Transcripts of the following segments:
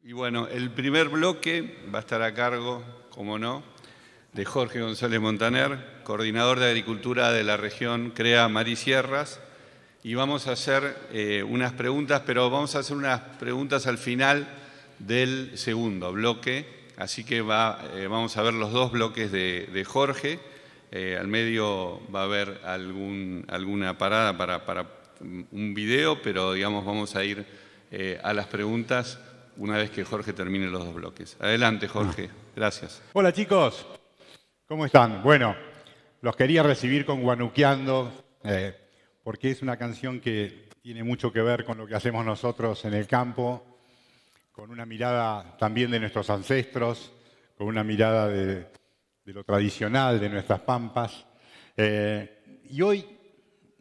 Y bueno, el primer bloque va a estar a cargo, como no, de Jorge González Montaner, coordinador de Agricultura de la región CREA Marisierras. Y vamos a hacer unas preguntas, pero vamos a hacer unas preguntas al final del segundo bloque. Así que vamos a ver los dos bloques de Jorge. Al medio va a haber alguna parada para un video, pero digamos vamos a ir a las preguntas una vez que Jorge termine los dos bloques. Adelante, Jorge. Gracias. Hola, chicos. ¿Cómo están? Bueno, los quería recibir con Guanuqueando, porque es una canción que tiene mucho que ver con lo que hacemos nosotros en el campo, con una mirada también de nuestros ancestros, con una mirada de lo tradicional, de nuestras pampas. Y hoy,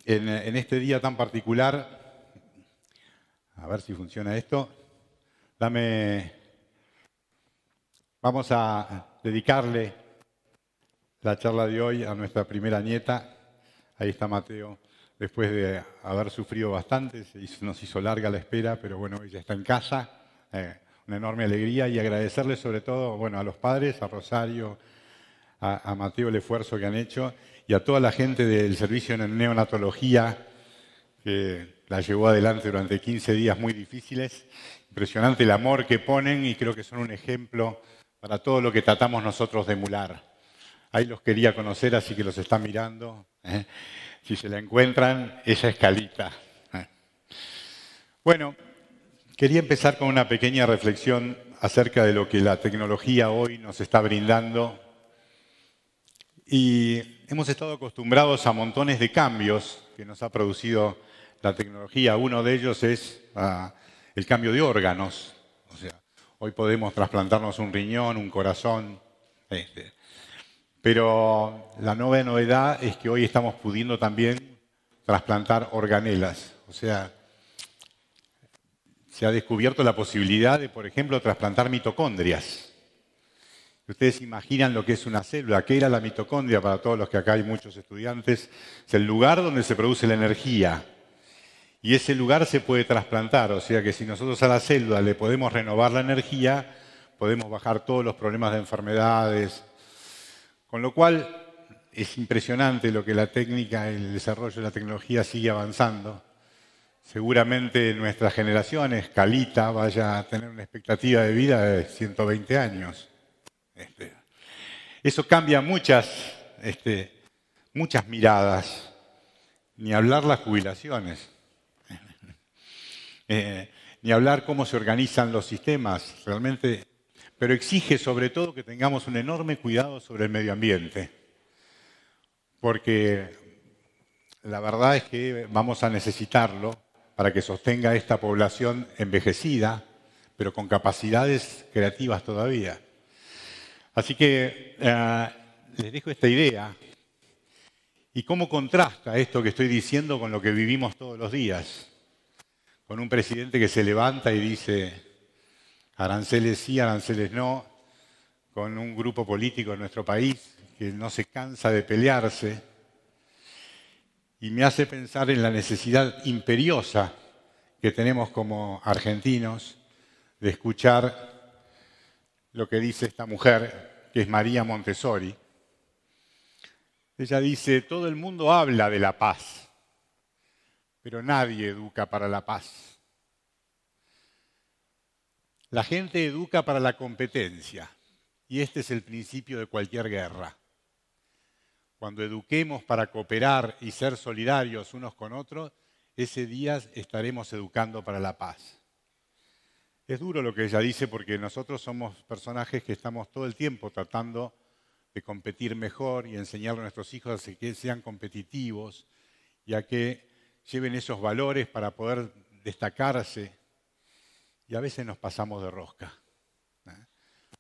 en este día tan particular, a ver si funciona esto, vamos a dedicarle la charla de hoy a nuestra primera nieta. Ahí está Mateo, después de haber sufrido bastante, nos hizo larga la espera, pero bueno, ella está en casa. Una enorme alegría y agradecerle sobre todo, bueno, a los padres, a Rosario, a Mateo el esfuerzo que han hecho y a toda la gente del servicio de neonatología que la llevó adelante durante 15 días muy difíciles. Impresionante el amor que ponen y creo que son un ejemplo para todo lo que tratamos nosotros de emular. Ahí los quería conocer, así que los están mirando. Si se la encuentran, ella es Calita. Bueno, quería empezar con una pequeña reflexión acerca de lo que la tecnología hoy nos está brindando. Y hemos estado acostumbrados a montones de cambios que nos ha producido la tecnología. Uno de ellos es el cambio de órganos. O sea, hoy podemos trasplantarnos un riñón, un corazón. Pero la nueva novedad es que hoy estamos pudiendo también trasplantar organelas. O sea, se ha descubierto la posibilidad de, por ejemplo, trasplantar mitocondrias. Ustedes imaginan lo que es una célula. ¿Qué era la mitocondria? Para todos los que acá hay muchos estudiantes, es el lugar donde se produce la energía. Y ese lugar se puede trasplantar. O sea que si nosotros a la célula le podemos renovar la energía, podemos bajar todos los problemas de enfermedades. Con lo cual es impresionante lo que la técnica, el desarrollo de la tecnología sigue avanzando. Seguramente en nuestras generaciones, Calita vaya a tener una expectativa de vida de 120 años. Eso cambia muchas miradas, ni hablar las jubilaciones, ni hablar cómo se organizan los sistemas, realmente, pero exige sobre todo que tengamos un enorme cuidado sobre el medio ambiente, porque la verdad es que vamos a necesitarlo para que sostenga esta población envejecida, pero con capacidades creativas todavía. Así que les dejo esta idea. ¿Y cómo contrasta esto que estoy diciendo con lo que vivimos todos los días? Con un presidente que se levanta y dice aranceles sí, aranceles no, con un grupo político en nuestro país que no se cansa de pelearse y me hace pensar en la necesidad imperiosa que tenemos como argentinos de escuchar lo que dice esta mujer, que es María Montessori. Ella dice, todo el mundo habla de la paz, pero nadie educa para la paz. La gente educa para la competencia, y este es el principio de cualquier guerra. Cuando eduquemos para cooperar y ser solidarios unos con otros, ese día estaremos educando para la paz. Es duro lo que ella dice porque nosotros somos personajes que estamos todo el tiempo tratando de competir mejor y enseñarle a nuestros hijos a que sean competitivos y a que lleven esos valores para poder destacarse. Y a veces nos pasamos de rosca.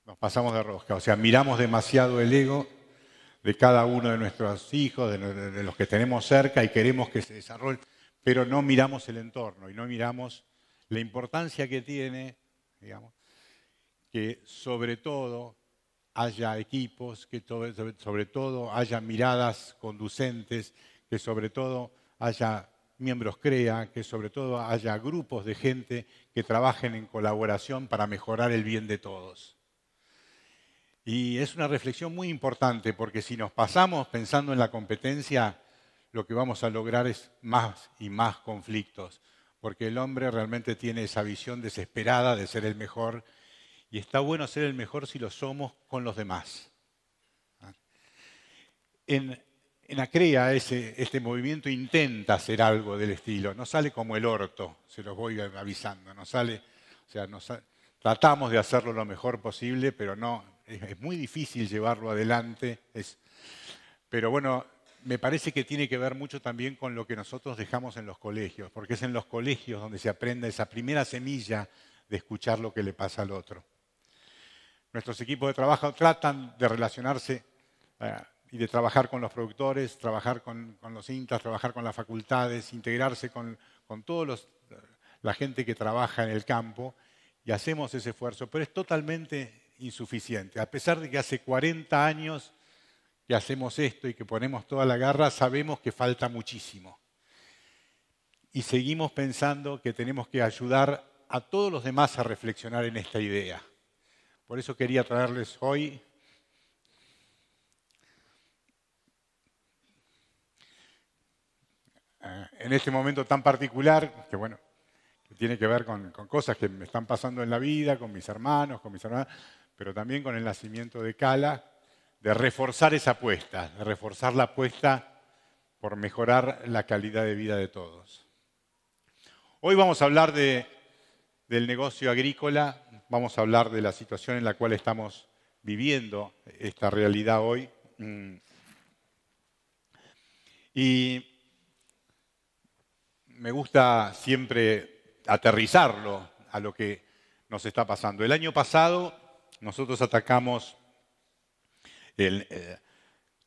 Nos pasamos de rosca. O sea, miramos demasiado el ego de cada uno de nuestros hijos, de los que tenemos cerca y queremos que se desarrollen, pero no miramos el entorno y no miramos la importancia que tiene, digamos, que sobre todo haya equipos, que sobre todo haya miradas conducentes, que sobre todo haya miembros CREA, que sobre todo haya grupos de gente que trabajen en colaboración para mejorar el bien de todos. Y es una reflexión muy importante porque si nos pasamos pensando en la competencia, lo que vamos a lograr es más y más conflictos, porque el hombre realmente tiene esa visión desesperada de ser el mejor y está bueno ser el mejor si lo somos con los demás. En ACREA este movimiento intenta hacer algo del estilo, no sale como el orto, se los voy avisando, no sale, tratamos de hacerlo lo mejor posible, pero no, es muy difícil llevarlo adelante, pero bueno, me parece que tiene que ver mucho también con lo que nosotros dejamos en los colegios, porque es en los colegios donde se aprende esa primera semilla de escuchar lo que le pasa al otro. Nuestros equipos de trabajo tratan de relacionarse y de trabajar con los productores, trabajar con los INTAs, trabajar con las facultades, integrarse con toda la gente que trabaja en el campo y hacemos ese esfuerzo, pero es totalmente insuficiente. A pesar de que hace 40 años que hacemos esto y que ponemos toda la garra, sabemos que falta muchísimo. Y seguimos pensando que tenemos que ayudar a todos los demás a reflexionar en esta idea. Por eso quería traerles hoy en este momento tan particular, que bueno, que tiene que ver con cosas que me están pasando en la vida, con mis hermanos, con mis hermanas, pero también con el nacimiento de Cala, de reforzar esa apuesta, de reforzar la apuesta por mejorar la calidad de vida de todos. Hoy vamos a hablar del negocio agrícola, vamos a hablar de la situación en la cual estamos viviendo esta realidad hoy. Y me gusta siempre aterrizarlo a lo que nos está pasando. El año pasado nosotros atacamos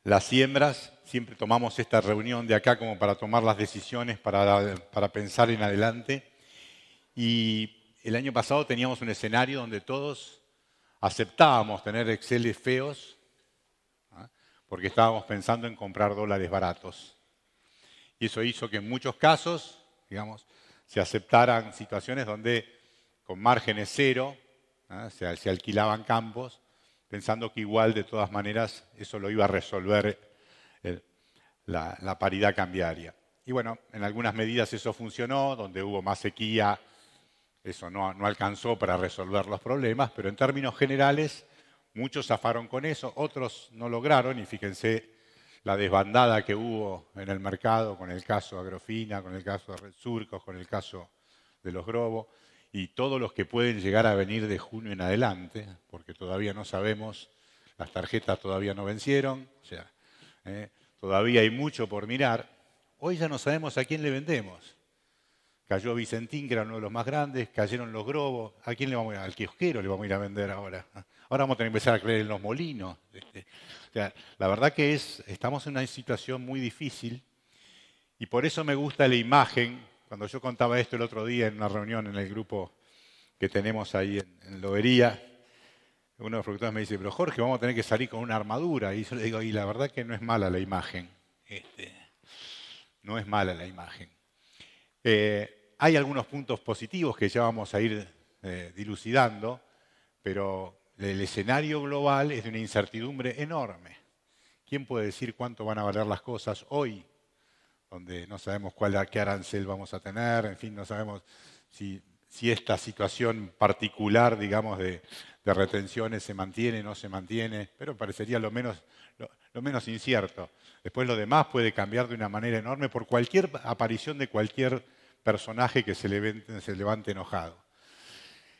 las siembras, siempre tomamos esta reunión de acá como para tomar las decisiones, para pensar en adelante. Y el año pasado teníamos un escenario donde todos aceptábamos tener Exceles feos, porque estábamos pensando en comprar dólares baratos. Y eso hizo que en muchos casos, digamos, se aceptaran situaciones donde con márgenes cero se alquilaban campos, pensando que igual de todas maneras eso lo iba a resolver la paridad cambiaria. Y bueno, en algunas medidas eso funcionó, donde hubo más sequía, eso no alcanzó para resolver los problemas, pero en términos generales muchos zafaron con eso, otros no lograron, y fíjense la desbandada que hubo en el mercado con el caso Agrofina, con el caso de Red Surcos, con el caso de los Grobo, y todos los que pueden llegar a venir de junio en adelante, porque todavía no sabemos, las tarjetas todavía no vencieron, o sea, todavía hay mucho por mirar. Hoy ya no sabemos a quién le vendemos. Cayó Vicentín, que era uno de los más grandes, cayeron los Grobo. ¿A quién le vamos a ir? Al kiosquero le vamos a ir a vender ahora. Ahora vamos a tener que empezar a creer en los molinos. O sea, la verdad que estamos en una situación muy difícil y por eso me gusta la imagen. Cuando yo contaba esto el otro día en una reunión en el grupo que tenemos ahí en Lobería, uno de los productores me dice, pero Jorge, vamos a tener que salir con una armadura. Y yo le digo, y la verdad que no es mala la imagen. No es mala la imagen. Hay algunos puntos positivos que ya vamos a ir dilucidando, pero el escenario global es de una incertidumbre enorme. ¿Quién puede decir cuánto van a valer las cosas hoy? Donde no sabemos qué arancel vamos a tener, en fin, no sabemos si esta situación particular, digamos, de retenciones se mantiene, no se mantiene, pero parecería lo menos incierto. Después lo demás puede cambiar de una manera enorme por cualquier aparición de cualquier personaje que se levante enojado.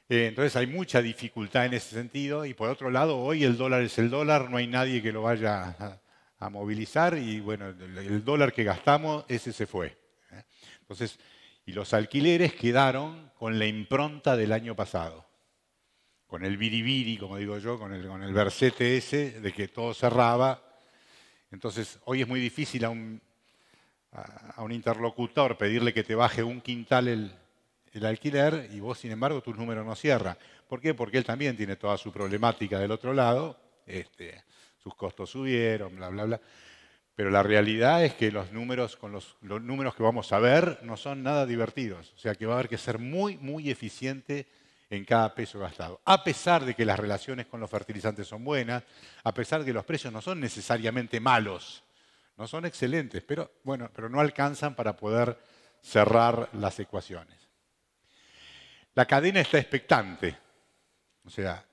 Entonces hay mucha dificultad en ese sentido y por otro lado hoy el dólar es el dólar, no hay nadie que lo vaya a movilizar y bueno, el dólar que gastamos, ese se fue. Entonces, y los alquileres quedaron con la impronta del año pasado, con el biribiri, como digo yo, con el versete ese de que todo cerraba. Entonces, hoy es muy difícil a un interlocutor pedirle que te baje un quintal el alquiler y vos, sin embargo, tus números no cierran. ¿Por qué? Porque él también tiene toda su problemática del otro lado, sus costos subieron, bla, bla, bla. Pero la realidad es que los números, con los números que vamos a ver no son nada divertidos. O sea que va a haber que ser muy, muy eficiente en cada peso gastado. A pesar de que las relaciones con los fertilizantes son buenas, a pesar de que los precios no son necesariamente malos, no son excelentes, pero no alcanzan para poder cerrar las ecuaciones. La cadena está expectante. O sea,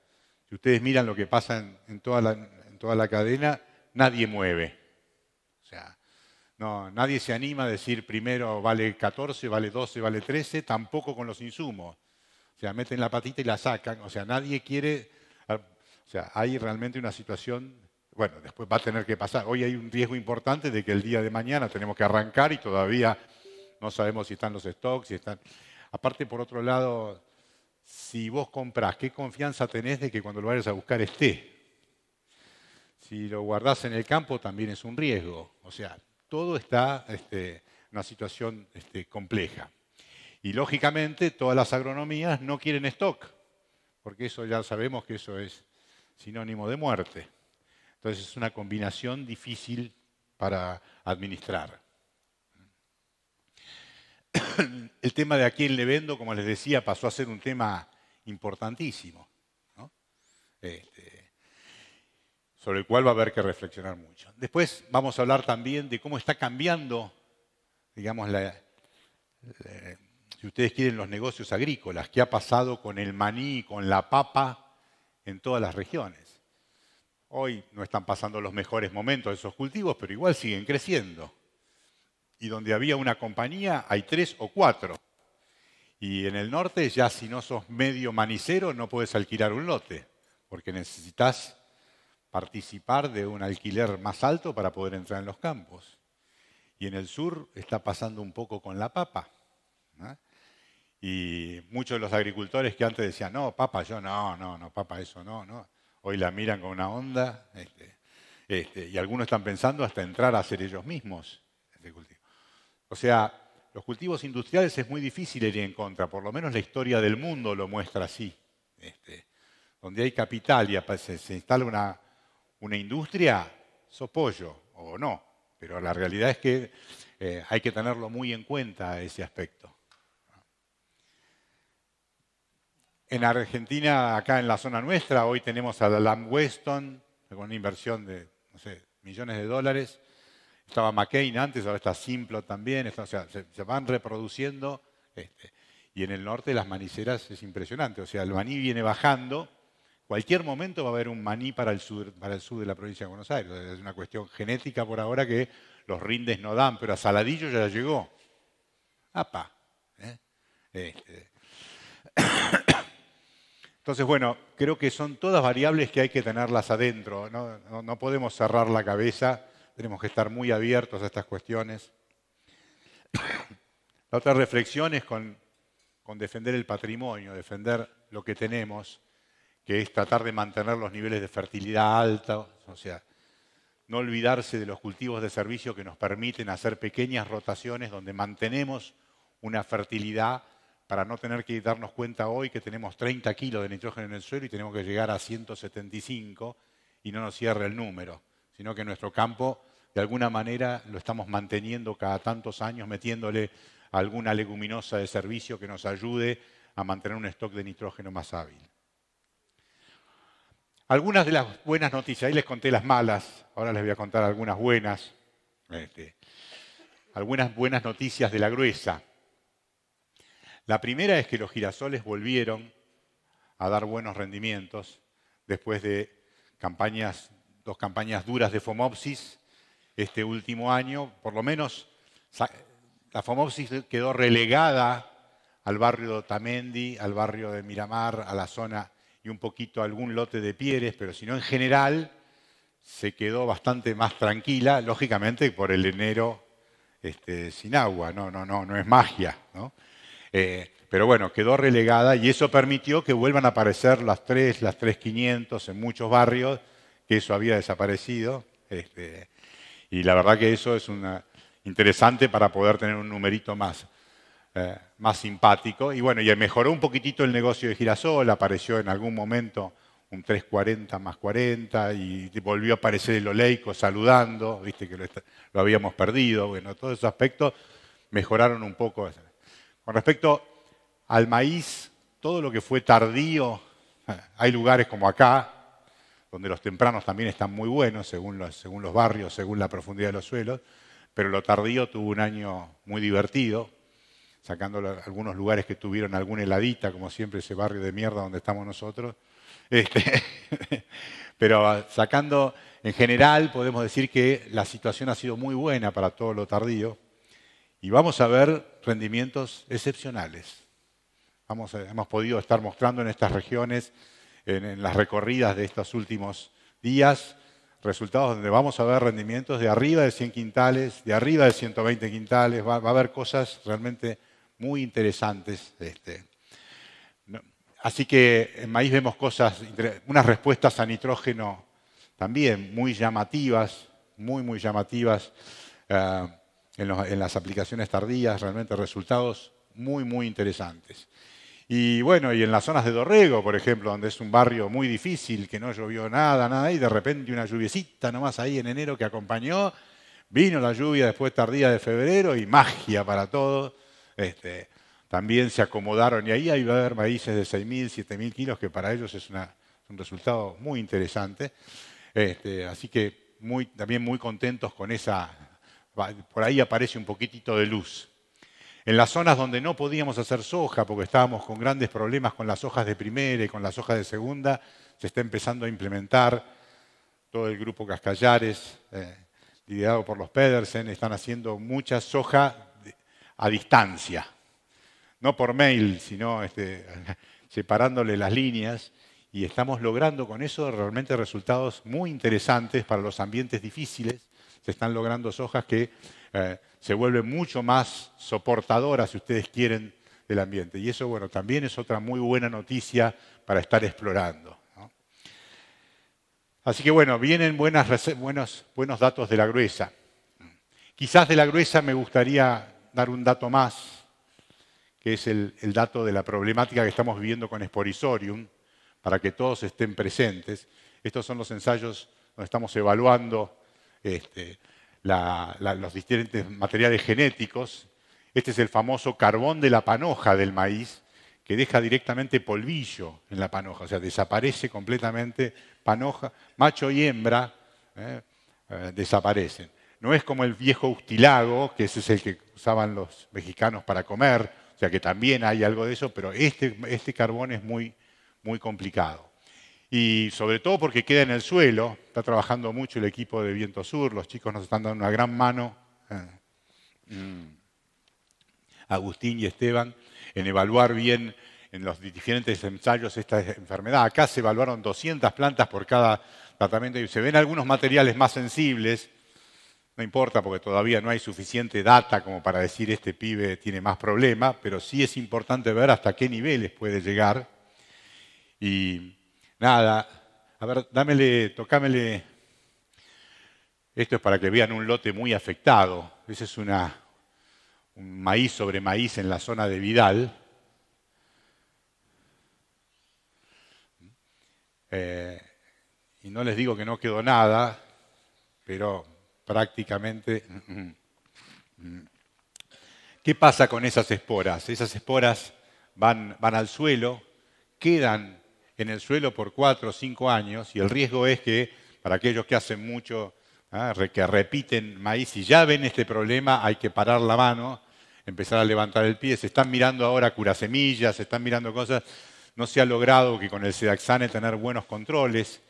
si ustedes miran lo que pasa en toda la cadena, nadie mueve. O sea, nadie se anima a decir primero vale 14, vale 12, vale 13, tampoco con los insumos. O sea, meten la patita y la sacan. O sea, nadie quiere... O sea, hay realmente una situación... Bueno, después va a tener que pasar. Hoy hay un riesgo importante de que el día de mañana tenemos que arrancar y todavía no sabemos si están los stocks, si están... Aparte, por otro lado, si vos comprás, ¿qué confianza tenés de que cuando lo vayas a buscar esté? Si lo guardás en el campo también es un riesgo. O sea, todo está en una situación compleja. Y lógicamente todas las agronomías no quieren stock, porque eso ya sabemos que eso es sinónimo de muerte. Entonces es una combinación difícil para administrar. El tema de a quién le vendo, como les decía, pasó a ser un tema importantísimo, ¿no? Sobre el cual va a haber que reflexionar mucho. Después vamos a hablar también de cómo está cambiando, digamos, si ustedes quieren, los negocios agrícolas, qué ha pasado con el maní, con la papa en todas las regiones. Hoy no están pasando los mejores momentos de esos cultivos, pero igual siguen creciendo. Y donde había una compañía, hay 3 o 4. Y en el norte ya si no sos medio manicero no puedes alquilar un lote, porque necesitas participar de un alquiler más alto para poder entrar en los campos. Y en el sur está pasando un poco con la papa, ¿no? Y muchos de los agricultores que antes decían, no, papa, yo no, papa, eso no. Hoy la miran con una onda, y algunos están pensando hasta entrar a hacer ellos mismos ese cultivo. O sea, los cultivos industriales es muy difícil ir en contra, por lo menos la historia del mundo lo muestra así. Donde hay capital y se instala una industria, sos pollo o no, pero la realidad es que hay que tenerlo muy en cuenta ese aspecto. En Argentina, acá en la zona nuestra, hoy tenemos a la Lamb Weston, con una inversión de, no sé, millones de dólares. Estaba McCain antes, ahora está Simplot también. O sea, se van reproduciendo. Y en el norte las maniceras es impresionante. O sea, el maní viene bajando. Cualquier momento va a haber un maní para el sur de la provincia de Buenos Aires. Es una cuestión genética por ahora que los rindes no dan, pero a Saladillo ya llegó. ¡Apa! Entonces, bueno, creo que son todas variables que hay que tenerlas adentro. No podemos cerrar la cabeza, tenemos que estar muy abiertos a estas cuestiones. La otra reflexión es con defender el patrimonio, defender lo que tenemos, que es tratar de mantener los niveles de fertilidad altos, o sea, no olvidarse de los cultivos de servicio que nos permiten hacer pequeñas rotaciones donde mantenemos una fertilidad para no tener que darnos cuenta hoy que tenemos 30 kilos de nitrógeno en el suelo y tenemos que llegar a 175 y no nos cierre el número, sino que nuestro campo de alguna manera lo estamos manteniendo cada tantos años, metiéndole alguna leguminosa de servicio que nos ayude a mantener un stock de nitrógeno más hábil. Algunas de las buenas noticias, ahí les conté las malas, ahora les voy a contar algunas buenas. Algunas buenas noticias de la gruesa. La primera es que los girasoles volvieron a dar buenos rendimientos después de dos campañas duras de Phomopsis este último año. Por lo menos la Phomopsis quedó relegada al barrio de Otamendi, al barrio de Miramar, a la zona y un poquito a algún lote de Pieres, pero si no en general se quedó bastante más tranquila, lógicamente por el enero sin agua, no es magia, ¿no? Pero bueno, quedó relegada y eso permitió que vuelvan a aparecer las 3.500 en muchos barrios, que eso había desaparecido. Y la verdad que eso es interesante para poder tener un numerito más simpático. Y bueno, y mejoró un poquitito el negocio de girasol, apareció en algún momento un 340 más 40, y volvió a aparecer el oleico saludando, viste que lo habíamos perdido. Bueno, todos esos aspectos mejoraron un poco. Con respecto al maíz, todo lo que fue tardío, hay lugares como acá, donde los tempranos también están muy buenos, según los barrios, según la profundidad de los suelos, pero lo tardío tuvo un año muy divertido, sacando algunos lugares que tuvieron alguna heladita, como siempre ese barrio de mierda donde estamos nosotros. Pero sacando, en general, podemos decir que la situación ha sido muy buena para todo lo tardío y vamos a ver rendimientos excepcionales. Hemos podido estar mostrando en estas regiones, en las recorridas de estos últimos días, resultados donde vamos a ver rendimientos de arriba de 100 quintales, de arriba de 120 quintales, va a haber cosas realmente muy interesantes. Así que en maíz vemos cosas, unas respuestas a nitrógeno también muy llamativas, muy llamativas en las aplicaciones tardías, realmente resultados muy interesantes. Y bueno, y en las zonas de Dorrego, por ejemplo, donde es un barrio muy difícil, que no llovió nada, y de repente una lluviecita nomás ahí en enero que acompañó, vino la lluvia después tardía de febrero y magia para todo. También se acomodaron y ahí va a haber maíces de 6.000, 7.000 kilos, que para ellos es un resultado muy interesante. Así que también muy contentos con esa. Por ahí aparece un poquitito de luz. En las zonas donde no podíamos hacer soja, porque estábamos con grandes problemas con las hojas de primera y con las hojas de segunda, se está empezando a implementar. Todo el grupo Cascallares, liderado por los Pedersen, están haciendo mucha soja a distancia. No por mail, sino separándole las líneas, y estamos logrando con eso realmente resultados muy interesantes para los ambientes difíciles. Se están logrando sojas que se vuelven mucho más soportadoras, si ustedes quieren, del ambiente. Y eso, bueno, también es otra muy buena noticia para estar explorando, ¿no? Así que, bueno, vienen buenos datos de la gruesa. Quizás de la gruesa me gustaría dar un dato más, que es el dato de la problemática que estamos viviendo con Sporisorium, para que todos estén presentes. Estos son los ensayos donde estamos evaluando los diferentes materiales genéticos. Este es el famoso carbón de la panoja del maíz, que deja directamente polvillo en la panoja, o sea, desaparece completamente panoja, macho y hembra desaparecen. No es como el viejo ustilago, que ese es el que usaban los mexicanos para comer, o sea que también hay algo de eso, pero este carbón es muy complicado. Y sobre todo porque queda en el suelo, está trabajando mucho el equipo de Viento Sur, los chicos nos están dando una gran mano, Agustín y Esteban, en evaluar bien en los diferentes ensayos esta enfermedad. Acá se evaluaron 200 plantas por cada tratamiento y se ven algunos materiales más sensibles. No importa porque todavía no hay suficiente data como para decir este pibe tiene más problemas, pero sí es importante ver hasta qué niveles puede llegar. Y nada, a ver, tocámele. Esto es para que vean un lote muy afectado. Ese es un maíz sobre maíz en la zona de Vidal. Y no les digo que no quedó nada, pero prácticamente. ¿Qué pasa con esas esporas? Esas esporas van al suelo, quedan en el suelo por 4 o 5 años y el riesgo es que, para aquellos que hacen mucho, que repiten maíz, si ya ven este problema, hay que parar la mano, empezar a levantar el pie. Se están mirando ahora curasemillas, se están mirando cosas. No se ha logrado que con el Sedaxane tener buenos controles.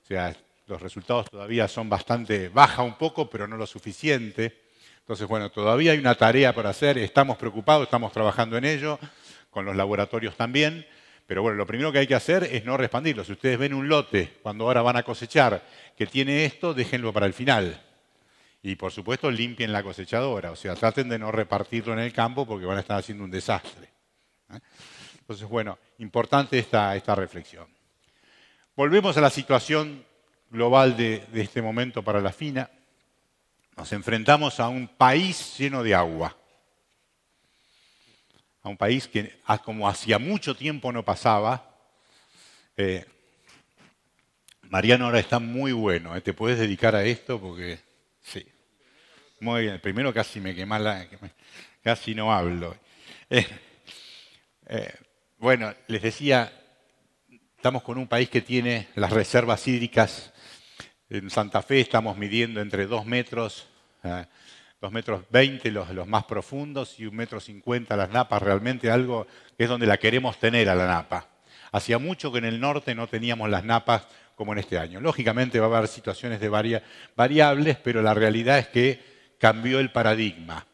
O sea, los resultados todavía son bastante, baja un poco, pero no lo suficiente. Entonces, bueno, todavía hay una tarea por hacer. Estamos preocupados, estamos trabajando en ello, con los laboratorios también. Pero bueno, lo primero que hay que hacer es no expandirlo. Si ustedes ven un lote, cuando ahora van a cosechar, que tiene esto, déjenlo para el final. Y por supuesto, limpien la cosechadora. O sea, traten de no repartirlo en el campo porque van a estar haciendo un desastre. Entonces, bueno, importante esta reflexión. Volvemos a la situación global de este momento para la FINA. Nos enfrentamos a un país lleno de agua. A un país que como hacía mucho tiempo no pasaba. Mariano ahora está muy bueno, ¿eh? ¿Te puedes dedicar a esto? Porque sí. Muy bien. Primero casi me quema casi no hablo. Bueno, les decía, estamos con un país que tiene las reservas hídricas. En Santa Fe estamos midiendo entre 2 metros, 2 metros 20 los más profundos y 1,50 metros las napas, realmente algo que es donde la queremos tener a la napa. Hacía mucho que en el norte no teníamos las napas como en este año. Lógicamente va a haber situaciones de variables, pero la realidad es que cambió el paradigma.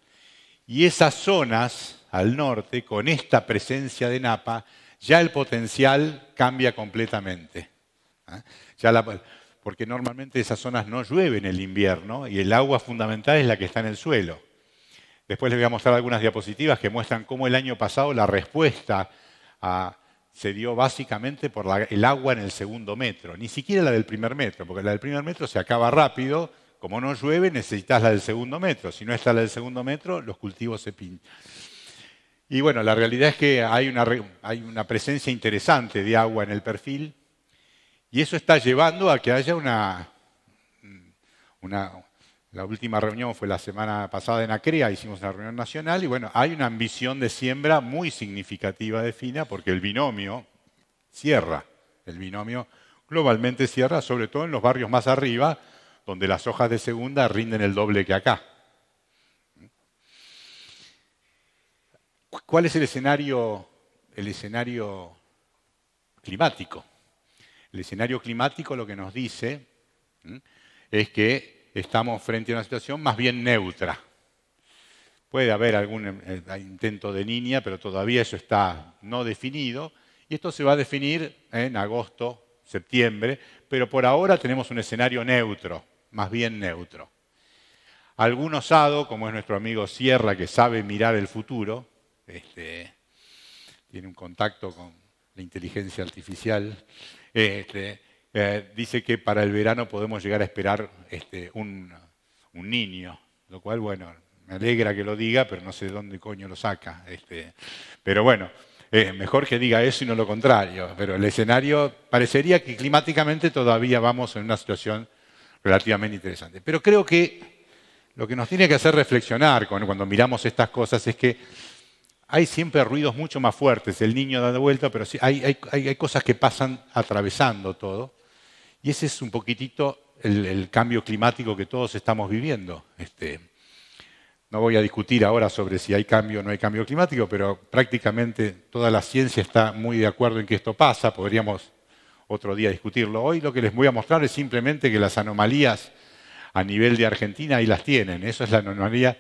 Y esas zonas al norte, con esta presencia de napa, ya el potencial cambia completamente. Porque normalmente esas zonas no llueve en el invierno y el agua fundamental es la que está en el suelo. Después les voy a mostrar algunas diapositivas que muestran cómo el año pasado la respuesta se dio básicamente por el agua en el segundo metro. Ni siquiera la del primer metro, porque la del primer metro se acaba rápido. Como no llueve, necesitas la del segundo metro. Si no está la del segundo metro, los cultivos se pinchan. Y bueno, la realidad es que hay una presencia interesante de agua en el perfil y eso está llevando a que haya la última reunión fue la semana pasada en ACREA, hicimos una reunión nacional y bueno, hay una ambición de siembra muy significativa de fina porque el binomio cierra. El binomio globalmente cierra, sobre todo en los barrios más arriba, donde las hojas de segunda rinden el doble que acá. ¿Cuál es el escenario climático? El escenario climático lo que nos dice es que estamos frente a una situación más bien neutra. Puede haber algún intento de niña, pero todavía eso está no definido. Y esto se va a definir en agosto, septiembre, pero por ahora tenemos un escenario neutro, más bien neutro. Algún osado, como es nuestro amigo Sierra, que sabe mirar el futuro, tiene un contacto con la inteligencia artificial, dice que para el verano podemos llegar a esperar un niño, lo cual, bueno, me alegra que lo diga, pero no sé de dónde coño lo saca. Pero bueno, mejor que diga eso y no lo contrario. Pero el escenario parecería que climáticamente todavía vamos en una situación relativamente interesante. Pero creo que lo que nos tiene que hacer reflexionar cuando miramos estas cosas es que hay siempre ruidos mucho más fuertes. El niño da de vuelta, pero sí, hay cosas que pasan atravesando todo. Y ese es un poquitito el cambio climático que todos estamos viviendo. No voy a discutir ahora sobre si hay cambio o no hay cambio climático, pero prácticamente toda la ciencia está muy de acuerdo en que esto pasa. Podríamos otro día discutirlo. Hoy lo que les voy a mostrar es simplemente que las anomalías a nivel de Argentina ahí las tienen. Eso es la anomalía.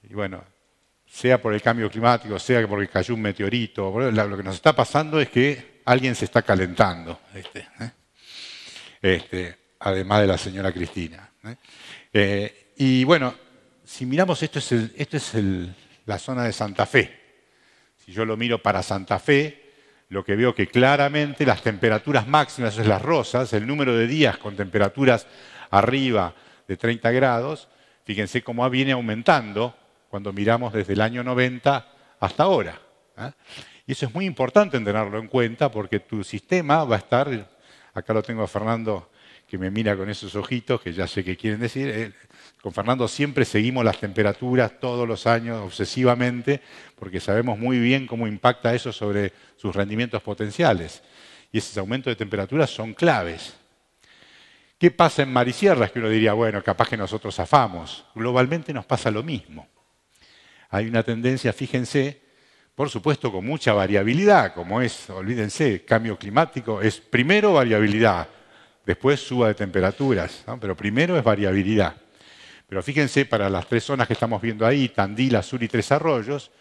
Y bueno, sea por el cambio climático, sea porque cayó un meteorito, lo que nos está pasando es que alguien se está calentando, además de la señora Cristina. Y bueno, si miramos esto es la zona de Santa Fe. Si yo lo miro para Santa Fe, lo que veo que claramente las temperaturas máximas, eso es las rosas, el número de días con temperaturas arriba de 30 grados, fíjense cómo viene aumentando cuando miramos desde el año 90 hasta ahora. Y eso es muy importante tenerlo en cuenta porque tu sistema va a estar, acá lo tengo a Fernando que me mira con esos ojitos que ya sé qué quieren decir. Con Fernando siempre seguimos las temperaturas todos los años obsesivamente porque sabemos muy bien cómo impacta eso sobre sus rendimientos potenciales. Y esos aumentos de temperaturas son claves. ¿Qué pasa en Marisierras? Que uno diría, bueno, capaz que nosotros zafamos. Globalmente nos pasa lo mismo. Hay una tendencia, fíjense, por supuesto con mucha variabilidad, como es, olvídense, cambio climático, es primero variabilidad, después suba de temperaturas, ¿no? Pero primero es variabilidad. Pero fíjense, para las 3 zonas que estamos viendo ahí, Tandil, Azul y Tres Arroyos,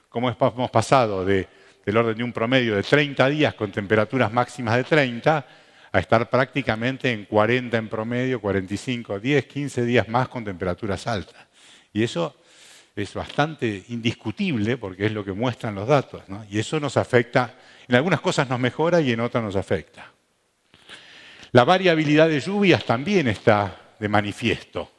cómo hemos pasado del orden de un promedio de 30 días con temperaturas máximas de 30 a estar prácticamente en 40 en promedio, 45, 10, 15 días más con temperaturas altas. Y eso es bastante indiscutible porque es lo que muestran los datos, ¿no? Y eso nos afecta, en algunas cosas nos mejora y en otras nos afecta. La variabilidad de lluvias también está de manifiesto.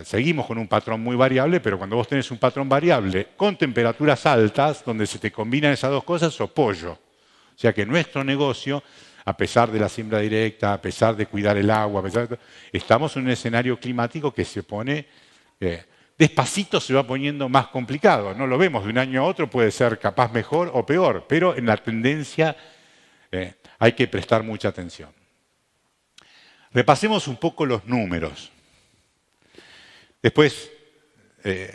Seguimos con un patrón muy variable, pero cuando vos tenés un patrón variable con temperaturas altas, donde se te combinan esas dos cosas, sos pollo. O sea que nuestro negocio, a pesar de la siembra directa, a pesar de cuidar el agua, estamos en un escenario climático que se pone, despacito se va poniendo más complicado. No lo vemos de un año a otro, puede ser capaz mejor o peor, pero en la tendencia hay que prestar mucha atención. Repasemos un poco los números. Después,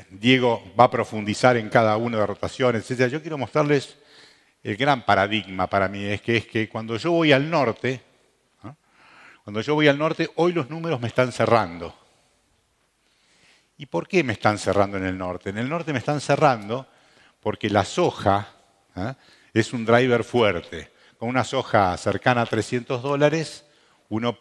Diego va a profundizar en cada una de rotaciones, etc. Yo quiero mostrarles el gran paradigma para mí, es que cuando yo voy al norte, ¿no? Cuando yo voy al norte, hoy los números me están cerrando. ¿Y por qué me están cerrando en el norte? En el norte me están cerrando porque la soja es un driver fuerte. Con una soja cercana a $300, uno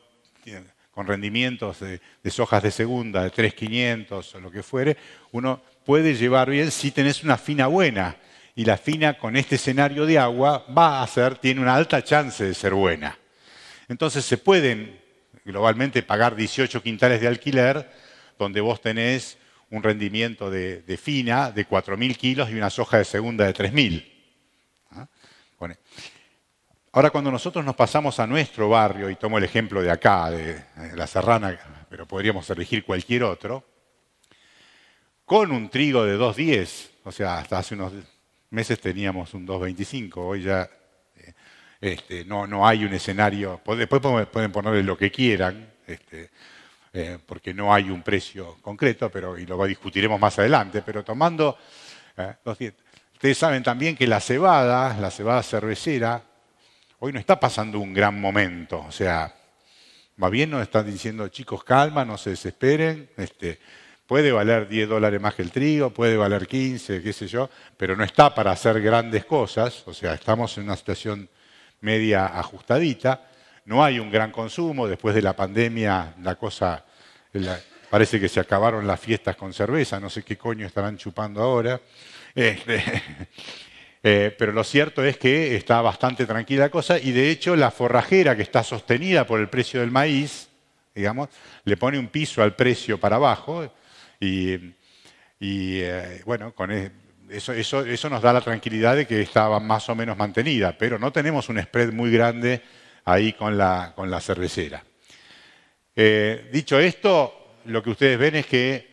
con rendimientos de sojas de segunda, de 3.500 o lo que fuere, uno puede llevar bien si tenés una fina buena. Y la fina con este escenario de agua tiene una alta chance de ser buena. Entonces se pueden globalmente pagar 18 quintales de alquiler, donde vos tenés un rendimiento de fina de 4.000 kilos y una soja de segunda de 3.000. Bueno. Ahora, cuando nosotros nos pasamos a nuestro barrio, y tomo el ejemplo de acá, de La Serrana, pero podríamos elegir cualquier otro, con un trigo de 2.10, o sea, hasta hace unos meses teníamos un 2.25, hoy ya no hay un escenario, después pueden ponerle lo que quieran, porque no hay un precio concreto, y lo discutiremos más adelante, pero tomando 2.10. Ustedes saben también que la cebada cervecera, hoy no está pasando un gran momento, o sea, más bien nos están diciendo, chicos, calma, no se desesperen, puede valer $10 más que el trigo, puede valer 15, qué sé yo, pero no está para hacer grandes cosas, o sea, estamos en una situación media ajustadita, no hay un gran consumo, después de la pandemia la cosa, parece que se acabaron las fiestas con cerveza, no sé qué coño estarán chupando ahora. Pero lo cierto es que está bastante tranquila la cosa y de hecho la forrajera que está sostenida por el precio del maíz, digamos, le pone un piso al precio para abajo y bueno, con eso nos da la tranquilidad de que estaba más o menos mantenida, pero no tenemos un spread muy grande ahí con la cervecera. Dicho esto, lo que ustedes ven es que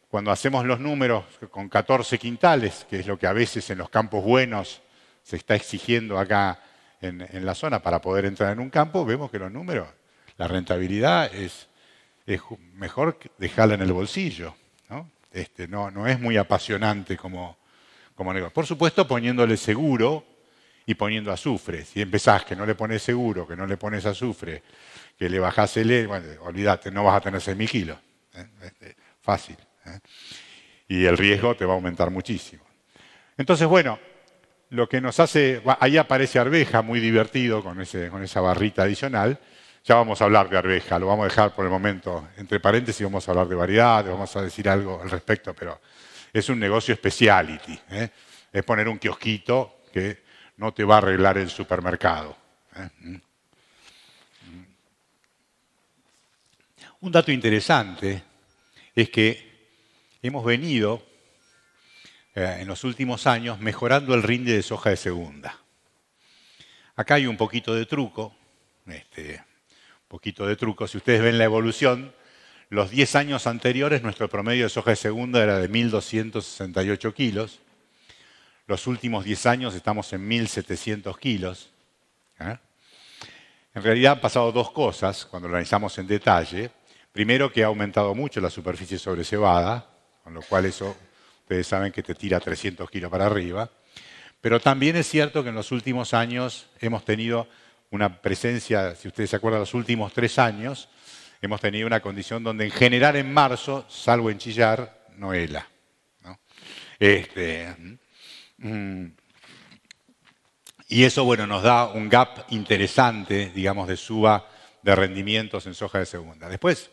cuando hacemos los números con 14 quintales, que es lo que a veces en los campos buenos se está exigiendo acá en la zona para poder entrar en un campo, vemos que los números, la rentabilidad es mejor dejarla en el bolsillo, ¿no? No es muy apasionante como negocio. Por supuesto, poniéndole seguro y poniendo azufre. Si empezás que no le pones seguro, que no le pones azufre, que le bajás bueno, olvídate, no vas a tener 6.000 kilos. Fácil. Y el riesgo te va a aumentar muchísimo. Entonces, bueno, lo que nos hace... Ahí aparece arveja, muy divertido, con esa barrita adicional. Ya vamos a hablar de arveja, lo vamos a dejar por el momento entre paréntesis, vamos a hablar de variedades, vamos a decir algo al respecto, pero es un negocio speciality. Es poner un kiosquito que no te va a arreglar el supermercado. Un dato interesante es que hemos venido en los últimos años mejorando el rinde de soja de segunda. Acá hay un poquito de truco, si ustedes ven la evolución, los 10 años anteriores nuestro promedio de soja de segunda era de 1.268 kilos, los últimos 10 años estamos en 1.700 kilos. En realidad han pasado dos cosas cuando lo analizamos en detalle. Primero, que ha aumentado mucho la superficie sobrecebada, con lo cual eso ustedes saben que te tira 300 kilos para arriba. Pero también es cierto que en los últimos años hemos tenido una presencia, si ustedes se acuerdan, los últimos 3 años, hemos tenido una condición donde en general en marzo, salvo en Chillar, no hela, ¿no? Y eso, bueno, nos da un gap interesante, digamos, de suba de rendimientos en soja de segunda. Después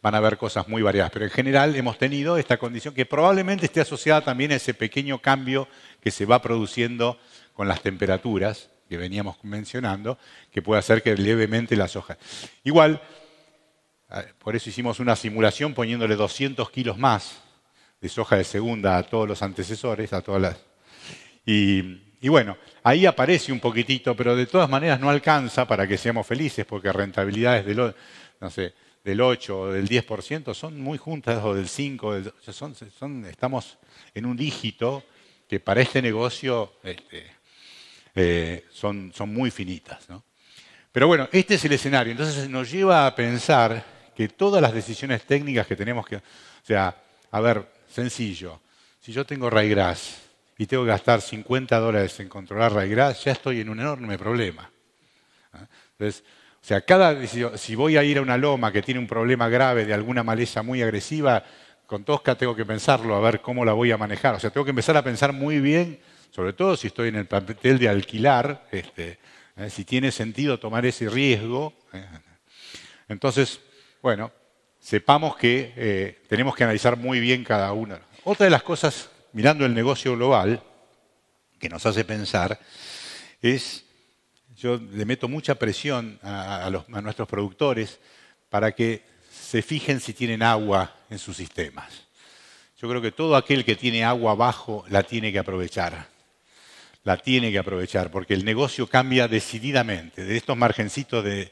van a haber cosas muy variadas, pero en general hemos tenido esta condición que probablemente esté asociada también a ese pequeño cambio que se va produciendo con las temperaturas que veníamos mencionando, que puede hacer que levemente la soja... Igual, por eso hicimos una simulación poniéndole 200 kilos más de soja de segunda a todos los antecesores, a todas las... Y Y bueno, ahí aparece un poquitito, pero de todas maneras no alcanza para que seamos felices, porque rentabilidades no sé, del 8 o del 10% son muy juntas, o del 5, estamos en un dígito que para este negocio son muy finitas, ¿no? Pero bueno, este es el escenario. Entonces nos lleva a pensar que todas las decisiones técnicas que tenemos que... O sea, a ver, sencillo. Si yo tengo ryegrass y tengo que gastar $50 en controlar ryegrass, ya estoy en un enorme problema. Entonces, o sea, si voy a ir a una loma que tiene un problema grave de alguna maleza muy agresiva, con Tosca tengo que pensarlo, a ver cómo la voy a manejar. O sea, tengo que empezar a pensar muy bien, sobre todo si estoy en el papel de alquilar, si tiene sentido tomar ese riesgo. Entonces, bueno, sepamos que tenemos que analizar muy bien cada una. Otra de las cosas, mirando el negocio global, que nos hace pensar, es, yo le meto mucha presión a nuestros productores para que se fijen si tienen agua en sus sistemas. Yo creo que todo aquel que tiene agua abajo la tiene que aprovechar. La tiene que aprovechar, porque el negocio cambia decididamente. De estos margencitos de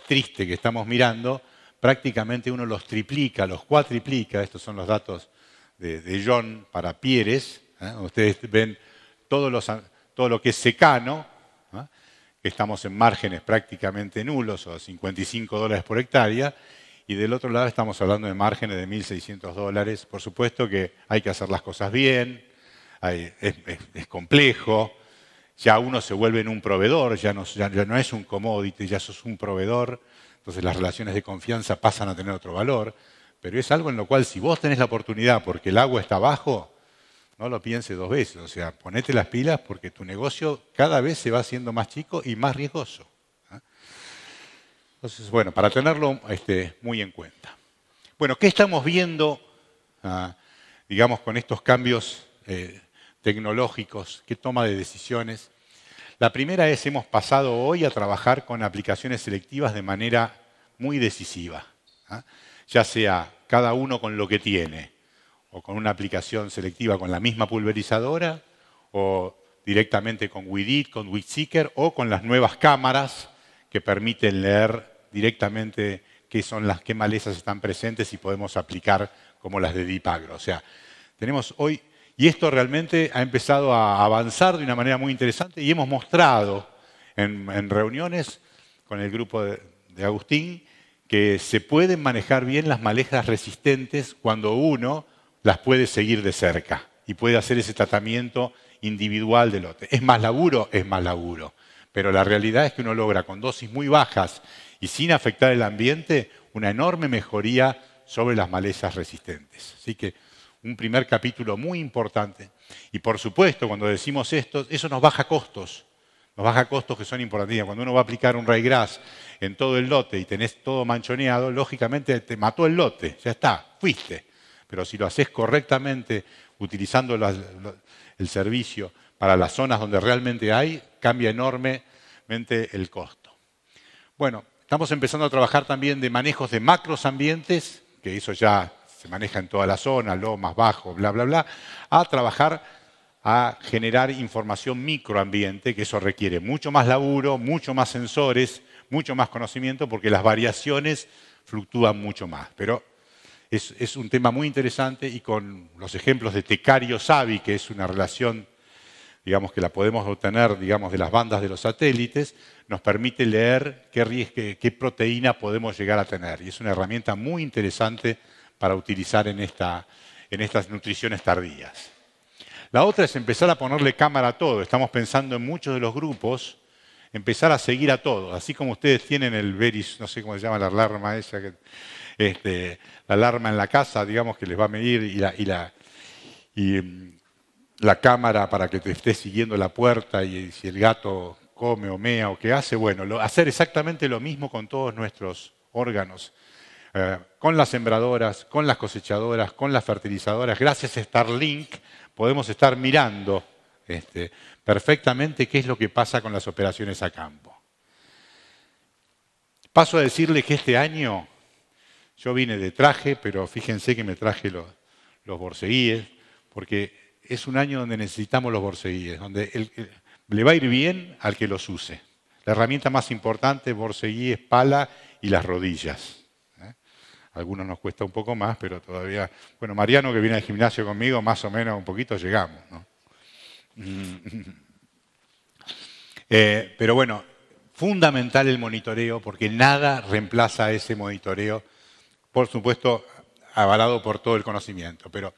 triste que estamos mirando, prácticamente uno los triplica, los cuatriplica. Estos son los datos de John para Pieres. Ustedes ven todo lo que es secano, que estamos en márgenes prácticamente nulos, o $55 por hectárea, y del otro lado estamos hablando de márgenes de $1.600. Por supuesto que hay que hacer las cosas bien, es complejo, ya uno se vuelve en un proveedor, ya no es un commodity, ya sos un proveedor, entonces las relaciones de confianza pasan a tener otro valor, pero es algo en lo cual si vos tenés la oportunidad porque el agua está abajo, no lo pienses dos veces, o sea, ponete las pilas porque tu negocio cada vez se va haciendo más chico y más riesgoso. Entonces, bueno, para tenerlo muy en cuenta. Bueno, ¿qué estamos viendo, digamos, con estos cambios tecnológicos? ¿Qué toma de decisiones? La primera es, hemos pasado hoy a trabajar con aplicaciones selectivas de manera muy decisiva. Ya sea cada uno con lo que tiene, o con una aplicación selectiva con la misma pulverizadora, o directamente con Weedit, con Weedseeker, o con las nuevas cámaras que permiten leer directamente qué malezas están presentes y podemos aplicar como las de Deep Agro. O sea, tenemos hoy, y esto realmente ha empezado a avanzar de una manera muy interesante y hemos mostrado en reuniones con el grupo de Agustín que se pueden manejar bien las malezas resistentes cuando uno las puede seguir de cerca y puede hacer ese tratamiento individual del lote. ¿Es más laburo? Es más laburo. Pero la realidad es que uno logra con dosis muy bajas y sin afectar el ambiente una enorme mejoría sobre las malezas resistentes. Así que un primer capítulo muy importante. Y por supuesto, cuando decimos esto, eso nos baja costos. Nos baja costos que son importantísimos. Cuando uno va a aplicar un ryegrass en todo el lote y tenés todo manchoneado, lógicamente te mató el lote. Ya está, fuiste. Pero si lo haces correctamente, utilizando el servicio para las zonas donde realmente hay, cambia enormemente el costo. Bueno, estamos empezando a trabajar también de manejos de macros ambientes, que eso ya se maneja en toda la zona, lomas, bajos, bla, bla, bla, a trabajar a generar información microambiente, que eso requiere mucho más laburo, mucho más sensores, mucho más conocimiento, porque las variaciones fluctúan mucho más. Pero es un tema muy interesante y con los ejemplos de Tecario-Savi, que es una relación, digamos, que la podemos obtener, digamos, de las bandas de los satélites, nos permite leer qué proteína podemos llegar a tener. Y es una herramienta muy interesante para utilizar en estas nutriciones tardías. La otra es empezar a ponerle cámara a todo. Estamos pensando en muchos de los grupos, empezar a seguir a todos. Así como ustedes tienen el Veris, no sé cómo se llama la alarma esa, la alarma en la casa, digamos, que les va a medir y la cámara para que te esté siguiendo la puerta y si el gato come o mea o qué hace. Bueno, hacer exactamente lo mismo con todos nuestros órganos. Con las sembradoras, con las cosechadoras, con las fertilizadoras. Gracias a Starlink podemos estar mirando perfectamente qué es lo que pasa con las operaciones a campo. Paso a decirles que este año yo vine de traje, pero fíjense que me traje los borceguíes, porque es un año donde necesitamos los borceguíes, donde Le va a ir bien al que los use. La herramienta más importante, Borseguí, es pala y las rodillas. A algunos nos cuesta un poco más, pero todavía... Bueno, Mariano, que viene al gimnasio conmigo, más o menos un poquito llegamos, ¿no? Pero bueno, fundamental el monitoreo, porque nada reemplaza ese monitoreo, por supuesto, avalado por todo el conocimiento. Pero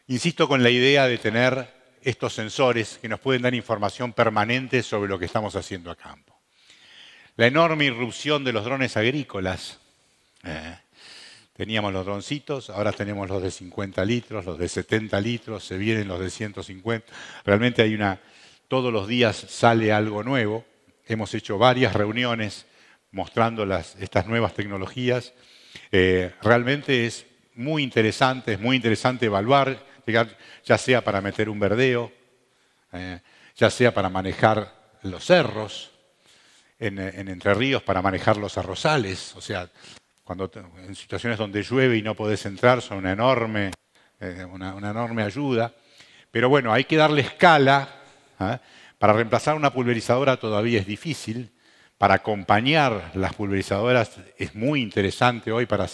insisto con la idea de tener estos sensores que nos pueden dar información permanente sobre lo que estamos haciendo a campo. La enorme irrupción de los drones agrícolas. Teníamos los droncitos, ahora tenemos los de 50 litros, los de 70 litros, se vienen los de 150. Realmente todos los días sale algo nuevo. Hemos hecho varias reuniones mostrando estas nuevas tecnologías. Realmente es muy interesante evaluar, ya sea para meter un verdeo, ya sea para manejar los cerros, en Entre Ríos para manejar los arrozales, o sea, en situaciones donde llueve y no podés entrar, son una enorme ayuda. Pero bueno, hay que darle escala. Para reemplazar una pulverizadora todavía es difícil. Para acompañar las pulverizadoras es muy interesante hoy para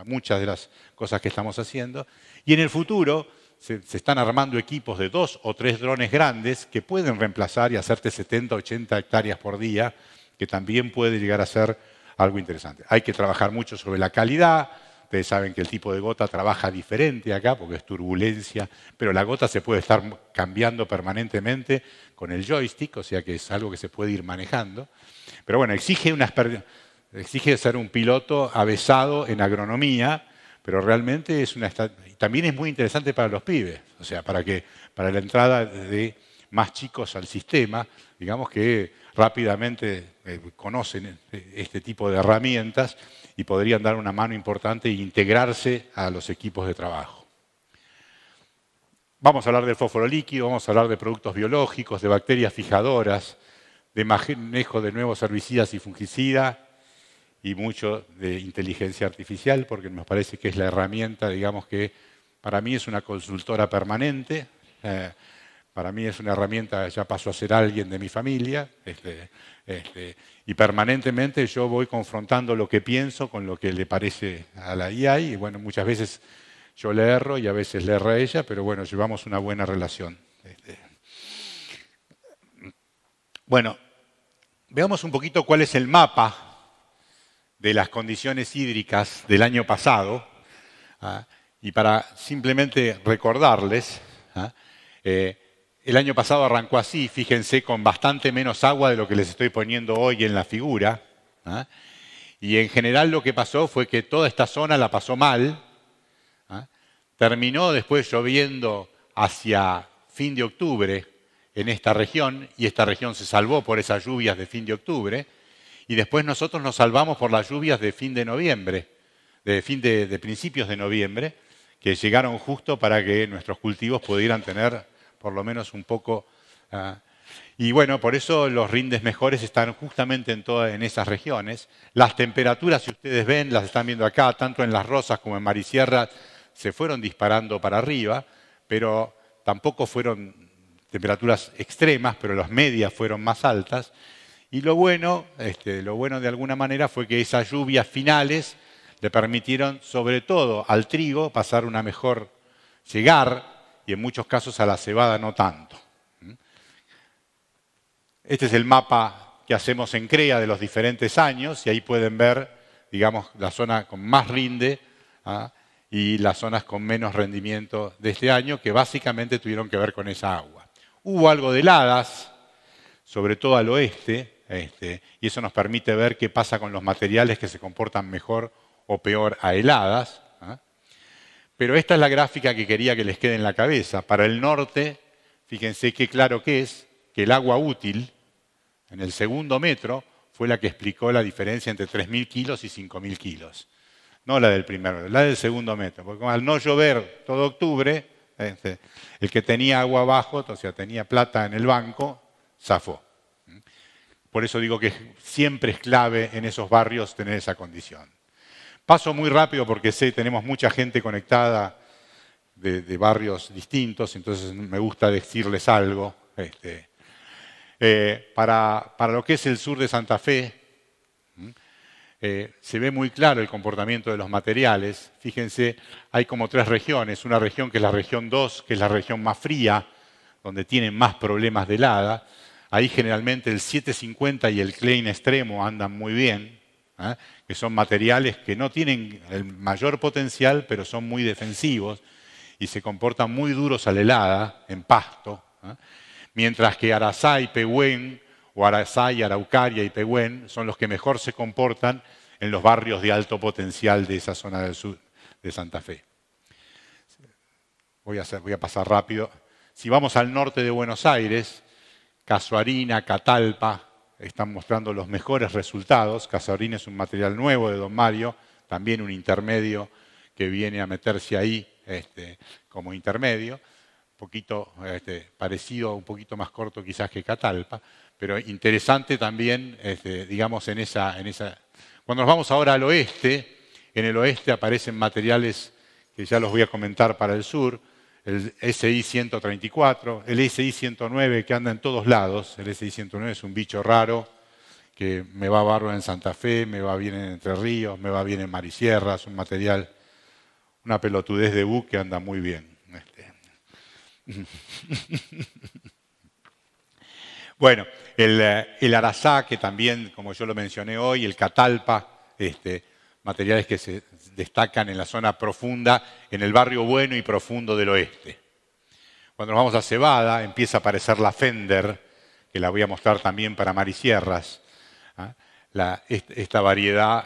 muchas de las cosas que estamos haciendo. Y en el futuro se están armando equipos de 2 o 3 drones grandes que pueden reemplazar y hacerte 70, 80 hectáreas por día, que también puede llegar a ser algo interesante. Hay que trabajar mucho sobre la calidad. Ustedes saben que el tipo de gota trabaja diferente acá porque es turbulencia, pero la gota se puede estar cambiando permanentemente con el joystick, o sea que es algo que se puede ir manejando. Pero bueno, exige ser un piloto avesado en agronomía, pero realmente también es muy interesante para los pibes, o sea, para la entrada de más chicos al sistema, digamos que rápidamente conocen este tipo de herramientas y podrían dar una mano importante e integrarse a los equipos de trabajo. Vamos a hablar del fósforo líquido, vamos a hablar de productos biológicos, de bacterias fijadoras, de manejo de nuevos herbicidas y fungicidas y mucho de inteligencia artificial, porque me parece que es la herramienta, digamos que para mí es una consultora permanente. Para mí es una herramienta, ya paso a ser alguien de mi familia, y permanentemente yo voy confrontando lo que pienso con lo que le parece a la IA, y bueno, muchas veces yo le erro y a veces le erra ella, pero bueno, llevamos una buena relación. Bueno, veamos un poquito cuál es el mapa de las condiciones hídricas del año pasado, y para simplemente recordarles, el año pasado arrancó así, fíjense, con bastante menos agua de lo que les estoy poniendo hoy en la figura. Y en general lo que pasó fue que toda esta zona la pasó mal. Terminó después lloviendo hacia fin de octubre en esta región, y esta región se salvó por esas lluvias de fin de octubre. Y después nosotros nos salvamos por las lluvias de fin de noviembre, de principios de noviembre, que llegaron justo para que nuestros cultivos pudieran tener por lo menos un poco. Y bueno, por eso los rindes mejores están justamente en esas regiones. Las temperaturas, si ustedes ven, las están viendo acá, tanto en Las Rosas como en Marisierra, se fueron disparando para arriba, pero tampoco fueron temperaturas extremas, pero las medias fueron más altas. Y lo bueno de alguna manera fue que esas lluvias finales le permitieron, sobre todo al trigo, pasar una mejor llegar, y en muchos casos a la cebada no tanto. Este es el mapa que hacemos en CREA de los diferentes años, y ahí pueden ver, digamos, la zona con más rinde y las zonas con menos rendimiento de este año, que básicamente tuvieron que ver con esa agua. Hubo algo de heladas, sobre todo al oeste, y eso nos permite ver qué pasa con los materiales que se comportan mejor o peor a heladas. Pero esta es la gráfica que quería que les quede en la cabeza. Para el norte, fíjense qué claro que es que el agua útil en el segundo metro fue la que explicó la diferencia entre 3.000 kilos y 5.000 kilos. No la del primero, la del segundo metro. Porque al no llover todo octubre, el que tenía agua abajo, o sea, tenía plata en el banco, zafó. Por eso digo que siempre es clave en esos barrios tener esa condición. Paso muy rápido porque tenemos mucha gente conectada de barrios distintos, entonces me gusta decirles algo. Para lo que es el sur de Santa Fe, se ve muy claro el comportamiento de los materiales. Fíjense, hay como tres regiones. Una región que es la región 2, que es la región más fría, donde tienen más problemas de helada. Ahí generalmente el 750 y el Klein extremo andan muy bien, que son materiales que no tienen el mayor potencial, pero son muy defensivos y se comportan muy duros a la helada, en pasto. Mientras que Arazá y Pehuen, o Arazá y Araucaria y Pehuen, son los que mejor se comportan en los barrios de alto potencial de esa zona del sur de Santa Fe. Voy a pasar rápido. Si vamos al norte de Buenos Aires, Casuarina, Catalpa, están mostrando los mejores resultados. Casuarina es un material nuevo de Don Mario, también un intermedio que viene a meterse ahí como intermedio. Un poquito parecido, un poquito más corto quizás que Catalpa, pero interesante también, digamos, en esa... Cuando nos vamos ahora al oeste, en el oeste aparecen materiales que ya los voy a comentar para el sur, el SI 134, el SI 109 que anda en todos lados. El SI 109 es un bicho raro que me va bárbaro en Santa Fe, me va bien en Entre Ríos, me va bien en Marisierra, es un material, una pelotudez de buque que anda muy bien. Bueno, el Arazá, que también, como yo lo mencioné hoy, el Catalpa, materiales que se destacan en la zona profunda, en el barrio bueno y profundo del oeste. Cuando nos vamos a Cebada, empieza a aparecer la Fender, que la voy a mostrar también para Marisierras, esta variedad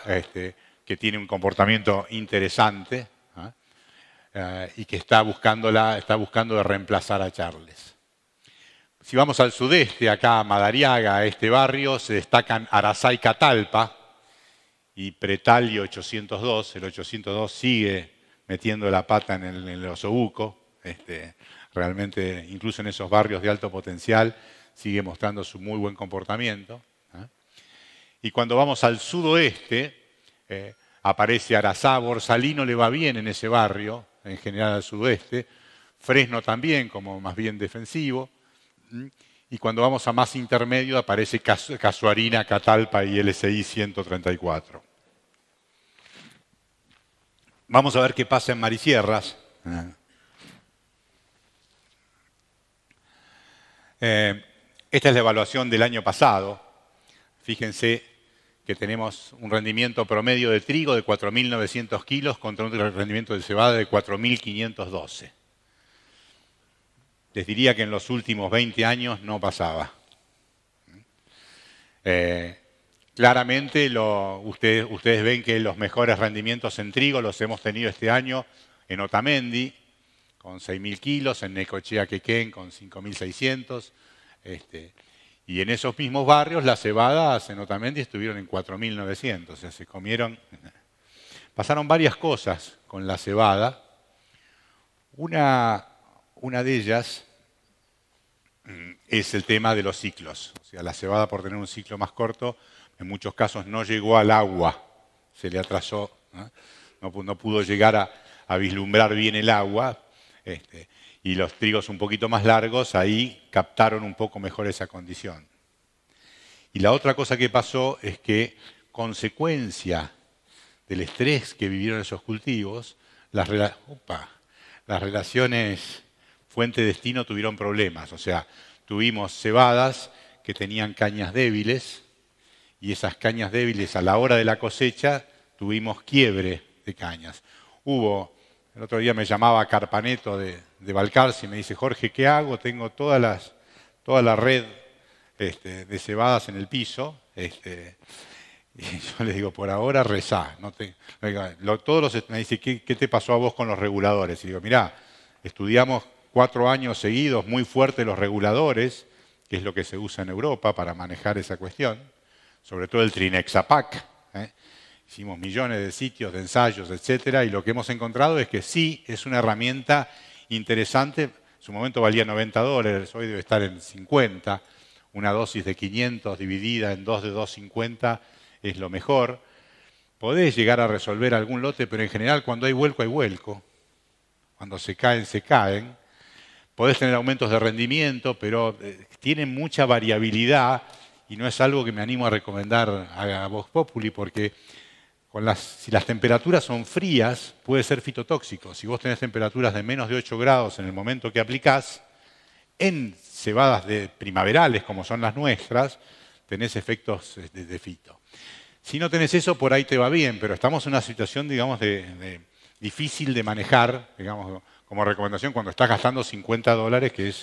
que tiene un comportamiento interesante y que está buscando de reemplazar a Charles. Si vamos al sudeste, acá a Madariaga, a este barrio, se destacan Arazá y Catalpa y Pretalio 802. El 802 sigue metiendo la pata en el osobuco. Realmente, incluso en esos barrios de alto potencial, sigue mostrando su muy buen comportamiento. Y cuando vamos al sudoeste, aparece Arazá. Borsalino le va bien en ese barrio, en general al sudoeste. Fresno también, como más bien defensivo. Y cuando vamos a más intermedio aparece Casuarina, Catalpa y LSI 134. Vamos a ver qué pasa en Marisierras. Esta es la evaluación del año pasado. Fíjense que tenemos un rendimiento promedio de trigo de 4.900 kilos contra un rendimiento de cebada de 4.512. Les diría que en los últimos 20 años no pasaba. Claramente ustedes ven que los mejores rendimientos en trigo los hemos tenido este año en Otamendi, con 6.000 kilos, en Necochea Quequén con 5.600. Y en esos mismos barrios las cebadas en Otamendi estuvieron en 4.900. O sea, se comieron... Pasaron varias cosas con la cebada. Una de ellas es el tema de los ciclos. O sea, la cebada, por tener un ciclo más corto, en muchos casos no llegó al agua, se le atrasó, no pudo llegar a vislumbrar bien el agua, y los trigos un poquito más largos ahí captaron un poco mejor esa condición. Y la otra cosa que pasó es que, consecuencia del estrés que vivieron esos cultivos, las relaciones fuente-destino tuvieron problemas. O sea, tuvimos cebadas que tenían cañas débiles y esas cañas débiles a la hora de la cosecha tuvimos quiebre de cañas. El otro día me llamaba Carpaneto de Balcarce y me dice, Jorge, ¿qué hago? Tengo toda la red de cebadas en el piso. Y yo le digo, por ahora rezá. Me dice, ¿qué te pasó a vos con los reguladores? Y digo, mirá, estudiamos 4 años seguidos muy fuerte los reguladores, que es lo que se usa en Europa para manejar esa cuestión, sobre todo el Trinexapac. Hicimos millones de sitios, de ensayos, etcétera, y lo que hemos encontrado es que sí, es una herramienta interesante. En su momento valía $90, hoy debe estar en 50. Una dosis de 500 dividida en 2 de 250 es lo mejor. Podés llegar a resolver algún lote, pero en general cuando hay vuelco, hay vuelco. Cuando se caen, se caen. podés tener aumentos de rendimiento, pero tienen mucha variabilidad y no es algo que me animo a recomendar a Vox Populi porque si las temperaturas son frías, puede ser fitotóxico. Si vos tenés temperaturas de menos de 8 grados en el momento que aplicás, en cebadas primaverales, como son las nuestras, tenés efectos de fito. Si no tenés eso, por ahí te va bien, pero estamos en una situación, digamos, difícil de manejar, digamos, como recomendación, cuando estás gastando $50, que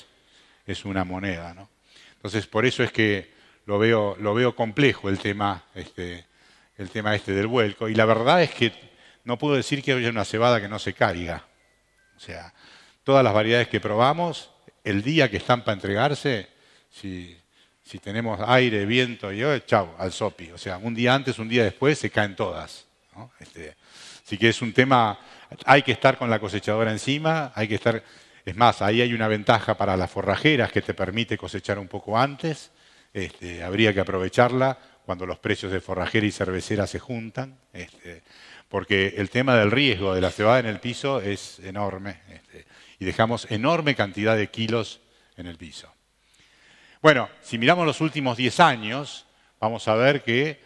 es una moneda, ¿no? Entonces, por eso es que lo veo complejo el tema del vuelco. Y la verdad es que no puedo decir que haya una cebada que no se caiga. O sea, todas las variedades que probamos, el día que están para entregarse, si tenemos aire, viento y chau, al sopi. O sea, un día antes, un día después, se caen todas, ¿no? Así que es un tema, hay que estar con la cosechadora encima, hay que estar... Es más, ahí hay una ventaja para las forrajeras que te permite cosechar un poco antes. Habría que aprovecharla cuando los precios de forrajera y cervecera se juntan, porque el tema del riesgo de la cebada en el piso es enorme y dejamos enorme cantidad de kilos en el piso. Bueno, si miramos los últimos 10 años, vamos a ver que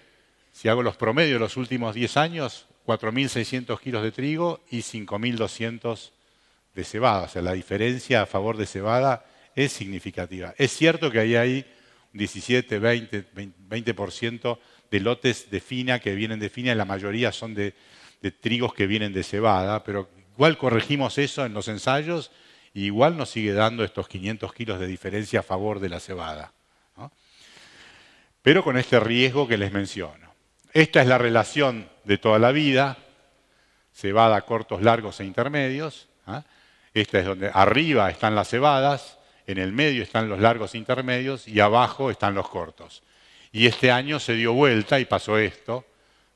si hago los promedios de los últimos 10 años, 4.600 kilos de trigo y 5.200 de cebada. O sea, la diferencia a favor de cebada es significativa. Es cierto que ahí hay 17, 20% de lotes de fina que vienen de fina y la mayoría son de trigos que vienen de cebada, pero igual corregimos eso en los ensayos y igual nos sigue dando estos 500 kilos de diferencia a favor de la cebada, ¿no? Pero con este riesgo que les menciono. Esta es la relación de toda la vida, cebada, cortos, largos e intermedios. Esta es donde arriba están las cebadas, en el medio están los largos intermedios y abajo están los cortos. Y este año se dio vuelta y pasó esto,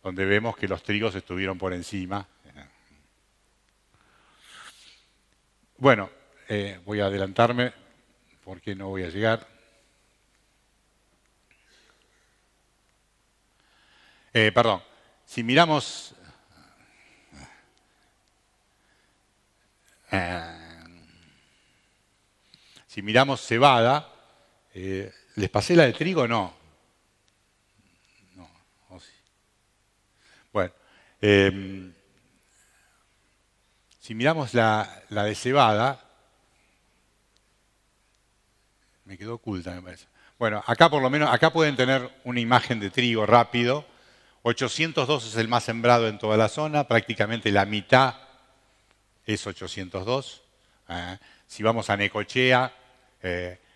donde vemos que los trigos estuvieron por encima. Bueno, voy a adelantarme porque no voy a llegar. Perdón, si miramos... Si miramos cebada, ¿les pasé la de trigo? No. No, o sí. Bueno, si miramos la de cebada, me quedó oculta, me parece. Bueno, acá por lo menos, acá pueden tener una imagen de trigo rápido. 802 es el más sembrado en toda la zona, prácticamente la mitad es 802. Si vamos a Necochea,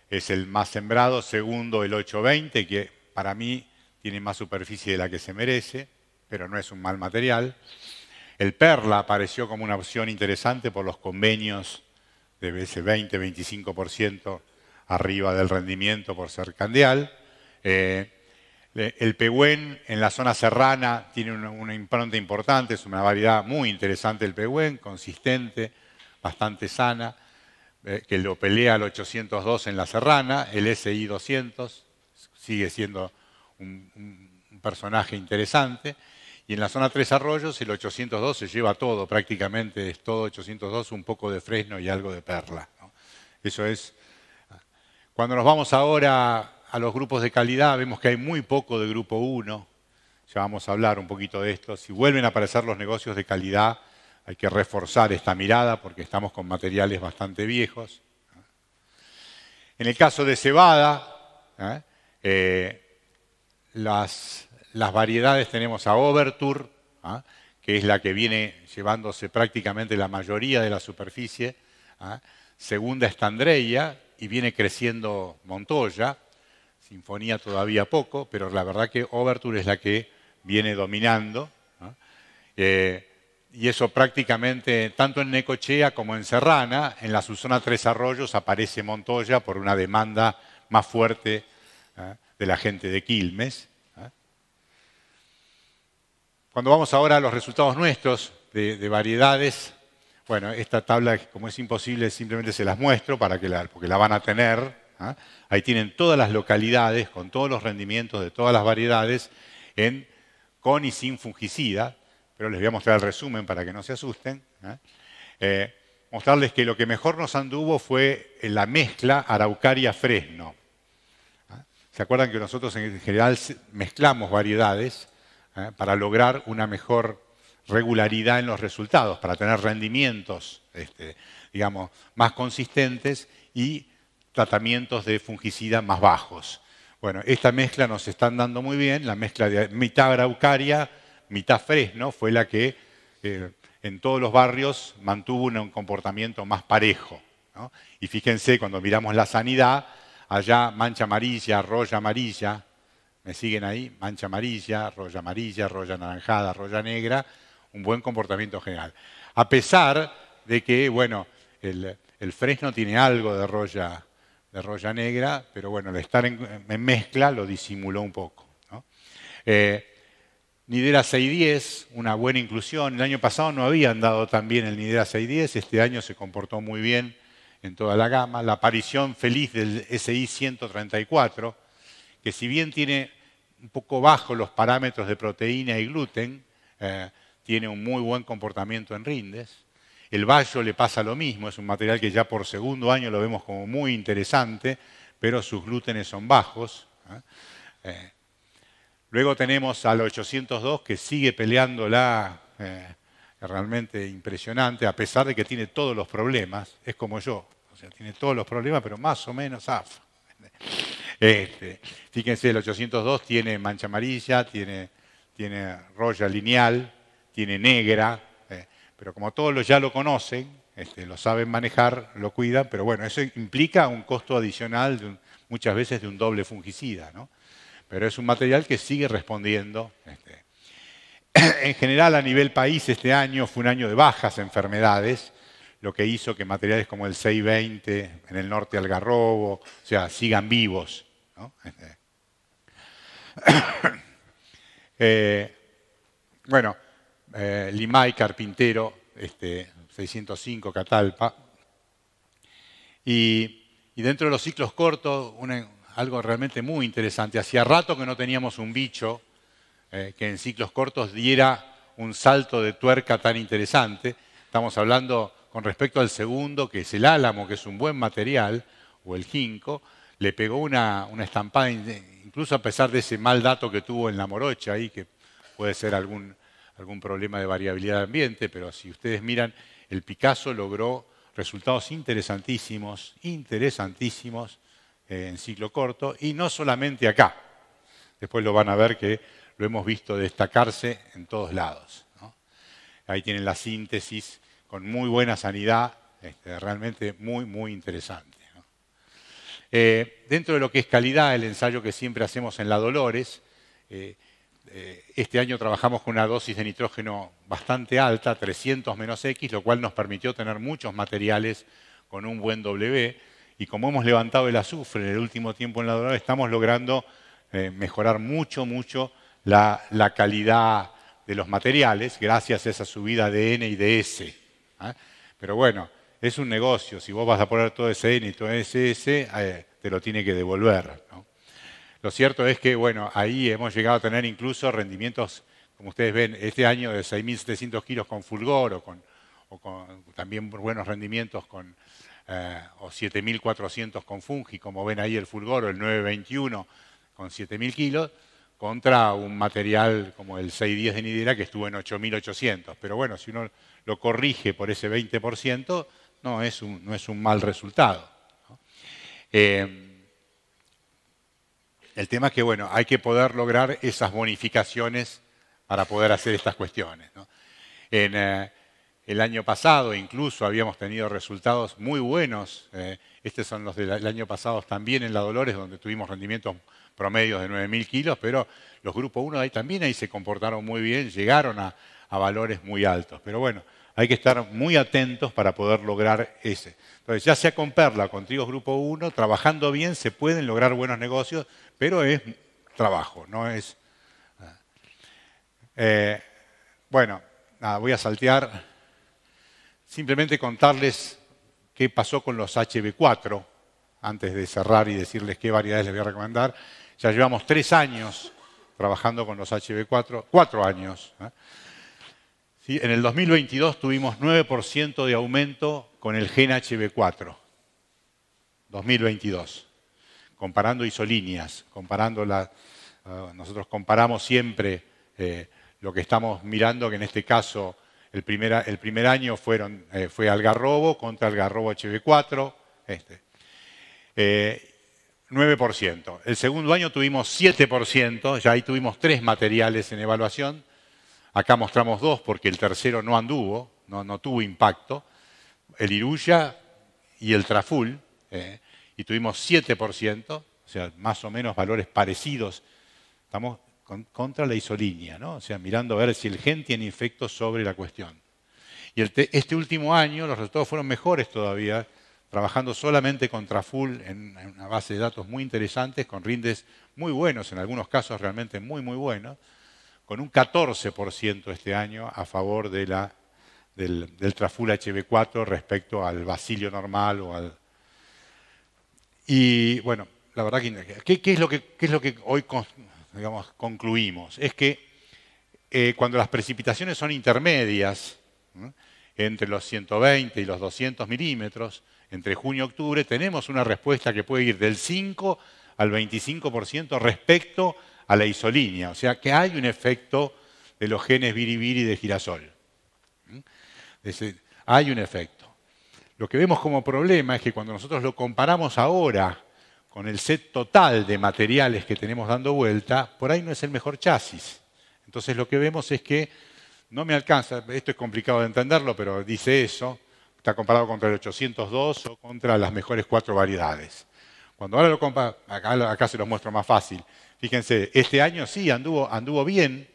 es el más sembrado, segundo el 820, que para mí tiene más superficie de la que se merece, pero no es un mal material. El Perla apareció como una opción interesante por los convenios de ese 20-25% arriba del rendimiento por ser candial. El Pehuen en la zona serrana tiene una impronta importante, es una variedad muy interesante el Pehuen, consistente, bastante sana, que lo pelea al 802 en la serrana. El SI 200 sigue siendo un personaje interesante. Y en la zona Tres Arroyos el 802 se lleva todo, prácticamente es todo 802, un poco de fresno y algo de perla, ¿no? Eso es. Cuando nos vamos ahora a los grupos de calidad, vemos que hay muy poco de grupo 1. Ya vamos a hablar un poquito de esto. Si vuelven a aparecer los negocios de calidad, hay que reforzar esta mirada porque estamos con materiales bastante viejos. En el caso de cebada, las variedades tenemos a Overture, que es la que viene llevándose prácticamente la mayoría de la superficie. Segunda está Andreia y viene creciendo Montoya. Sinfonía todavía poco, pero la verdad que Overture es la que viene dominando. Y eso prácticamente, tanto en Necochea como en Serrana, en la subzona Tres Arroyos aparece Montoya por una demanda más fuerte de la gente de Quilmes. Cuando vamos ahora a los resultados nuestros de variedades, bueno, esta tabla, como es imposible, simplemente se las muestro porque la van a tener. Ahí tienen todas las localidades con todos los rendimientos de todas las variedades con y sin fungicida, pero les voy a mostrar el resumen para que no se asusten. mostrarles que lo que mejor nos anduvo fue la mezcla Araucaria-Fresno. ¿Se acuerdan que nosotros en general mezclamos variedades para lograr una mejor regularidad en los resultados, para tener rendimientos, digamos, más consistentes y tratamientos de fungicida más bajos? Bueno, esta mezcla nos está dando muy bien. La mezcla de mitad Araucaria, mitad Fresno fue la que en todos los barrios mantuvo un comportamiento más parejo, ¿no? Y fíjense, cuando miramos la sanidad, allá mancha amarilla, roya amarilla, ¿me siguen ahí? Mancha amarilla, roya anaranjada, roya negra, un buen comportamiento general. A pesar de que, bueno, el Fresno tiene algo de roya negra, pero bueno, el estar en mezcla lo disimuló un poco, ¿no? Nidera 610, una buena inclusión. El año pasado no habían dado tan bien el Nidera 610, este año se comportó muy bien en toda la gama. La aparición feliz del SI 134, que si bien tiene un poco bajo los parámetros de proteína y gluten, tiene un muy buen comportamiento en rindes. El Bayo le pasa lo mismo, es un material que ya por segundo año lo vemos como muy interesante, pero sus glútenes son bajos. Luego tenemos al 802 que sigue peleándola, realmente impresionante, a pesar de que tiene todos los problemas. Es como yo, o sea, tiene todos los problemas, pero más o menos zafa. Fíjense, el 802 tiene mancha amarilla, tiene roya lineal, tiene negra, pero como todos ya lo conocen, lo saben manejar, lo cuidan, pero bueno, eso implica un costo adicional muchas veces de un doble fungicida, ¿no? Pero es un material que sigue respondiendo. En general, a nivel país, este año fue un año de bajas enfermedades, lo que hizo que materiales como el 620, en el norte Algarrobo, o sea, sigan vivos, ¿no? Bueno, Limay, Carpintero, 605, Catalpa. Y dentro de los ciclos cortos, algo realmente muy interesante. Hacía rato que no teníamos un bicho que en ciclos cortos diera un salto de tuerca tan interesante. Estamos hablando con respecto al segundo, que es el álamo, que es un buen material, o el ginkgo, le pegó una estampada, incluso a pesar de ese mal dato que tuvo en la morocha ahí, que puede ser algún problema de variabilidad de ambiente, pero si ustedes miran, el Picasso logró resultados interesantísimos en ciclo corto, y no solamente acá. Después lo van a ver que lo hemos visto destacarse en todos lados, ¿no? Ahí tienen la síntesis con muy buena sanidad, realmente muy, muy interesante, ¿no? Dentro de lo que es calidad, el ensayo que siempre hacemos en la Dolores, este año trabajamos con una dosis de nitrógeno bastante alta, 300 menos X, lo cual nos permitió tener muchos materiales con un buen W. Y como hemos levantado el azufre en el último tiempo en la Dolores, estamos logrando mejorar mucho la calidad de los materiales gracias a esa subida de N y de S. Pero bueno, es un negocio. Si vos vas a poner todo ese N y todo ese S, te lo tiene que devolver, ¿no? Lo cierto es que, bueno, ahí hemos llegado a tener incluso rendimientos, como ustedes ven, este año de 6.700 kilos con fulgor o con también buenos rendimientos con o 7.400 con fungi, como ven ahí el fulgor, o el 921 con 7.000 kilos, contra un material como el 610 de Nidera que estuvo en 8.800. Pero bueno, si uno lo corrige por ese 20%, no es un mal resultado, ¿no? El tema es que, bueno, hay que poder lograr esas bonificaciones para poder hacer estas cuestiones, ¿no? El año pasado incluso habíamos tenido resultados muy buenos. Estos son los del año pasado también en la Dolores, donde tuvimos rendimientos promedios de 9.000 kilos, pero los grupos 1 ahí se comportaron muy bien, llegaron a valores muy altos. Pero bueno, hay que estar muy atentos para poder lograr ese. Entonces, ya sea con perla o con trigos grupo 1, trabajando bien se pueden lograr buenos negocios, pero es trabajo, no es... Bueno, nada, voy a saltear. Simplemente contarles qué pasó con los HB4, antes de cerrar y decirles qué variedades les voy a recomendar. Ya llevamos 3 años trabajando con los HB4, 4 años. ¿sí? En el 2022 tuvimos 9% de aumento con el gen HB4. 2022. Comparando isolíneas, nosotros comparamos siempre lo que estamos mirando, que en este caso el primer año fue algarrobo contra algarrobo HB4, 9%. El segundo año tuvimos 7%, ya ahí tuvimos 3 materiales en evaluación. Acá mostramos 2 porque el tercero no anduvo, no tuvo impacto. El Iruya y el Traful, y tuvimos 7%, o sea, más o menos valores parecidos. Estamos contra la isolínea, ¿no? O sea, mirando a ver si el gen tiene efectos sobre la cuestión. Y este último año los resultados fueron mejores todavía, trabajando solamente con Traful en una base de datos muy interesantes, con rindes muy buenos, en algunos casos realmente muy, muy buenos, con un 14% este año a favor del Traful HB4 respecto al bacilio normal o al... Y bueno, la verdad que ¿qué es lo que hoy digamos, concluimos? Es que cuando las precipitaciones son intermedias, ¿no?, entre los 120 y los 200 milímetros, entre junio y octubre, tenemos una respuesta que puede ir del 5 al 25% respecto a la isolínea. O sea que hay un efecto de los genes biribiri de girasol. Hay un efecto. Lo que vemos como problema es que cuando nosotros lo comparamos ahora con el set total de materiales que tenemos dando vuelta, por ahí no es el mejor chasis. Entonces lo que vemos es que no me alcanza, esto es complicado de entenderlo, pero dice eso, está comparado contra el 802 o contra las mejores 4 variedades. Cuando ahora lo comparo, acá se los muestro más fácil. Fíjense, este año sí anduvo bien,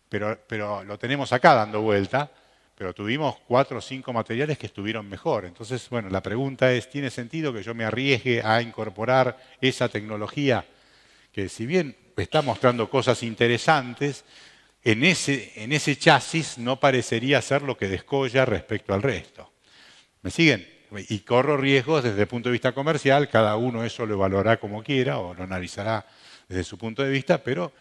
pero lo tenemos acá dando vuelta, pero tuvimos 4 o 5 materiales que estuvieron mejor. Entonces, bueno, la pregunta es, ¿tiene sentido que yo me arriesgue a incorporar esa tecnología que, si bien está mostrando cosas interesantes, en ese chasis no parecería ser lo que descolla respecto al resto? ¿Me siguen? Y corro riesgos desde el punto de vista comercial, cada uno eso lo evaluará como quiera o lo analizará desde su punto de vista, pero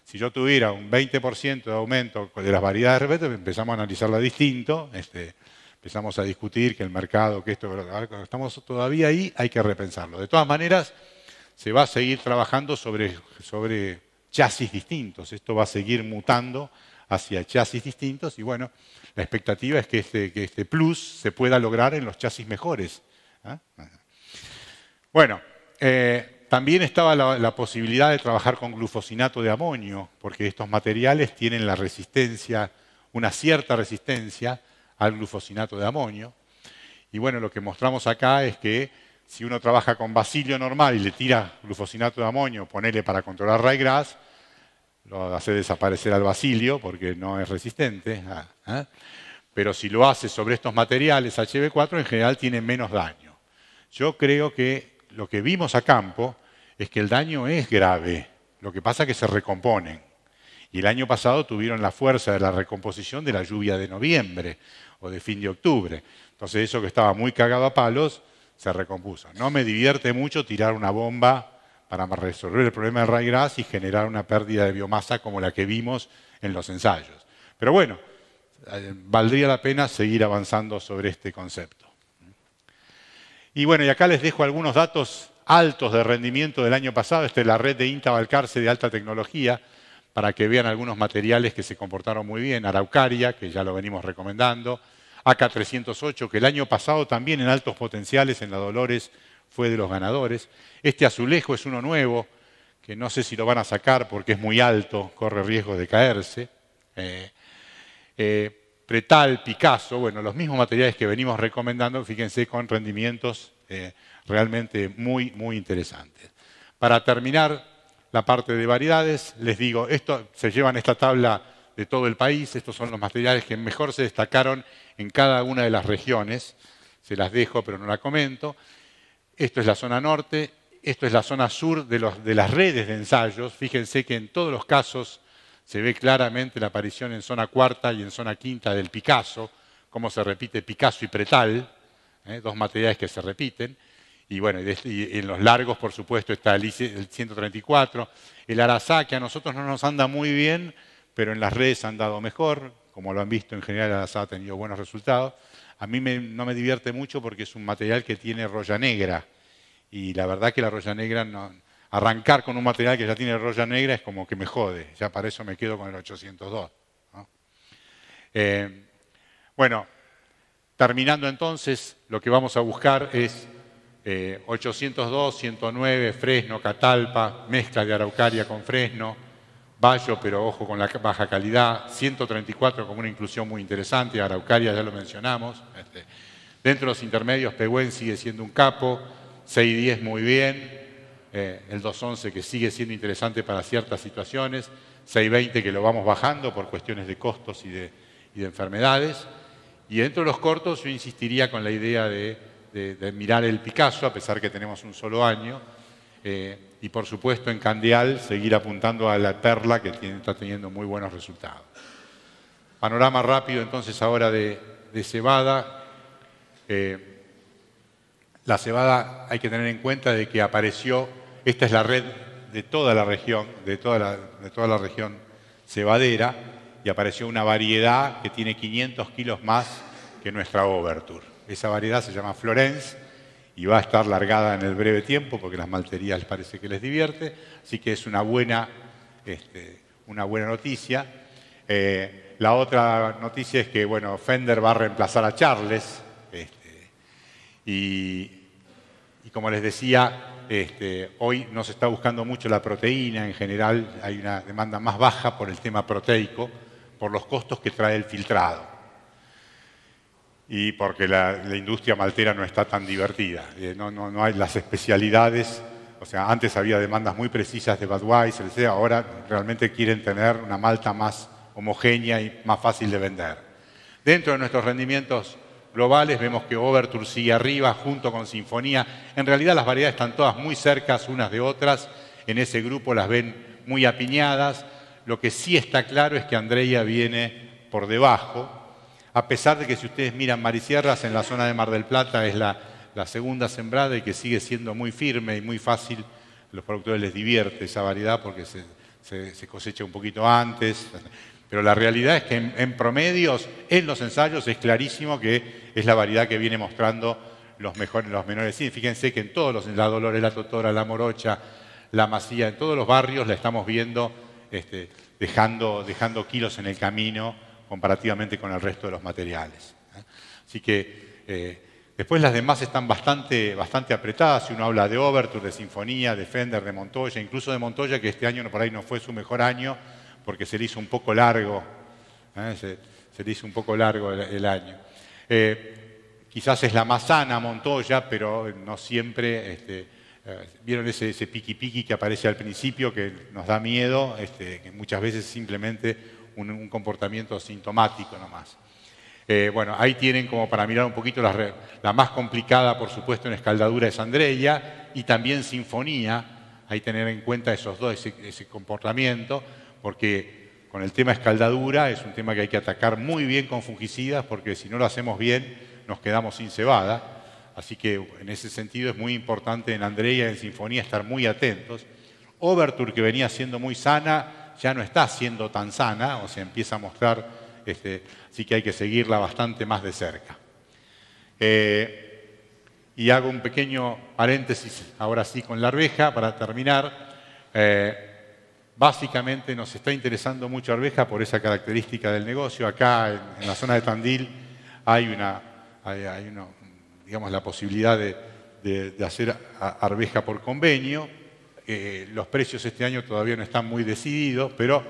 si yo tuviera un 20% de aumento de las variedades de repente, empezamos a analizarla distinto, empezamos a discutir que el mercado, que esto, estamos todavía ahí, hay que repensarlo. De todas maneras, se va a seguir trabajando sobre chasis distintos. Esto va a seguir mutando hacia chasis distintos y bueno, la expectativa es que este plus se pueda lograr en los chasis mejores. Bueno, también estaba la posibilidad de trabajar con glufosinato de amonio, porque estos materiales tienen la resistencia, una cierta resistencia al glufosinato de amonio. Y bueno, lo que mostramos acá es que si uno trabaja con bacilio normal y le tira glufosinato de amonio, ponele para controlar ryegrass, lo hace desaparecer al bacilio porque no es resistente. Pero si lo hace sobre estos materiales HB4, en general tiene menos daño. Yo creo que lo que vimos a campo es que el daño es grave. Lo que pasa es que se recomponen. Y el año pasado tuvieron la fuerza de la recomposición de la lluvia de noviembre o de fin de octubre. Entonces eso que estaba muy cagado a palos se recompuso. No me divierte mucho tirar una bomba para resolver el problema del ryegrass y generar una pérdida de biomasa como la que vimos en los ensayos. Pero bueno, valdría la pena seguir avanzando sobre este concepto. Y bueno, y acá les dejo algunos datos altos de rendimiento del año pasado. Esta es la red de INTA Balcarce de alta tecnología, para que vean algunos materiales que se comportaron muy bien. Araucaria, que ya lo venimos recomendando. AK308, que el año pasado también en altos potenciales en la Dolores fue de los ganadores. Este azulejo es uno nuevo, que no sé si lo van a sacar porque es muy alto, corre riesgo de caerse. Pretal, Picasso, bueno, los mismos materiales que venimos recomendando, fíjense, con rendimientos realmente muy, muy interesantes. Para terminar la parte de variedades, les digo, se llevan esta tabla de todo el país, estos son los materiales que mejor se destacaron en cada una de las regiones, se las dejo pero no la comento. Esto es la zona norte, esto es la zona sur de las redes de ensayos, fíjense que en todos los casos se ve claramente la aparición en zona cuarta y en zona quinta del Picasso, cómo se repite Picasso y Pretal, dos materiales que se repiten. Y bueno, y en los largos, por supuesto, está el 134. El Arasá, que a nosotros no nos anda muy bien, pero en las redes han dado mejor, como lo han visto en general, el asado ha tenido buenos resultados. A mí no me divierte mucho porque es un material que tiene roya negra. Y la verdad que la roya negra, arrancar con un material que ya tiene roya negra es como que me jode. Ya para eso me quedo con el 802. ¿No? Bueno, terminando entonces, lo que vamos a buscar es 802, 109, fresno, catalpa, mezcla de araucaria con fresno, bayo, pero ojo con la baja calidad, 134 como una inclusión muy interesante, araucaria ya lo mencionamos. Dentro de los intermedios, Pehuen sigue siendo un capo, 610 muy bien, el 211 que sigue siendo interesante para ciertas situaciones, 620 que lo vamos bajando por cuestiones de costos y de enfermedades. Y dentro de los cortos yo insistiría con la idea de mirar el Picasso, a pesar que tenemos un solo año, y por supuesto en Candial seguir apuntando a la Perla, que está teniendo muy buenos resultados. Panorama rápido entonces ahora de cebada. La cebada hay que tener en cuenta de que apareció, esta es la red de toda la región, de toda la región cebadera, y apareció una variedad que tiene 500 kilos más que nuestra Overture. Esa variedad se llama Florence y va a estar largada en el breve tiempo porque las malterías parece que les divierte, así que es una buena noticia. La otra noticia es que bueno, Fender va a reemplazar a Charles y como les decía, hoy no se está buscando mucho la proteína, en general hay una demanda más baja por el tema proteico, por los costos que trae el filtrado. Y porque la industria maltera no está tan divertida. No hay las especialidades, o sea, antes había demandas muy precisas de Budweiser, etc. Ahora realmente quieren tener una malta más homogénea y más fácil de vender. Dentro de nuestros rendimientos globales vemos que Overture sigue arriba junto con Sinfonía. En realidad las variedades están todas muy cercas unas de otras. En ese grupo las ven muy apiñadas. Lo que sí está claro es que Andreia viene por debajo. A pesar de que si ustedes miran Marisierras, en la zona de Mar del Plata es la segunda sembrada y que sigue siendo muy firme y muy fácil, a los productores les divierte esa variedad porque se cosecha un poquito antes. Pero la realidad es que en promedios, en los ensayos, es clarísimo que es la variedad que viene mostrando los menores. Sí, fíjense que en todos la Dolores, la Totora, la Morocha, la Masía, en todos los barrios la estamos viendo dejando kilos en el camino comparativamente con el resto de los materiales. Así que después las demás están bastante apretadas. Si uno habla de Overture, de Sinfonía, de Fender, de Montoya, incluso de Montoya, que este año por ahí no fue su mejor año porque se le hizo un poco largo, se le hizo un poco largo el año. Quizás es la más sana Montoya, pero no siempre. ¿Vieron ese piqui-piqui que aparece al principio que nos da miedo? Que muchas veces simplemente un comportamiento sintomático nomás. Bueno, ahí tienen como para mirar un poquito la más complicada, por supuesto, en escaldadura es Andreia y también Sinfonía. Ahí tener en cuenta esos dos, ese comportamiento, porque con el tema escaldadura es un tema que hay que atacar muy bien con fungicidas, porque si no lo hacemos bien nos quedamos sin cebada. Así que en ese sentido es muy importante en Andreia y en Sinfonía estar muy atentos. Overture, que venía siendo muy sana, ya no está siendo tan sana, o sea, empieza a mostrar, así que hay que seguirla bastante más de cerca. Y hago un pequeño paréntesis, ahora sí, con la arveja, para terminar. Básicamente nos está interesando mucho arveja por esa característica del negocio. Acá, en la zona de Tandil, hay digamos, la posibilidad de hacer arveja por convenio. Los precios este año todavía no están muy decididos, pero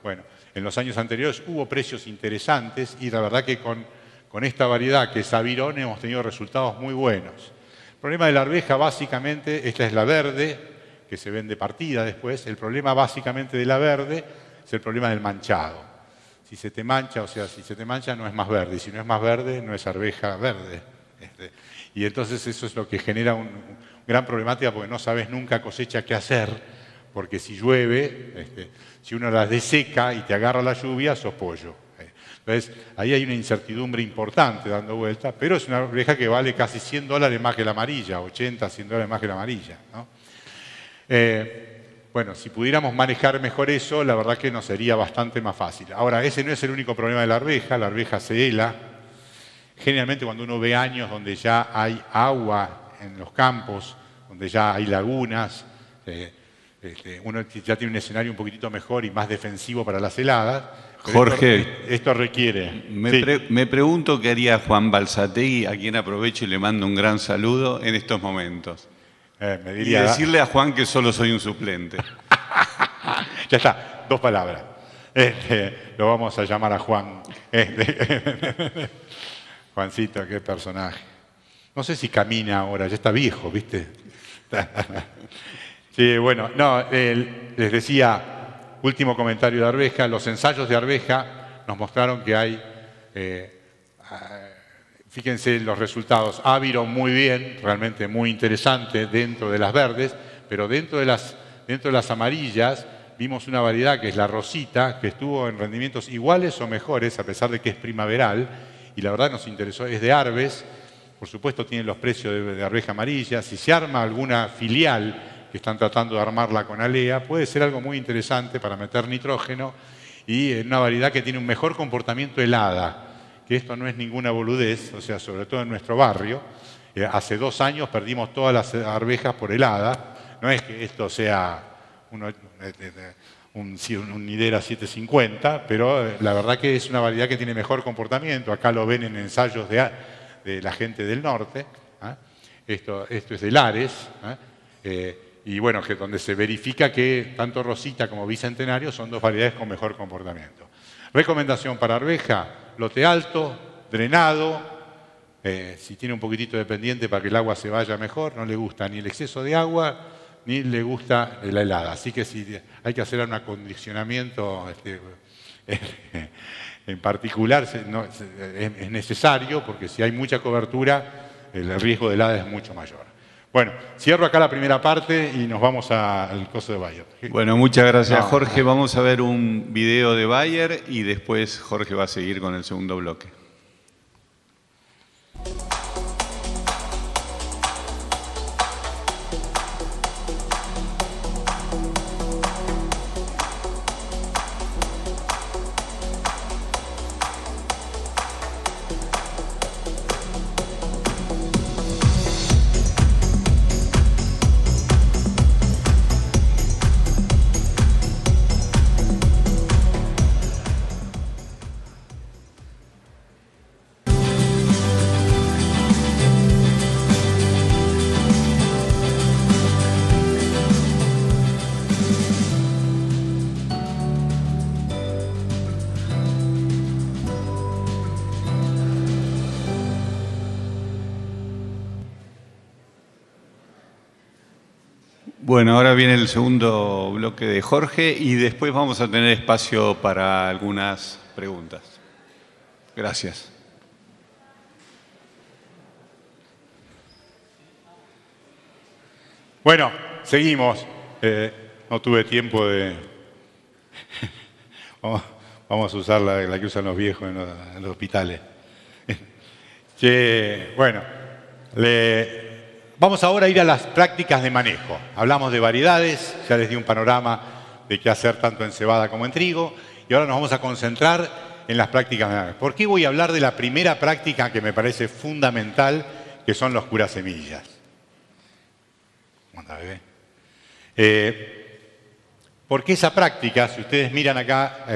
bueno, en los años anteriores hubo precios interesantes y la verdad que con esta variedad que es Avirón hemos tenido resultados muy buenos. El problema de la arveja básicamente, esta es la verde, que se vende partida después, el problema básicamente de la verde es el problema del manchado. Si se te mancha, o sea, si se te mancha no es más verde, y si no es más verde no es arveja verde. Y entonces eso es lo que genera una gran problemática porque no sabes nunca cosecha qué hacer, porque si llueve, si uno las deseca y te agarra la lluvia, sos pollo. Entonces ahí hay una incertidumbre importante dando vuelta, pero es una arveja que vale casi $100 más que la amarilla, 80, $100 más que la amarilla, ¿no? bueno, si pudiéramos manejar mejor eso, la verdad que nos sería bastante más fácil. Ahora, ese no es el único problema de la arveja se hela. Generalmente cuando uno ve años donde ya hay agua en los campos, donde ya hay lagunas, uno ya tiene un escenario un poquitito mejor y más defensivo para las heladas. Jorge, esto requiere... Me pregunto qué haría Juan Balsategui, a quien aprovecho y le mando un gran saludo en estos momentos. Me diría, y decirle a Juan que solo soy un suplente. Ya está, 2 palabras. Lo vamos a llamar a Juan. Juancito, qué personaje. No sé si camina ahora, ya está viejo, ¿viste? Sí, bueno, no, les decía... Último comentario de arveja. Los ensayos de arveja nos mostraron que hay, fíjense los resultados, Aviro muy bien, realmente muy interesante dentro de las verdes, pero dentro de las amarillas vimos una variedad que es la rosita, que estuvo en rendimientos iguales o mejores, a pesar de que es primaveral, y la verdad nos interesó, es de Arves, por supuesto tienen los precios de arveja amarilla. Si se arma alguna filial que están tratando de armarla con alea, puede ser algo muy interesante para meter nitrógeno y en una variedad que tiene un mejor comportamiento helada, que esto no es ninguna boludez, o sea, sobre todo en nuestro barrio. Hace 2 años perdimos todas las arvejas por helada. No es que esto sea un Nidera 750, pero la verdad que es una variedad que tiene mejor comportamiento. Acá lo ven en ensayos de la gente del norte. Esto es de Lares. Y bueno, que donde se verifica que tanto Rosita como Bicentenario son 2 variedades con mejor comportamiento. Recomendación para arveja, lote alto, drenado, si tiene un poquitito de pendiente para que el agua se vaya mejor, no le gusta ni el exceso de agua, ni le gusta la helada. Así que si hay que hacer un acondicionamiento en particular, es necesario, porque si hay mucha cobertura, el riesgo de helada es mucho mayor. Bueno, cierro acá la primera parte y nos vamos al coso de Bayer. Bueno, muchas gracias, Jorge. Vamos a ver un video de Bayer y después Jorge va a seguir con el segundo bloque. Bueno, ahora viene el segundo bloque de Jorge y después vamos a tener espacio para algunas preguntas. Gracias. Bueno, seguimos. No tuve tiempo de... Vamos a usar la que usan los viejos en los hospitales. Bueno, vamos ahora a ir a las prácticas de manejo. Hablamos de variedades, ya les di un panorama de qué hacer tanto en cebada como en trigo, y ahora nos vamos a concentrar en las prácticas de manejo. ¿Por qué voy a hablar de la primera práctica que me parece fundamental, que son los curasemillas? ¿Cómo anda, bebé? Porque esa práctica, si ustedes miran acá,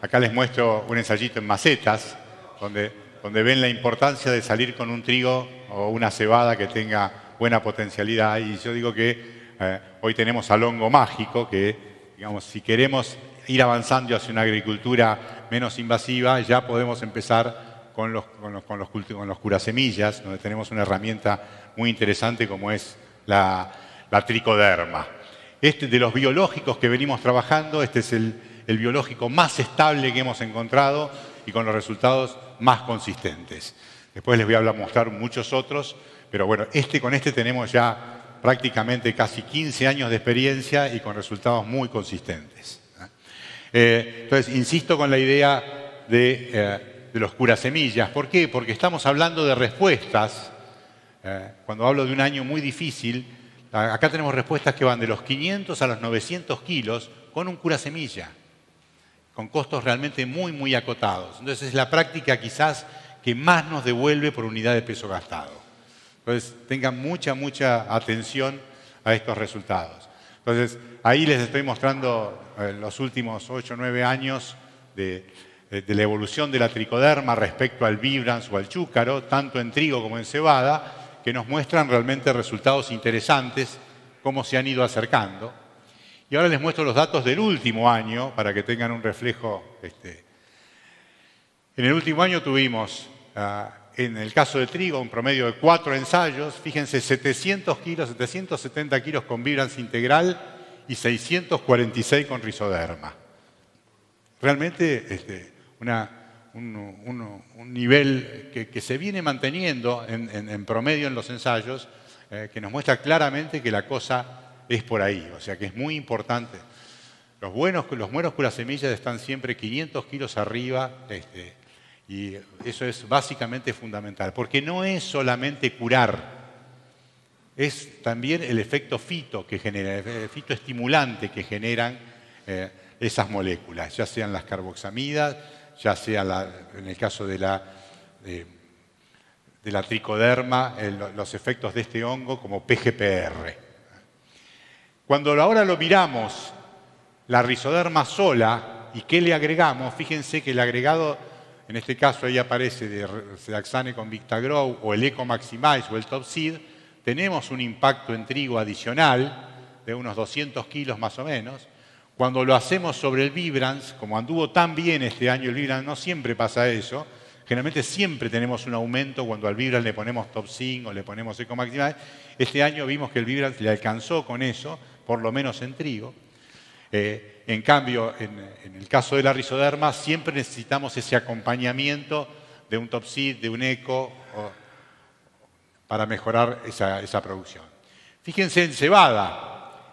acá les muestro un ensayito en macetas, donde ven la importancia de salir con un trigo o una cebada que tenga buena potencialidad. Y yo digo que hoy tenemos al hongo mágico, que digamos, si queremos ir avanzando hacia una agricultura menos invasiva, ya podemos empezar con los curasemillas, donde tenemos una herramienta muy interesante como es la tricoderma. De los biológicos que venimos trabajando, este es el biológico más estable que hemos encontrado y con los resultados más consistentes. Después les voy a mostrar muchos otros, pero bueno, con este tenemos ya prácticamente casi 15 años de experiencia y con resultados muy consistentes. Entonces, insisto con la idea de los curasemillas. ¿Por qué? Porque estamos hablando de respuestas. Cuando hablo de un año muy difícil, Acá tenemos respuestas que van de los 500 a los 900 kilos con un curasemilla, con costos realmente muy, muy acotados. Entonces es la práctica quizás que más nos devuelve por unidad de peso gastado. Entonces tengan mucha, mucha atención a estos resultados. Entonces ahí les estoy mostrando los últimos 8 o 9 años de la evolución de la tricoderma respecto al Vibrance o al chúcaro, tanto en trigo como en cebada, que nos muestran realmente resultados interesantes, cómo se han ido acercando. Y ahora les muestro los datos del último año, para que tengan un reflejo. En el último año tuvimos, en el caso de trigo, un promedio de 4 ensayos. Fíjense, 700 kilos, 770 kilos con Vibrance integral y 646 con rizoderma. Realmente un nivel que se viene manteniendo en promedio en los ensayos, que nos muestra claramente que la cosa es por ahí, o sea que es muy importante. Los buenos curasemillas están siempre 500 kilos arriba, y eso es básicamente fundamental, porque no es solamente curar, es también el efecto fito que genera, el fitoestimulante que generan esas moléculas, ya sean las carboxamidas, ya sea en el caso de la tricoderma, los efectos de este hongo como PGPR. Cuando ahora lo miramos, la rizoderma sola, ¿y qué le agregamos? Fíjense que el agregado, en este caso ahí aparece de Sedaxane con Victagrow o el Eco Maximize o el Top Seed, tenemos un impacto en trigo adicional de unos 200 kilos más o menos. Cuando lo hacemos sobre el Vibrance, como anduvo tan bien este año el Vibrance, no siempre pasa eso. Generalmente siempre tenemos un aumento cuando al Vibrance le ponemos Top Zinc o le ponemos Eco Maximize. Este año vimos que el Vibrance le alcanzó con eso, por lo menos en trigo. En cambio, en el caso de la rizoderma, siempre necesitamos ese acompañamiento de un Top Seed, de un Eco, para mejorar esa producción. Fíjense en cebada.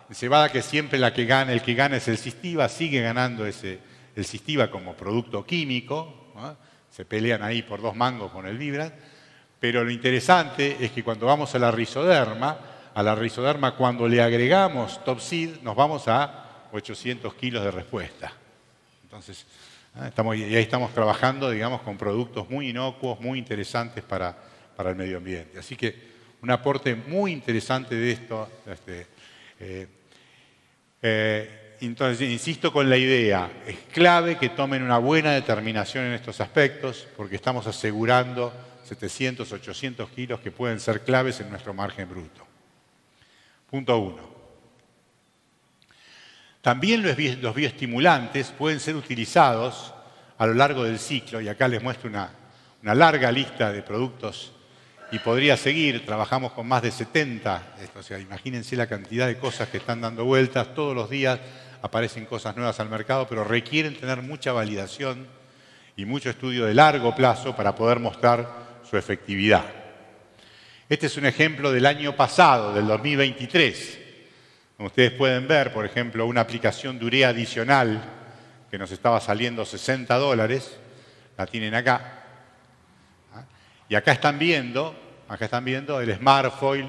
En cebada, que siempre el que gana es el Cistiva, sigue ganando el Cistiva como producto químico, ¿no? Se pelean ahí por 2 mangos con el Vibrance, pero lo interesante es que cuando vamos a la rizoderma cuando le agregamos Top Seed nos vamos a 800 kilos de respuesta. Entonces, ahí estamos trabajando, digamos, con productos muy inocuos, muy interesantes para el medio ambiente. Así que un aporte muy interesante de esto. Entonces, insisto con la idea, es clave que tomen una buena determinación en estos aspectos, porque estamos asegurando 700, 800 kilos que pueden ser claves en nuestro margen bruto. Punto 1. También los bioestimulantes pueden ser utilizados a lo largo del ciclo, y acá les muestro una larga lista de productos y podría seguir. Trabajamos con más de 70, o sea, imagínense la cantidad de cosas que están dando vueltas, todos los días aparecen cosas nuevas al mercado, pero requieren tener mucha validación y mucho estudio de largo plazo para poder mostrar su efectividad. Este es un ejemplo del año pasado, del 2023. Como ustedes pueden ver, por ejemplo, una aplicación de urea adicional que nos estaba saliendo $60, la tienen acá. Y acá están viendo el Smartfoil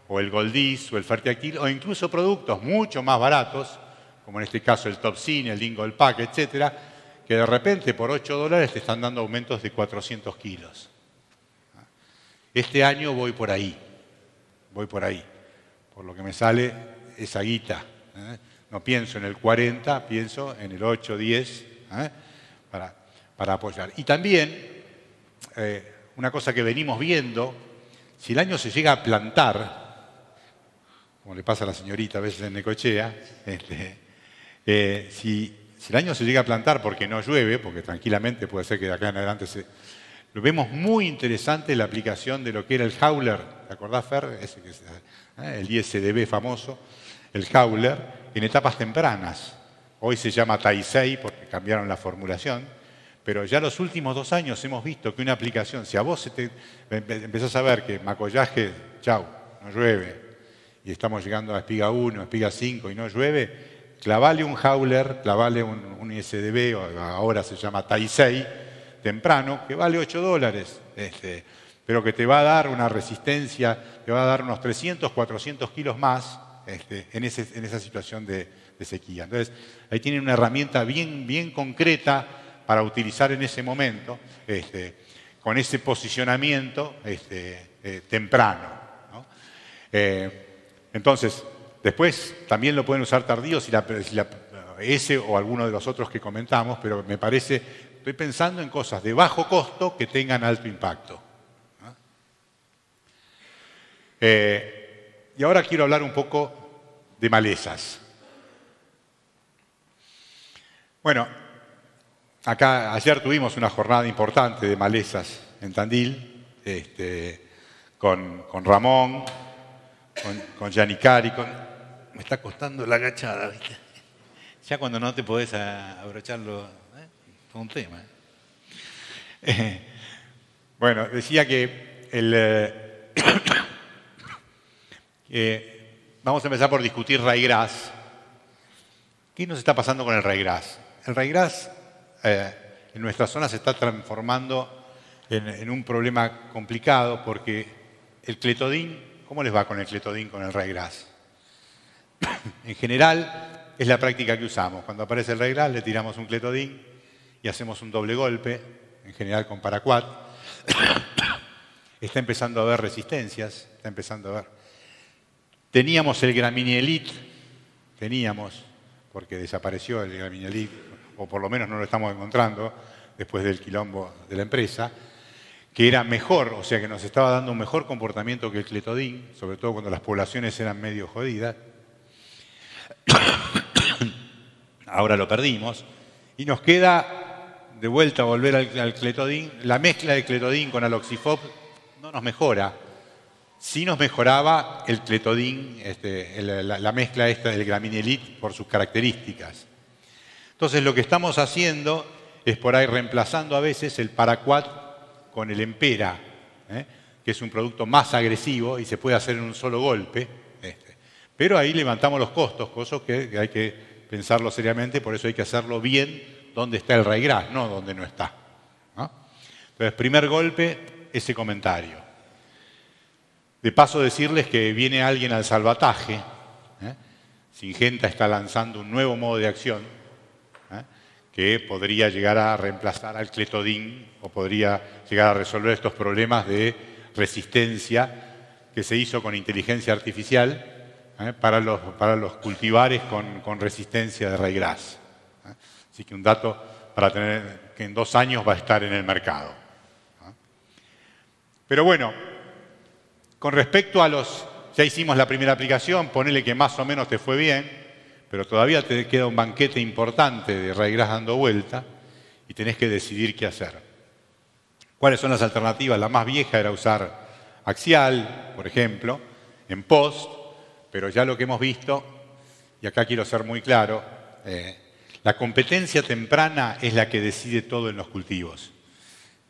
o el Goldis o el Fertiactil, o incluso productos mucho más baratos, como en este caso el Topsin, el Dingle Pack, etcétera, que de repente por $8 te están dando aumentos de 400 kilos. Este año voy por ahí, por lo que me sale esa guita. No pienso en el 40, pienso en el 8, 10, para apoyar. Y también, una cosa que venimos viendo, si el año se llega a plantar, como le pasa a la señorita a veces en Necochea, si el año se llega a plantar porque no llueve, porque tranquilamente puede ser que de acá en adelante lo vemos muy interesante la aplicación de lo que era el Howler. ¿Te acordás, Fer? El ISDB famoso, el Howler, en etapas tempranas. Hoy se llama Taisei porque cambiaron la formulación, pero ya los últimos 2 años hemos visto que una aplicación, si a vos empezás a ver que macollaje, chau, no llueve, y estamos llegando a espiga 1, espiga 5 y no llueve, clavale un Howler, clavale un ISDB, o ahora se llama Taisei, temprano, que vale $8. pero que te va a dar una resistencia, te va a dar unos 300, 400 kilos más en esa situación de sequía. Entonces, ahí tienen una herramienta bien concreta para utilizar en ese momento, con ese posicionamiento temprano, ¿no? Entonces, después también lo pueden usar tardío ese o alguno de los otros que comentamos, pero me parece, estoy pensando en cosas de bajo costo que tengan alto impacto, ¿no? Y ahora quiero hablar un poco de malezas. Bueno, acá ayer tuvimos una jornada importante de malezas en Tandil, con Ramón, con Yanicari, me está costando la agachada, ¿viste? Ya cuando no te podés abrocharlo, fue un tema. Bueno, decía que vamos a empezar por discutir ryegrass. ¿Qué nos está pasando con el ryegrass? El ryegrass en nuestra zona se está transformando en un problema complicado porque el cletodín, ¿cómo les va con el cletodín con el ryegrass? En general es la práctica que usamos. Cuando aparece el ryegrass le tiramos un cletodín y hacemos un doble golpe, en general con paraquat. Está empezando a haber resistencias, está empezando a haber. Teníamos el Graminia Elite, porque desapareció el Graminia Elite, o por lo menos no lo estamos encontrando después del quilombo de la empresa, que era mejor, o sea que nos estaba dando un mejor comportamiento que el cletodín, sobre todo cuando las poblaciones eran medio jodidas. Ahora lo perdimos y nos queda de vuelta a volver al cletodín. La mezcla de cletodín con aloxifop no nos mejora. Sí nos mejoraba el cletodín, la mezcla esta del Graminia Elite por sus características. Entonces lo que estamos haciendo es por ahí reemplazando a veces el paraquat con el empera, que es un producto más agresivo y se puede hacer en un solo golpe. Pero ahí levantamos los costos, cosas que hay que pensarlo seriamente, por eso hay que hacerlo bien donde está el ryegrass, no donde no está, ¿no? Entonces, primer golpe, ese comentario. De paso decirles que viene alguien al salvataje. Syngenta está lanzando un nuevo modo de acción que podría llegar a reemplazar al cletodín o podría llegar a resolver estos problemas de resistencia que se hizo con inteligencia artificial para los cultivares con resistencia de ryegrass. Así que un dato para tener que en 2 años va a estar en el mercado. Pero bueno, con respecto a ya hicimos la primera aplicación, ponele que más o menos te fue bien, pero todavía te queda un banquete importante de ryegrass dando vuelta y tenés que decidir qué hacer. ¿Cuáles son las alternativas? La más vieja era usar axial, por ejemplo, en post, pero ya lo que hemos visto, y acá quiero ser muy claro, la competencia temprana es la que decide todo en los cultivos.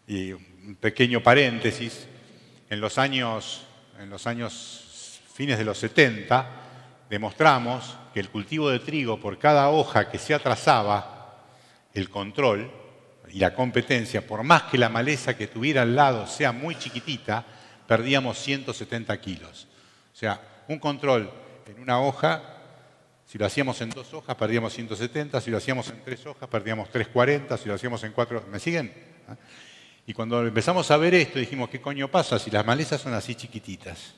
Y un pequeño paréntesis, en los años fines de los 70, demostramos que el cultivo de trigo, por cada hoja que se atrasaba, el control y la competencia, por más que la maleza que tuviera al lado sea muy chiquitita, perdíamos 170 kilos. O sea, un control en una hoja, si lo hacíamos en 2 hojas, perdíamos 170, si lo hacíamos en 3 hojas, perdíamos 340, si lo hacíamos en 4... ¿Me siguen? Y cuando empezamos a ver esto, dijimos, ¿qué coño pasa si las malezas son así chiquititas?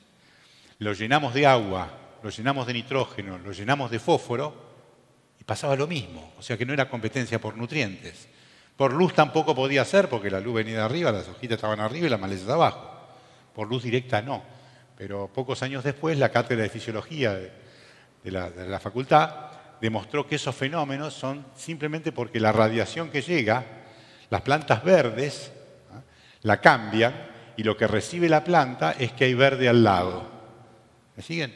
Lo llenamos de agua, lo llenamos de nitrógeno, lo llenamos de fósforo y pasaba lo mismo. O sea que no era competencia por nutrientes. Por luz tampoco podía ser porque la luz venía de arriba, las hojitas estaban arriba y las malezas abajo. Por luz directa no. Pero pocos años después la cátedra de fisiología de la facultad demostró que esos fenómenos son simplemente porque la radiación que llega, las plantas verdes la cambian y lo que recibe la planta es que hay verde al lado. ¿Me siguen?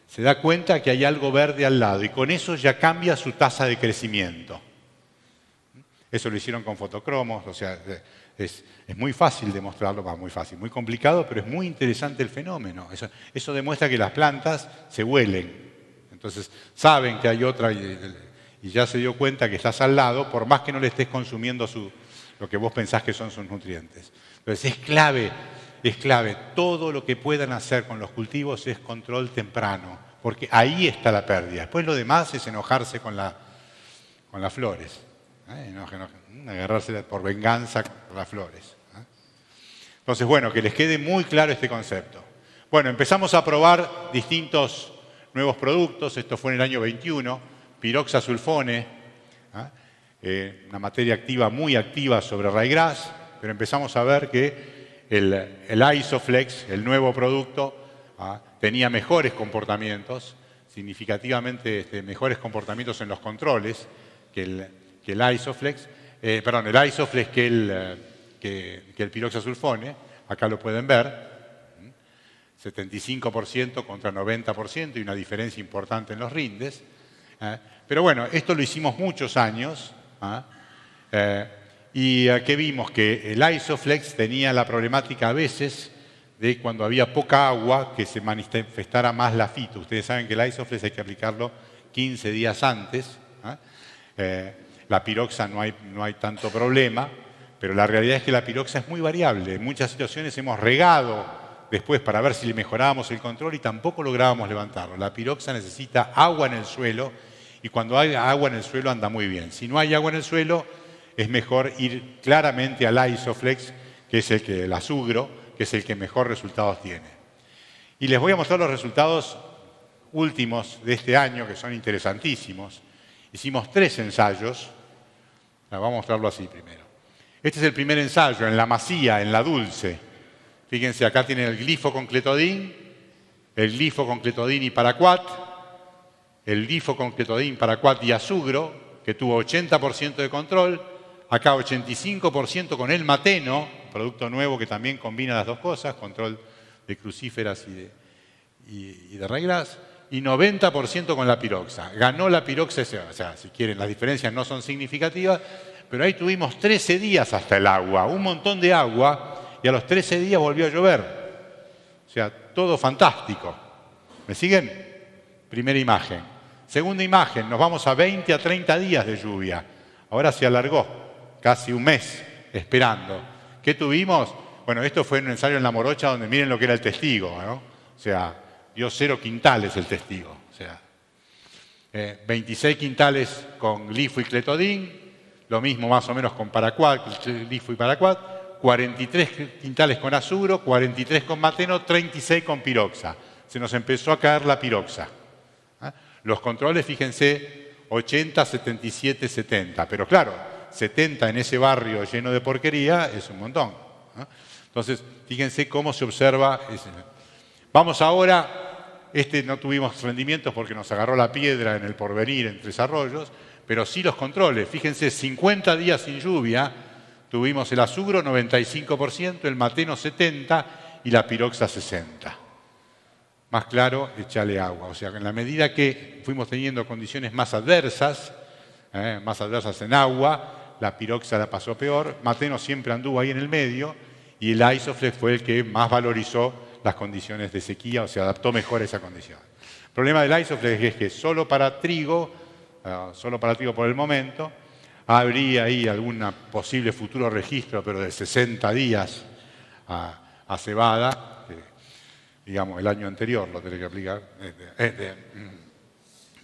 Se da cuenta que hay algo verde al lado y con eso ya cambia su tasa de crecimiento. Eso lo hicieron con fotocromos, o sea, es muy fácil demostrarlo, muy fácil, muy complicado, pero es muy interesante el fenómeno. Eso demuestra que las plantas se huelen. Entonces saben que hay otra y ya se dio cuenta que estás al lado, por más que no le estés consumiendo lo que vos pensás que son sus nutrientes. Entonces es clave es clave. Todo lo que puedan hacer con los cultivos es control temprano, porque ahí está la pérdida. Después lo demás es enojarse con las flores. Agarrarse por venganza con las flores. Entonces, bueno, que les quede muy claro este concepto. Bueno, empezamos a probar distintos nuevos productos. Esto fue en el año 21. Piroxasulfone, una materia activa muy activa sobre ryegrass, pero empezamos a ver que el Isoflex, el nuevo producto, tenía mejores comportamientos, significativamente mejores comportamientos en los controles que el Isoflex, el Isoflex que el piroxasulfone. Acá lo pueden ver, 75% contra 90% y una diferencia importante en los rindes. Pero bueno, esto lo hicimos muchos años. Y aquí vimos que el Isoflex tenía la problemática a veces de cuando había poca agua que se manifestara más la fito. Ustedes saben que el Isoflex hay que aplicarlo 15 días antes. La piroxa no hay tanto problema, pero la realidad es que la piroxa es muy variable. En muchas situaciones hemos regado después para ver si le mejorábamos el control y tampoco lográbamos levantarlo. La piroxa necesita agua en el suelo y cuando hay agua en el suelo anda muy bien. Si no hay agua en el suelo, es mejor ir claramente al Isoflex, que es el azugro, que es el que mejor resultados tiene. Y les voy a mostrar los resultados últimos de este año, que son interesantísimos. Hicimos 3 ensayos. Vamos a mostrarlo así primero. Este es el primer ensayo en la masía, en la dulce. Fíjense, acá tienen el glifoconcletodin, el glifoconcletodin y paraquat, el glifoconcletodin, paraquat y azugro, que tuvo 80% de control. Acá 85% con el mateno, producto nuevo que también combina las dos cosas, control de crucíferas y de ryegrass, y 90% con la piroxa. Ganó la piroxa, o sea, si quieren, las diferencias no son significativas, pero ahí tuvimos 13 días hasta el agua, un montón de agua, y a los 13 días volvió a llover. O sea, todo fantástico. ¿Me siguen? Primera imagen. Segunda imagen, nos vamos a 20 a 30 días de lluvia. Ahora se alargó, casi un mes, esperando. ¿Qué tuvimos? Bueno, esto fue en un ensayo en La Morocha donde miren lo que era el testigo, ¿no? O sea, dio 0 quintales el testigo. O sea, 26 quintales con glifo y cletodin, lo mismo más o menos con paraquat, glifo y paraquat, 43 quintales con azugro, 43 con mateno, 36 con piroxa. Se nos empezó a caer la piroxa. Los controles, fíjense, 80, 77, 70. Pero claro, 70 en ese barrio lleno de porquería es un montón. Entonces, fíjense cómo se observa. Vamos ahora, no tuvimos rendimientos porque nos agarró la piedra en el Porvenir, en Tres Arroyos, pero sí los controles. Fíjense, 50 días sin lluvia, tuvimos el azugro 95%, el mateno 70% y la piroxa 60%. Más claro, echarle agua. O sea, que en la medida que fuimos teniendo condiciones más adversas en agua, la piroxa la pasó peor, mateno siempre anduvo ahí en el medio y el Isoflex fue el que más valorizó las condiciones de sequía, o se adaptó mejor a esa condición. El problema del Isoflex es que solo para trigo por el momento, habría ahí algún posible futuro registro, pero de 60 días a cebada, digamos, el año anterior lo tenés que aplicar.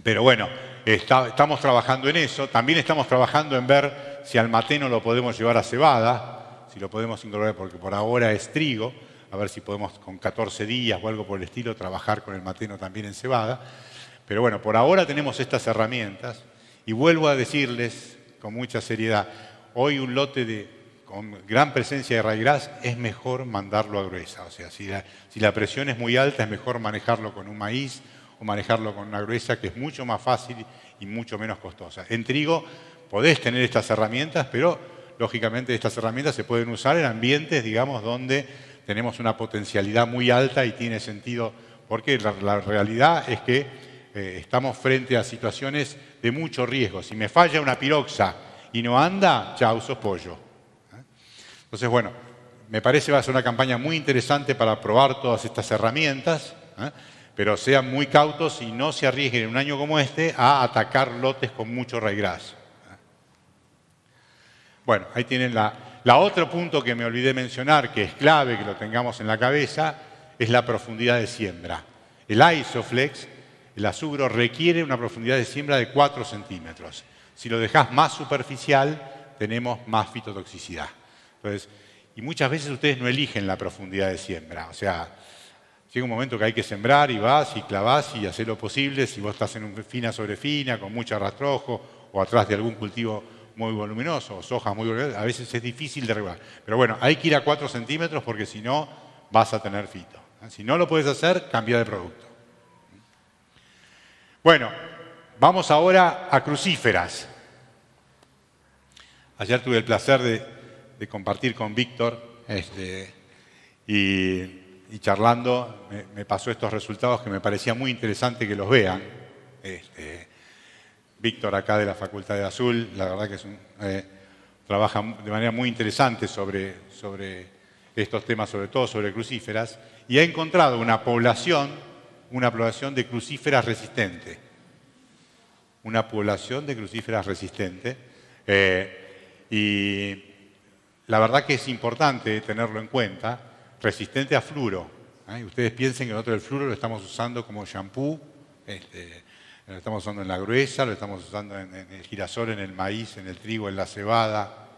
Pero bueno, estamos trabajando en eso. También estamos trabajando en ver si al mateno lo podemos llevar a cebada, si lo podemos incorporar, porque por ahora es trigo, a ver si podemos con 14 días o algo por el estilo trabajar con el mateno también en cebada. Pero bueno, por ahora tenemos estas herramientas y vuelvo a decirles con mucha seriedad, hoy un lote con gran presencia de ryegrass es mejor mandarlo a gruesa. O sea, si la presión es muy alta es mejor manejarlo con un maíz o manejarlo con una gruesa que es mucho más fácil y mucho menos costosa. En trigo podés tener estas herramientas, pero lógicamente estas herramientas se pueden usar en ambientes, digamos, donde tenemos una potencialidad muy alta y tiene sentido, porque la realidad es que estamos frente a situaciones de mucho riesgo. Si me falla una piroxa y no anda, chau, sos pollo. Entonces, bueno, me parece que va a ser una campaña muy interesante para probar todas estas herramientas, pero sean muy cautos y no se arriesguen en un año como este a atacar lotes con mucho ryegrass. Bueno, ahí tienen La otro punto que me olvidé mencionar, que es clave que lo tengamos en la cabeza, es la profundidad de siembra. El Isoflex, el azugro, requiere una profundidad de siembra de 4 centímetros. Si lo dejás más superficial, tenemos más fitotoxicidad. Entonces, y muchas veces ustedes no eligen la profundidad de siembra. O sea, llega un momento que hay que sembrar y vas y clavás y haces lo posible. Si vos estás en un fina sobre fina, con mucho rastrojo o atrás de algún cultivo muy voluminoso o sojas muy voluminosas, a veces es difícil de regular. Pero bueno, hay que ir a 4 centímetros porque si no vas a tener fito. Si no lo puedes hacer, cambia de producto. Bueno, vamos ahora a crucíferas. Ayer tuve el placer de compartir con Víctor y charlando me pasó estos resultados que me parecía muy interesante que los vean. Víctor acá de la Facultad de Azul, la verdad que trabaja de manera muy interesante sobre estos temas, sobre todo sobre crucíferas, y ha encontrado una población de crucíferas resistente. Una población de crucíferas resistente. Y la verdad que es importante tenerlo en cuenta, resistente a flúor. Ustedes piensen que nosotros el flúor lo estamos usando como shampoo, lo estamos usando en la gruesa, lo estamos usando en el girasol, en el maíz, en el trigo, en la cebada.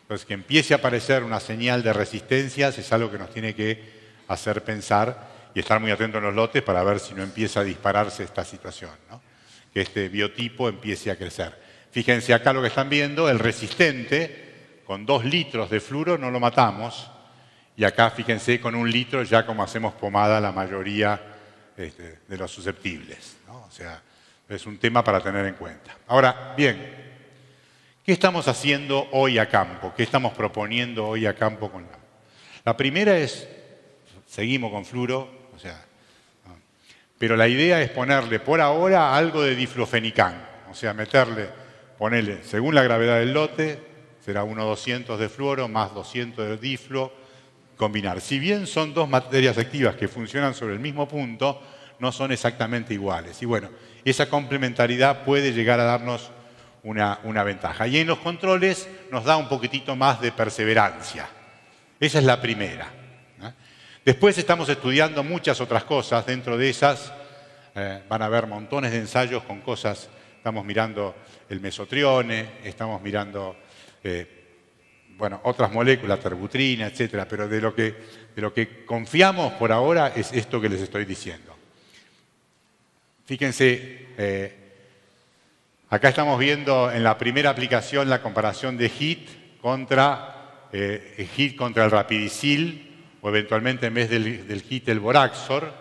Entonces, que empiece a aparecer una señal de resistencias es algo que nos tiene que hacer pensar y estar muy atentos en los lotes para ver si no empieza a dispararse esta situación, ¿no? Que este biotipo empiece a crecer. Fíjense acá lo que están viendo, el resistente, con 2 litros de flúor no lo matamos, y acá fíjense con 1 litro ya como hacemos pomada la mayoría de los susceptibles, ¿no? O sea, es un tema para tener en cuenta. Ahora, bien, ¿qué estamos haciendo hoy a campo? ¿Qué estamos proponiendo hoy a campo con la primera es, seguimos con flúor, o sea, ¿no? Pero la idea es ponerle por ahora algo de diflofenicán, o sea, ponerle, según la gravedad del lote, será 1,200 de fluoro más 200 de diflo, combinar. Si bien son 2 materias activas que funcionan sobre el mismo punto, no son exactamente iguales. Y bueno, esa complementariedad puede llegar a darnos una ventaja. Y en los controles nos da un poquitito más de perseverancia. Esa es la primera. Después estamos estudiando muchas otras cosas. Dentro de esas van a haber montones de ensayos con cosas. Estamos mirando el mesotrione, estamos mirando otras moléculas, terbutrina, etcétera. Pero de lo que confiamos por ahora es esto que les estoy diciendo. Fíjense, acá estamos viendo en la primera aplicación la comparación de HIT contra el Rapidicil, o eventualmente en vez del HIT el Boraxor.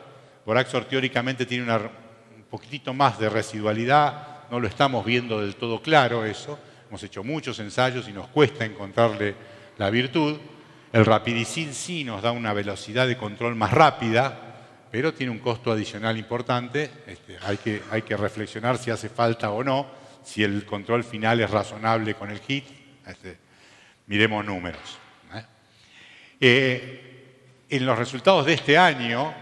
Boraxor teóricamente tiene un poquitito más de residualidad, no lo estamos viendo del todo claro eso. Hemos hecho muchos ensayos y nos cuesta encontrarle la virtud. El Rapidicil sí nos da una velocidad de control más rápida, pero tiene un costo adicional importante. Hay que reflexionar si hace falta o no, si el control final es razonable con el HIT. Miremos números. En los resultados de este año,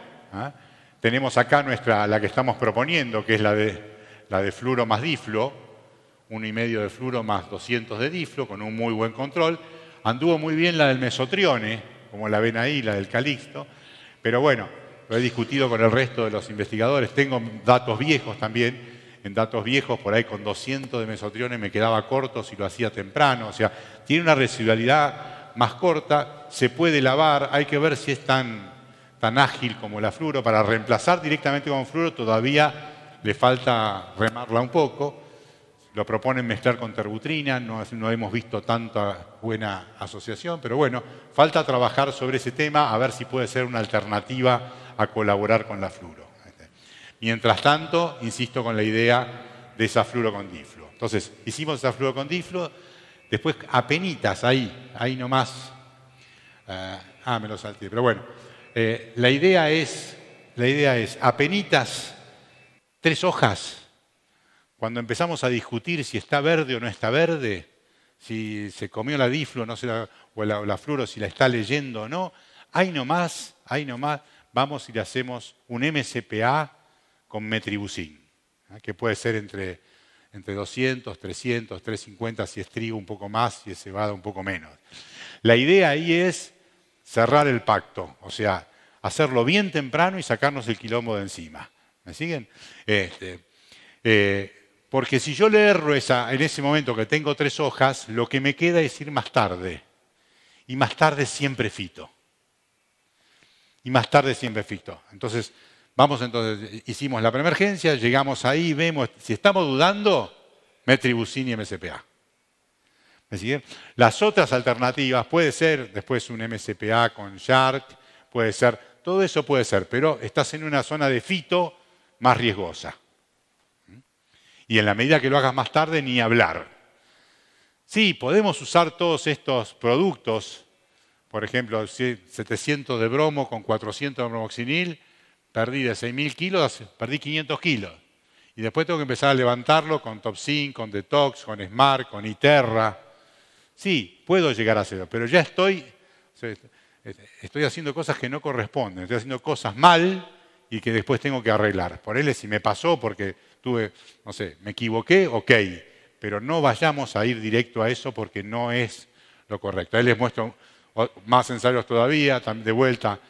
tenemos acá la que estamos proponiendo, que es la de fluoro más diflo, 1,5 de fluoro más 200 de diflo, con un muy buen control. Anduvo muy bien la del mesotrione, como la ven ahí, la del calixto, pero bueno, lo he discutido con el resto de los investigadores. Tengo datos viejos también. En datos viejos, por ahí con 200 de mesotrione me quedaba corto si lo hacía temprano. O sea, tiene una residualidad más corta, se puede lavar. Hay que ver si es tan ágil como la fluoro. Para reemplazar directamente con fluoro todavía le falta remarla un poco. Lo proponen mezclar con terbutrina, no hemos visto tanta buena asociación, pero bueno, falta trabajar sobre ese tema, a ver si puede ser una alternativa a colaborar con la fluoro. Mientras tanto, insisto con la idea de esa fluoro con diflo. Entonces, hicimos esa fluoro con diflo, después apenitas, ahí nomás. Me lo salté, pero bueno. La idea es apenitas 3 hojas. Cuando empezamos a discutir si está verde o no está verde, si se comió la diflo o la fluoro, si la está leyendo o no, ahí nomás, vamos y le hacemos un MCPA con metribuzin, que puede ser entre 200, 300, 350 si es trigo un poco más, si es cebada un poco menos. La idea ahí es cerrar el pacto, o sea, hacerlo bien temprano y sacarnos el quilombo de encima. ¿Me siguen? Porque si yo le erro en ese momento que tengo 3 hojas, lo que me queda es ir más tarde. Y más tarde siempre fito. Y más tarde siempre fito. Entonces, hicimos la preemergencia, llegamos ahí, vemos, si estamos dudando, Metribuzin y MSPA. ¿Me siguen? Las otras alternativas, puede ser después un MSPA con Shark, puede ser, todo eso puede ser, pero estás en una zona de fito más riesgosa. Y en la medida que lo hagas más tarde, ni hablar. Sí, podemos usar todos estos productos, por ejemplo, 700 de bromo con 400 de bromoxinil, perdí de 6.000 kilos, perdí 500 kilos. Y después tengo que empezar a levantarlo con Topsin, con Detox, con Smart, con Iterra. Sí, puedo llegar a hacerlo, pero ya estoy haciendo cosas que no corresponden, estoy haciendo cosas mal y que después tengo que arreglar. Por él, si me pasó porque no sé, me equivoqué, ok, pero no vayamos a ir directo a eso porque no es lo correcto. Ahí les muestro más ensayos todavía, de vuelta,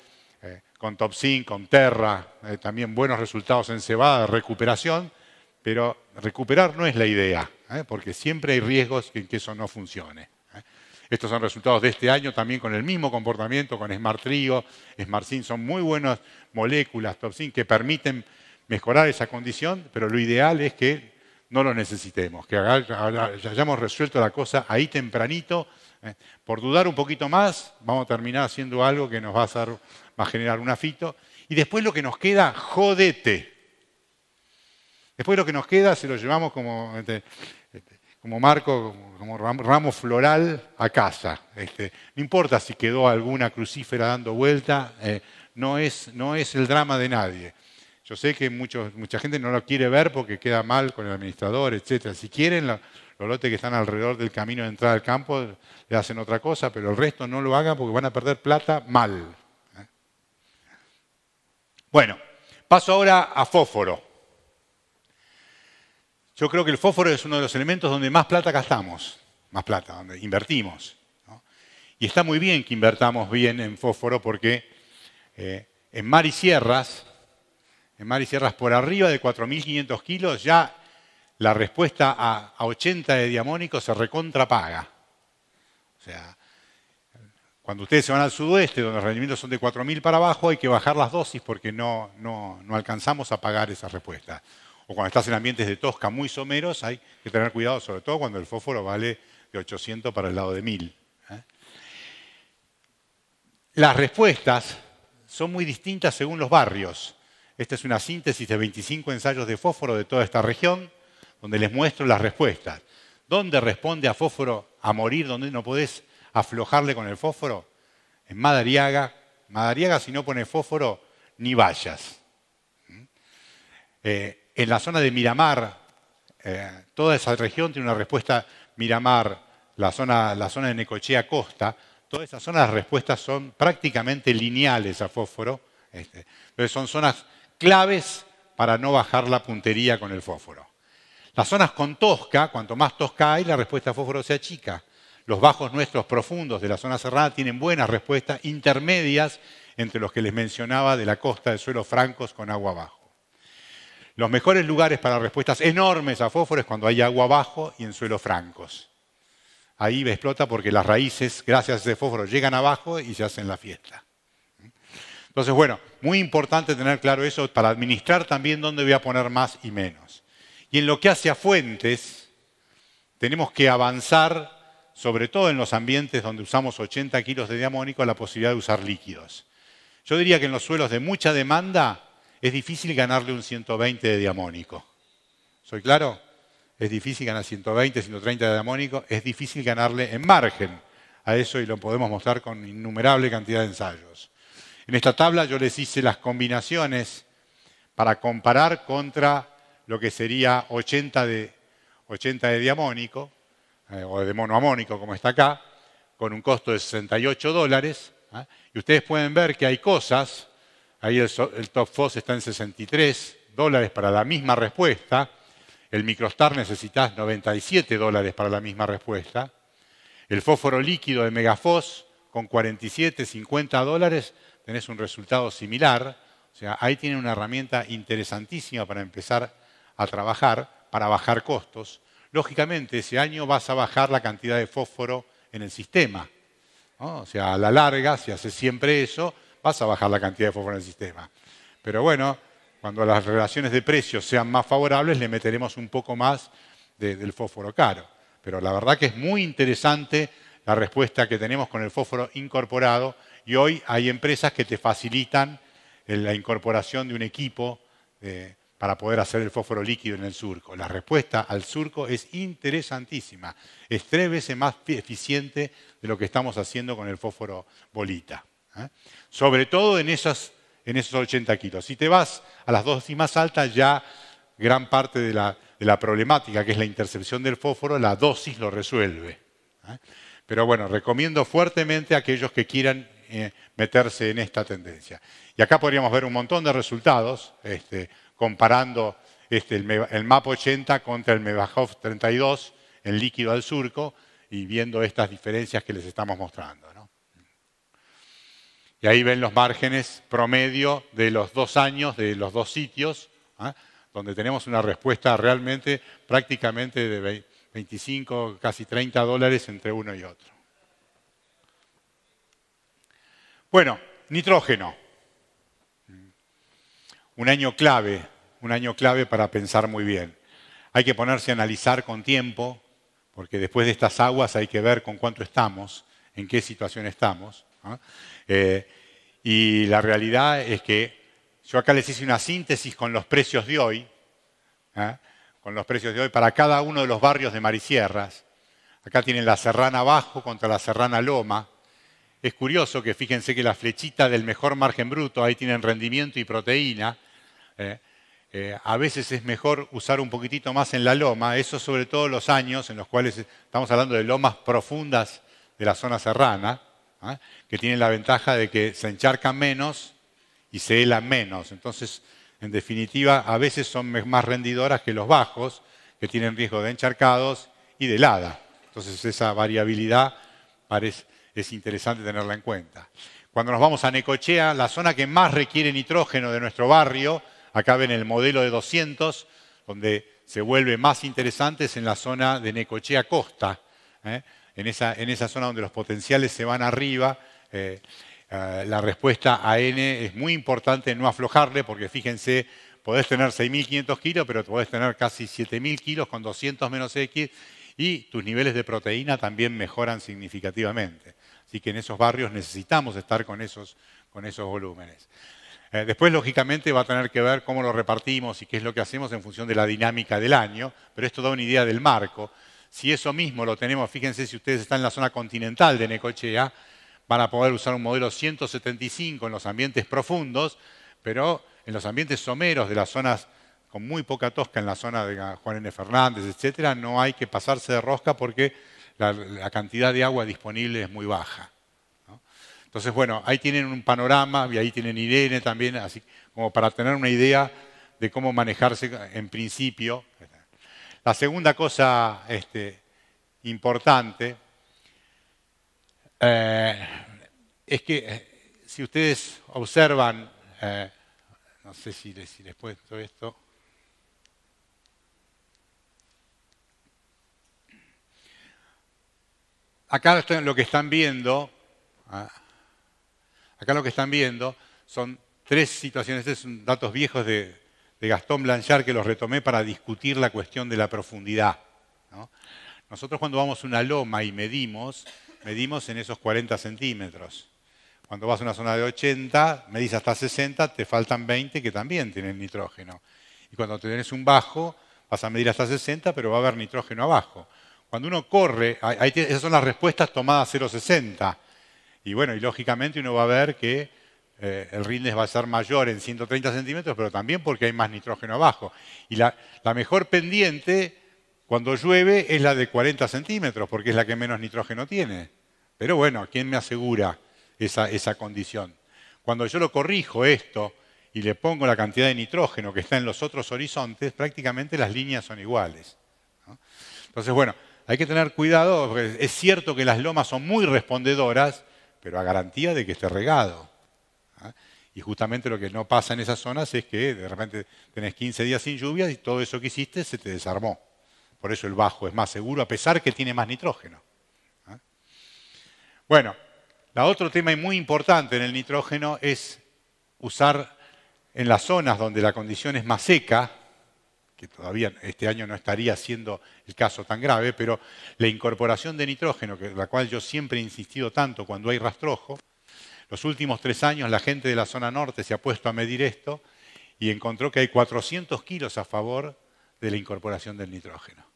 con Topsin, con Terra, también buenos resultados en cebada de recuperación, pero recuperar no es la idea, porque siempre hay riesgos en que eso no funcione. Estos son resultados de este año también con el mismo comportamiento, con Smart Trio, Smartsin, son muy buenas moléculas, Topsin, que permiten mejorar esa condición, pero lo ideal es que no lo necesitemos, que hayamos resuelto la cosa ahí tempranito. Por dudar un poquito más, vamos a terminar haciendo algo que nos va a generar un afito. Y después lo que nos queda, jodete. Después lo que nos queda se lo llevamos como marco, como ramo floral a casa. No importa si quedó alguna crucífera dando vuelta, no es el drama de nadie. Yo sé que mucha gente no lo quiere ver porque queda mal con el administrador, etc. Si quieren, los lotes que están alrededor del camino de entrada al campo le hacen otra cosa, pero el resto no lo hagan porque van a perder plata mal. Bueno, paso ahora a fósforo. Yo creo que el fósforo es uno de los elementos donde más plata gastamos, donde invertimos, ¿no? Y está muy bien que invertamos bien en fósforo porque en mar y sierras por arriba de 4.500 kilos ya la respuesta a 80 de diamónico se recontrapaga. O sea, cuando ustedes se van al sudoeste, donde los rendimientos son de 4.000 para abajo, hay que bajar las dosis porque no alcanzamos a pagar esa respuesta. O cuando estás en ambientes de tosca muy someros, hay que tener cuidado, sobre todo cuando el fósforo vale de 800 para el lado de 1.000. Las respuestas son muy distintas según los barrios. Esta es una síntesis de 25 ensayos de fósforo de toda esta región, donde les muestro las respuestas. ¿Dónde responde a fósforo a morir? ¿Dónde no podés aflojarle con el fósforo? En Madariaga. Madariaga, si no pone fósforo, ni vayas. En la zona de Miramar, toda esa región tiene una respuesta. Miramar, la zona de Necochea Costa, toda esa zona las respuestas son prácticamente lineales a fósforo. Entonces son zonas claves para no bajar la puntería con el fósforo. Las zonas con tosca, cuanto más tosca hay, la respuesta a fósforo se achica. Los bajos nuestros profundos de la zona cerrada tienen buenas respuestas intermedias entre los que les mencionaba de la costa de suelos francos con agua abajo. Los mejores lugares para respuestas enormes a fósforo es cuando hay agua abajo y en suelos francos. Ahí explota porque las raíces, gracias a ese fósforo, llegan abajo y se hacen la fiesta. Entonces, bueno, muy importante tener claro eso para administrar también dónde voy a poner más y menos. Y en lo que hace a fuentes, tenemos que avanzar, sobre todo en los ambientes donde usamos 80 kilos de diamónico, la posibilidad de usar líquidos. Yo diría que en los suelos de mucha demanda es difícil ganarle un 120 de diamónico. ¿Soy claro? Es difícil ganar 120, 130 de diamónico, es difícil ganarle en margen a eso y lo podemos mostrar con innumerable cantidad de ensayos. En esta tabla yo les hice las combinaciones para comparar contra lo que sería 80 de diamónico, o de monoamónico como está acá, con un costo de $68. Y ustedes pueden ver que hay cosas, ahí el top FOS está en $63 para la misma respuesta, el microstar necesitas $97 para la misma respuesta, El fósforo líquido de Megafos, con 47, 50 dólares, tenés un resultado similar. O sea, ahí tienen una herramienta interesantísima para empezar a trabajar, para bajar costos. Lógicamente, ese año vas a bajar la cantidad de fósforo en el sistema, ¿no? O sea, a la larga, si haces siempre eso, vas a bajar la cantidad de fósforo en el sistema. Pero bueno, cuando las relaciones de precios sean más favorables, le meteremos un poco más del fósforo caro. Pero la verdad que es muy interesante la respuesta que tenemos con el fósforo incorporado, y hoy hay empresas que te facilitan la incorporación de un equipo para poder hacer el fósforo líquido en el surco. La respuesta al surco es interesantísima. Es 3 veces más eficiente de lo que estamos haciendo con el fósforo bolita, ¿eh? Sobre todo en esos 80 kilos. Si te vas a las dosis más altas, ya gran parte de la problemática, que es la intercepción del fósforo, la dosis lo resuelve, ¿eh? Pero bueno, recomiendo fuertemente a aquellos que quieran meterse en esta tendencia. Y acá podríamos ver un montón de resultados, comparando el MAP 80 contra el Megafos 32 en líquido al surco y viendo estas diferencias que les estamos mostrando, ¿no? Y ahí ven los márgenes promedio de los 2 años de los 2 sitios, ¿eh? Donde tenemos una respuesta realmente prácticamente de 25, casi 30 dólares entre uno y otro. Bueno, nitrógeno. Un año clave para pensar muy bien. Hay que ponerse a analizar con tiempo, porque después de estas aguas hay que ver con cuánto estamos, en qué situación estamos, ¿no? Y la realidad es que yo acá les hice una síntesis con los precios de hoy, ¿eh? Con los precios de hoy para cada uno de los barrios de Marisierras. Acá tienen la Serrana Bajo contra la Serrana Loma. Es curioso que fíjense que la flechita del mejor margen bruto, ahí tienen rendimiento y proteína. A veces es mejor usar un poquitito más en la loma, eso sobre todo los años en los cuales estamos hablando de lomas profundas de la zona serrana, ¿eh? Que tienen la ventaja de que se encharcan menos y se helan menos. Entonces, en definitiva, a veces son más rendidoras que los bajos, que tienen riesgo de encharcados y de helada. Entonces, esa variabilidad es interesante tenerla en cuenta. Cuando nos vamos a Necochea, la zona que más requiere nitrógeno de nuestro barrio, acá ven el modelo de 200, donde se vuelve más interesante es en la zona de Necochea Costa, ¿eh? En esa zona donde los potenciales se van arriba, la respuesta a N es muy importante no aflojarle, porque fíjense, podés tener 6.500 kilos, pero podés tener casi 7.000 kilos con 200 menos X, y tus niveles de proteína también mejoran significativamente. Así que en esos barrios necesitamos estar con esos volúmenes. Después, lógicamente, va a tener que ver cómo lo repartimos y qué es lo que hacemos en función de la dinámica del año, pero esto da una idea del marco. Si eso mismo lo tenemos, fíjense, si ustedes están en la zona continental de Necochea, van a poder usar un modelo 175 en los ambientes profundos, pero en los ambientes someros de las zonas con muy poca tosca, en la zona de Juan N. Fernández, etcétera, no hay que pasarse de rosca porque la cantidad de agua disponible es muy baja, ¿no? Entonces, bueno, ahí tienen un panorama y ahí tienen Irene también, así como para tener una idea de cómo manejarse en principio. La segunda cosa importante es que si ustedes observan, no sé si les cuento esto. Acá lo que están viendo, son 3 situaciones. Estos son datos viejos de Gastón Blanchard, que los retomé para discutir la cuestión de la profundidad, ¿no? Nosotros cuando vamos a una loma y medimos en esos 40 centímetros. Cuando vas a una zona de 80, medís hasta 60, te faltan 20 que también tienen nitrógeno. Y cuando tenés un bajo, vas a medir hasta 60, pero va a haber nitrógeno abajo. Cuando uno corre, esas son las respuestas tomadas 0,60. Y bueno, y lógicamente uno va a ver que el rinde va a ser mayor en 130 centímetros, pero también porque hay más nitrógeno abajo. Y la mejor pendiente, cuando llueve, es la de 40 centímetros, porque es la que menos nitrógeno tiene. Pero bueno, ¿quién me asegura esa condición? Cuando yo lo corrijo esto y le pongo la cantidad de nitrógeno que está en los otros horizontes, prácticamente las líneas son iguales, ¿no? Entonces, bueno, hay que tener cuidado, porque es cierto que las lomas son muy respondedoras, pero a garantía de que esté regado. ¿Ah? Y justamente lo que no pasa en esas zonas es que de repente tenés 15 días sin lluvia y todo eso que hiciste se te desarmó. Por eso el bajo es más seguro, a pesar que tiene más nitrógeno. ¿Ah? Bueno, otro tema muy importante en el nitrógeno es usar en las zonas donde la condición es más seca, que todavía este año no estaría siendo el caso tan grave, pero la incorporación de nitrógeno, la cual yo siempre he insistido tanto cuando hay rastrojo, los últimos 3 años la gente de la zona norte se ha puesto a medir esto y encontró que hay 400 kilos a favor de la incorporación del nitrógeno.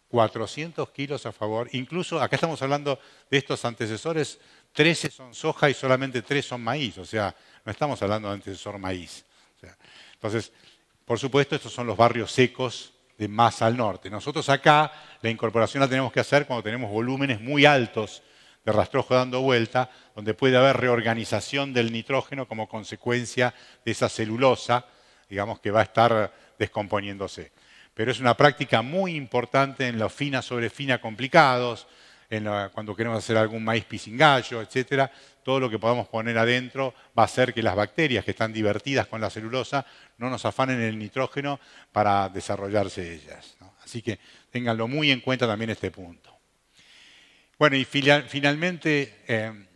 400 kilos a favor, incluso acá estamos hablando de estos antecesores, 13 son soja y solamente 3 son maíz, o sea, no estamos hablando de antecesor maíz. O sea, entonces, por supuesto, estos son los barrios secos de más al norte. Nosotros acá la incorporación la tenemos que hacer cuando tenemos volúmenes muy altos de rastrojo dando vuelta, donde puede haber reorganización del nitrógeno como consecuencia de esa celulosa, digamos, que va a estar descomponiéndose. Pero es una práctica muy importante en los fina sobre fina complicados, cuando queremos hacer algún maíz pisingallo, etc. Todo lo que podamos poner adentro va a hacer que las bacterias que están divertidas con la celulosa no nos afanen el nitrógeno para desarrollarse ellas, ¿no? Así que ténganlo muy en cuenta también este punto. Bueno, y finalmente,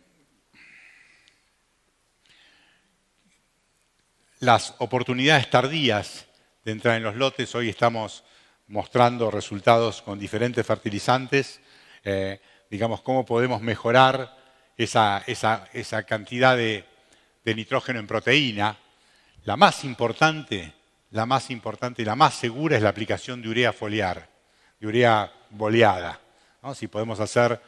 las oportunidades tardías de entrar en los lotes. Hoy estamos mostrando resultados con diferentes fertilizantes, digamos, cómo podemos mejorar esa cantidad de nitrógeno en proteína. La más importante y la más segura es la aplicación de urea foliar, de urea boleada, ¿no? Si podemos hacer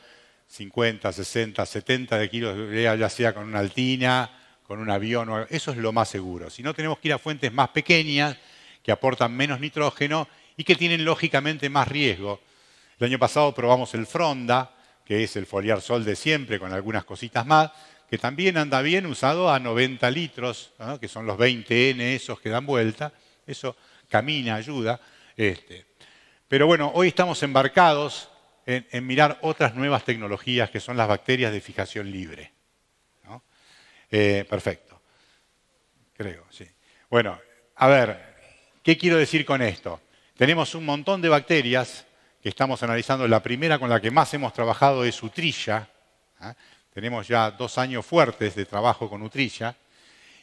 50, 60, 70 de kilos de urea, ya sea con una altina, con un avión, eso es lo más seguro. Si no, tenemos que ir a fuentes más pequeñas, que aportan menos nitrógeno y que tienen lógicamente más riesgo. El año pasado probamos el Fronda, que es el foliar sol de siempre, con algunas cositas más, que también anda bien usado a 90 litros, ¿no? Que son los 20N esos que dan vuelta. Eso camina, ayuda. Pero bueno, hoy estamos embarcados en mirar otras nuevas tecnologías que son las bacterias de fijación libre, ¿no? Perfecto. Creo, sí. Bueno, a ver, ¿qué quiero decir con esto? Tenemos un montón de bacterias que estamos analizando. La primera con la que más hemos trabajado es Utrilla. ¿Ah? Tenemos ya 2 años fuertes de trabajo con Utrilla.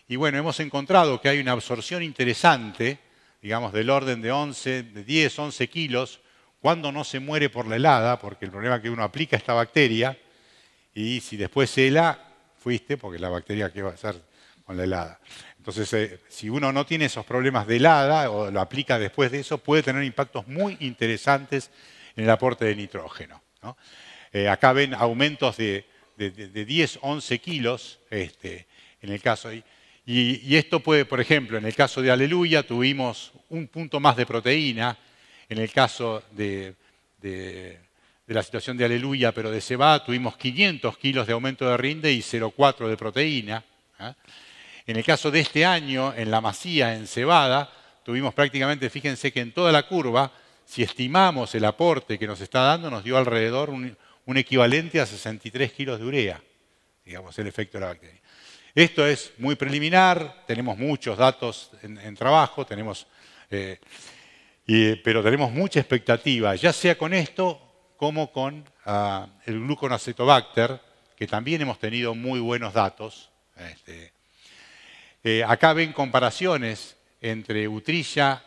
Y bueno, hemos encontrado que hay una absorción interesante, digamos, del orden de 10, 11 kilos, cuando no se muere por la helada, porque el problema es que uno aplica esta bacteria y si después se hela, fuiste, porque la bacteria, ¿qué va a hacer con la helada? Entonces, si uno no tiene esos problemas de helada o lo aplica después de eso, puede tener impactos muy interesantes en el aporte de nitrógeno, ¿no? Acá ven aumentos de 10, 11 kilos en el caso. Y esto puede, por ejemplo, en el caso de Aleluya tuvimos un punto más de proteína. En el caso de la situación de Aleluya, pero de Cebada, tuvimos 500 kilos de aumento de rinde y 0,4 de proteína. ¿Eh? En el caso de este año, en la Masía, en Cebada, tuvimos prácticamente, fíjense que en toda la curva, si estimamos el aporte que nos está dando, nos dio alrededor un equivalente a 63 kilos de urea, digamos, el efecto de la bacteria. Esto es muy preliminar, tenemos muchos datos en trabajo, pero tenemos mucha expectativa, ya sea con esto como con el gluconacetobacter, que también hemos tenido muy buenos datos. Acá ven comparaciones entre Utrilla,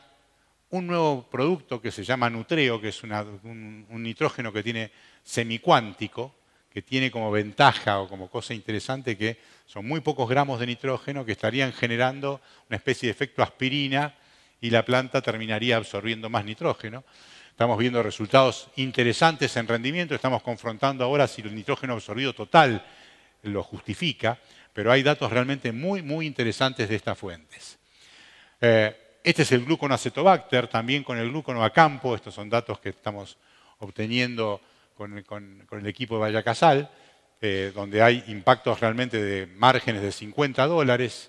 un nuevo producto que se llama Nutreo, que es un nitrógeno que tiene semicuántico, que tiene como ventaja o como cosa interesante que son muy pocos gramos de nitrógeno que estarían generando una especie de efecto aspirina y la planta terminaría absorbiendo más nitrógeno. Estamos viendo resultados interesantes en rendimiento, estamos confrontando ahora si el nitrógeno absorbido total lo justifica, pero hay datos realmente muy, muy interesantes de estas fuentes. Este es el gluconacetobacter, también con el gluconoacampo. Estos son datos que estamos obteniendo con el equipo de Vallacasal, donde hay impactos realmente de márgenes de $50,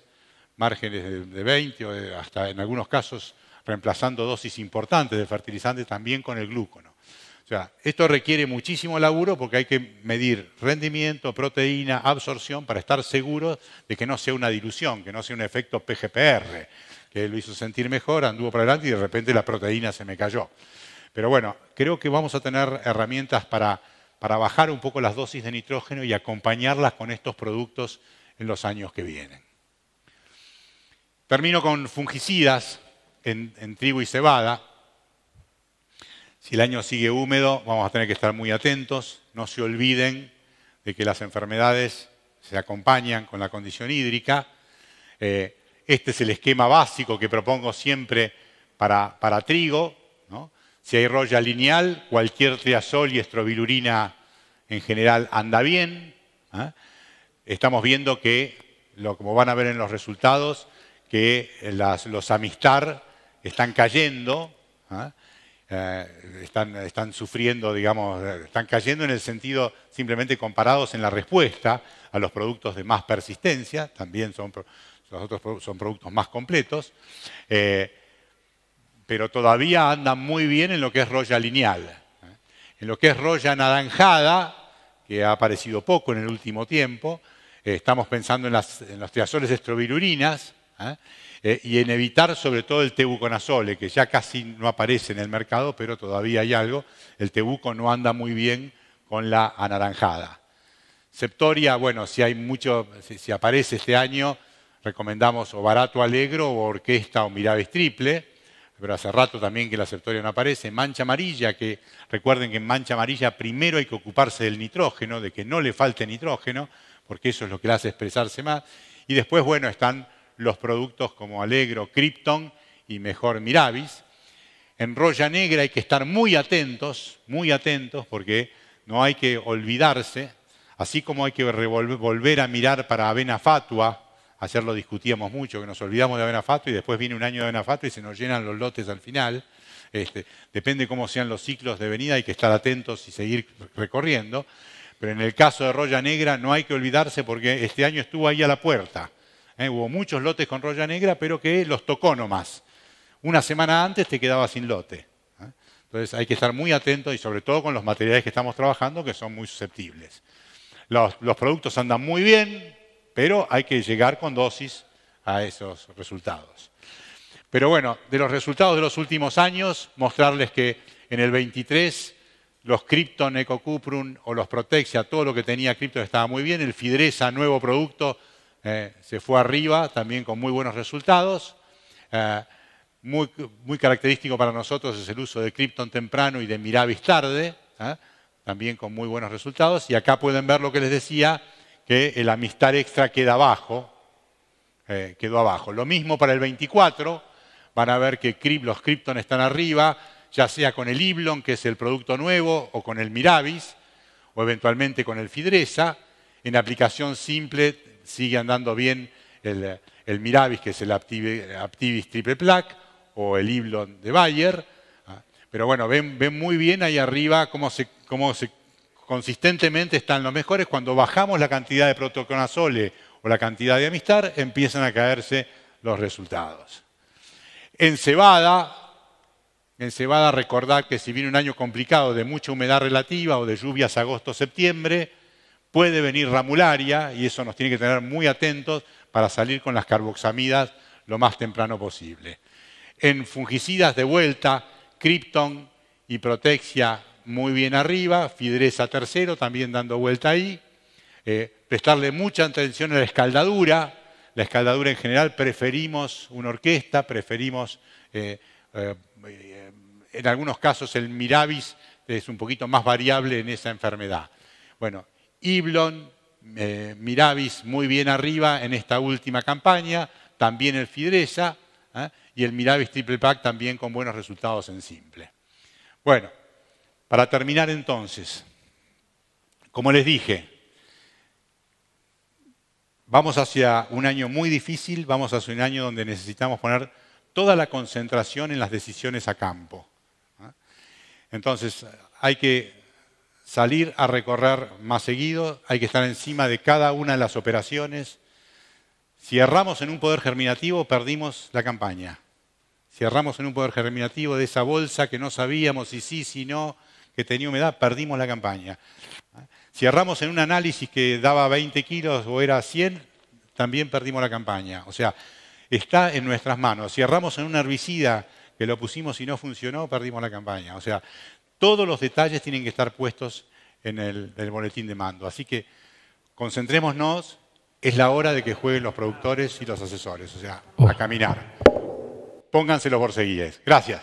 márgenes de 20 o hasta en algunos casos reemplazando dosis importantes de fertilizantes también con el glúcono. O sea, esto requiere muchísimo laburo porque hay que medir rendimiento, proteína, absorción para estar seguros de que no sea una dilución, que no sea un efecto PGPR, que lo hizo sentir mejor, anduvo para adelante y de repente la proteína se me cayó. Pero bueno, creo que vamos a tener herramientas para bajar un poco las dosis de nitrógeno y acompañarlas con estos productos en los años que vienen. Termino con fungicidas en trigo y cebada. Si el año sigue húmedo, vamos a tener que estar muy atentos. No se olviden de que las enfermedades se acompañan con la condición hídrica. Este es el esquema básico que propongo siempre para trigo, ¿no? Si hay roya lineal, cualquier triazol y estrobilurina en general anda bien. Estamos viendo que, como van a ver en los resultados, que los Amistar están cayendo. Están sufriendo, digamos, están cayendo en el sentido simplemente comparados en la respuesta a los productos de más persistencia, también los otros son productos más completos, pero todavía andan muy bien en lo que es roya lineal. En lo que es roya anaranjada, que ha aparecido poco en el último tiempo, estamos pensando en los triazoles estrobilurinas, y en evitar sobre todo el tebuconazole, que ya casi no aparece en el mercado, pero todavía hay algo. El tebuco no anda muy bien con la anaranjada. Septoria, bueno, si aparece este año, recomendamos o Barato Alegro o Orquesta o Miravis Triple, pero hace rato también que la Septoria no aparece. Mancha amarilla, que recuerden que en mancha amarilla primero hay que ocuparse del nitrógeno, de que no le falte nitrógeno, porque eso es lo que le hace expresarse más. Y después, bueno, están los productos como Alegro, Krypton y mejor Miravis. En roya negra hay que estar muy atentos, porque no hay que olvidarse, así como hay que volver a mirar para avena fatua. Ayer lo discutíamos mucho, que nos olvidamos de avena fatua y después viene un año de avena fatua y se nos llenan los lotes al final. Depende cómo sean los ciclos de venida, hay que estar atentos y seguir recorriendo. Pero en el caso de roya negra no hay que olvidarse porque este año estuvo ahí a la puerta. Hubo muchos lotes con roya negra, pero que los tocó nomás. Una semana antes te quedaba sin lote. Entonces hay que estar muy atentos y sobre todo con los materiales que estamos trabajando, que son muy susceptibles. Los productos andan muy bien, pero hay que llegar con dosis a esos resultados. Pero bueno, de los resultados de los últimos años, mostrarles que en el 23 los Krypton, Ecocuprum o los Protexia, todo lo que tenía Krypton estaba muy bien. El Fidresa, nuevo producto, se fue arriba, también con muy buenos resultados. Muy característico para nosotros es el uso de Krypton temprano y de Miravis tarde, también con muy buenos resultados. Y acá pueden ver lo que les decía, que el Amistar Extra queda abajo, quedó abajo. Lo mismo para el 24, van a ver que los Krypton están arriba, ya sea con el Iblon, que es el producto nuevo, o con el Miravis, o eventualmente con el Fidresa. En aplicación simple sigue andando bien el Miravis, que es el Aptivis Triple Plaque, o el Iblon de Bayer. Pero bueno, ven muy bien ahí arriba cómo consistentemente están los mejores. Cuando bajamos la cantidad de protoconazole o la cantidad de Amistar, empiezan a caerse los resultados. En cebada recordad que si viene un año complicado de mucha humedad relativa o de lluvias agosto-septiembre, puede venir ramularia y eso nos tiene que tener muy atentos para salir con las carboxamidas lo más temprano posible. En fungicidas de vuelta, Krypton y Protexia muy bien arriba, Fidresa tercero también dando vuelta ahí. Prestarle mucha atención a la escaldadura. La escaldadura en general preferimos una orquesta, preferimos en algunos casos el Miravis es un poquito más variable en esa enfermedad. Bueno, Iblon, Miravis muy bien arriba en esta última campaña, también el Fidresa y el Miravis Triple Pack también con buenos resultados en simple. Bueno, para terminar entonces, como les dije, vamos hacia un año muy difícil, vamos hacia un año donde necesitamos poner toda la concentración en las decisiones a campo. Entonces, hay que salir a recorrer más seguido, hay que estar encima de cada una de las operaciones. Si erramos en un poder germinativo, perdimos la campaña. Si erramos en un poder germinativo de esa bolsa que no sabíamos si sí, si no, que tenía humedad, perdimos la campaña. Si erramos en un análisis que daba 20 kilos o era 100, también perdimos la campaña. O sea, está en nuestras manos. Si erramos en un herbicida que lo pusimos y no funcionó, perdimos la campaña. O sea, todos los detalles tienen que estar puestos en el boletín de mando. Así que concentrémonos, es la hora de que jueguen los productores y los asesores. O sea, a caminar. Pónganse los borceguíes. Gracias.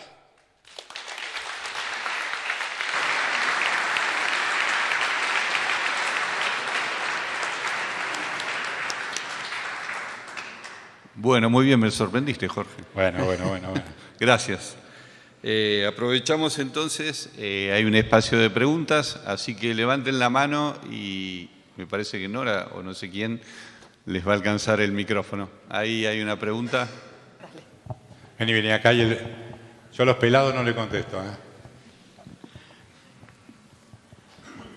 Bueno, muy bien, me sorprendiste, Jorge. Bueno. Gracias. Aprovechamos entonces, hay un espacio de preguntas, así que levanten la mano y me parece que Nora o no sé quién les va a alcanzar el micrófono. Ahí hay una pregunta. Vení acá. Yo a los pelados no le contesto.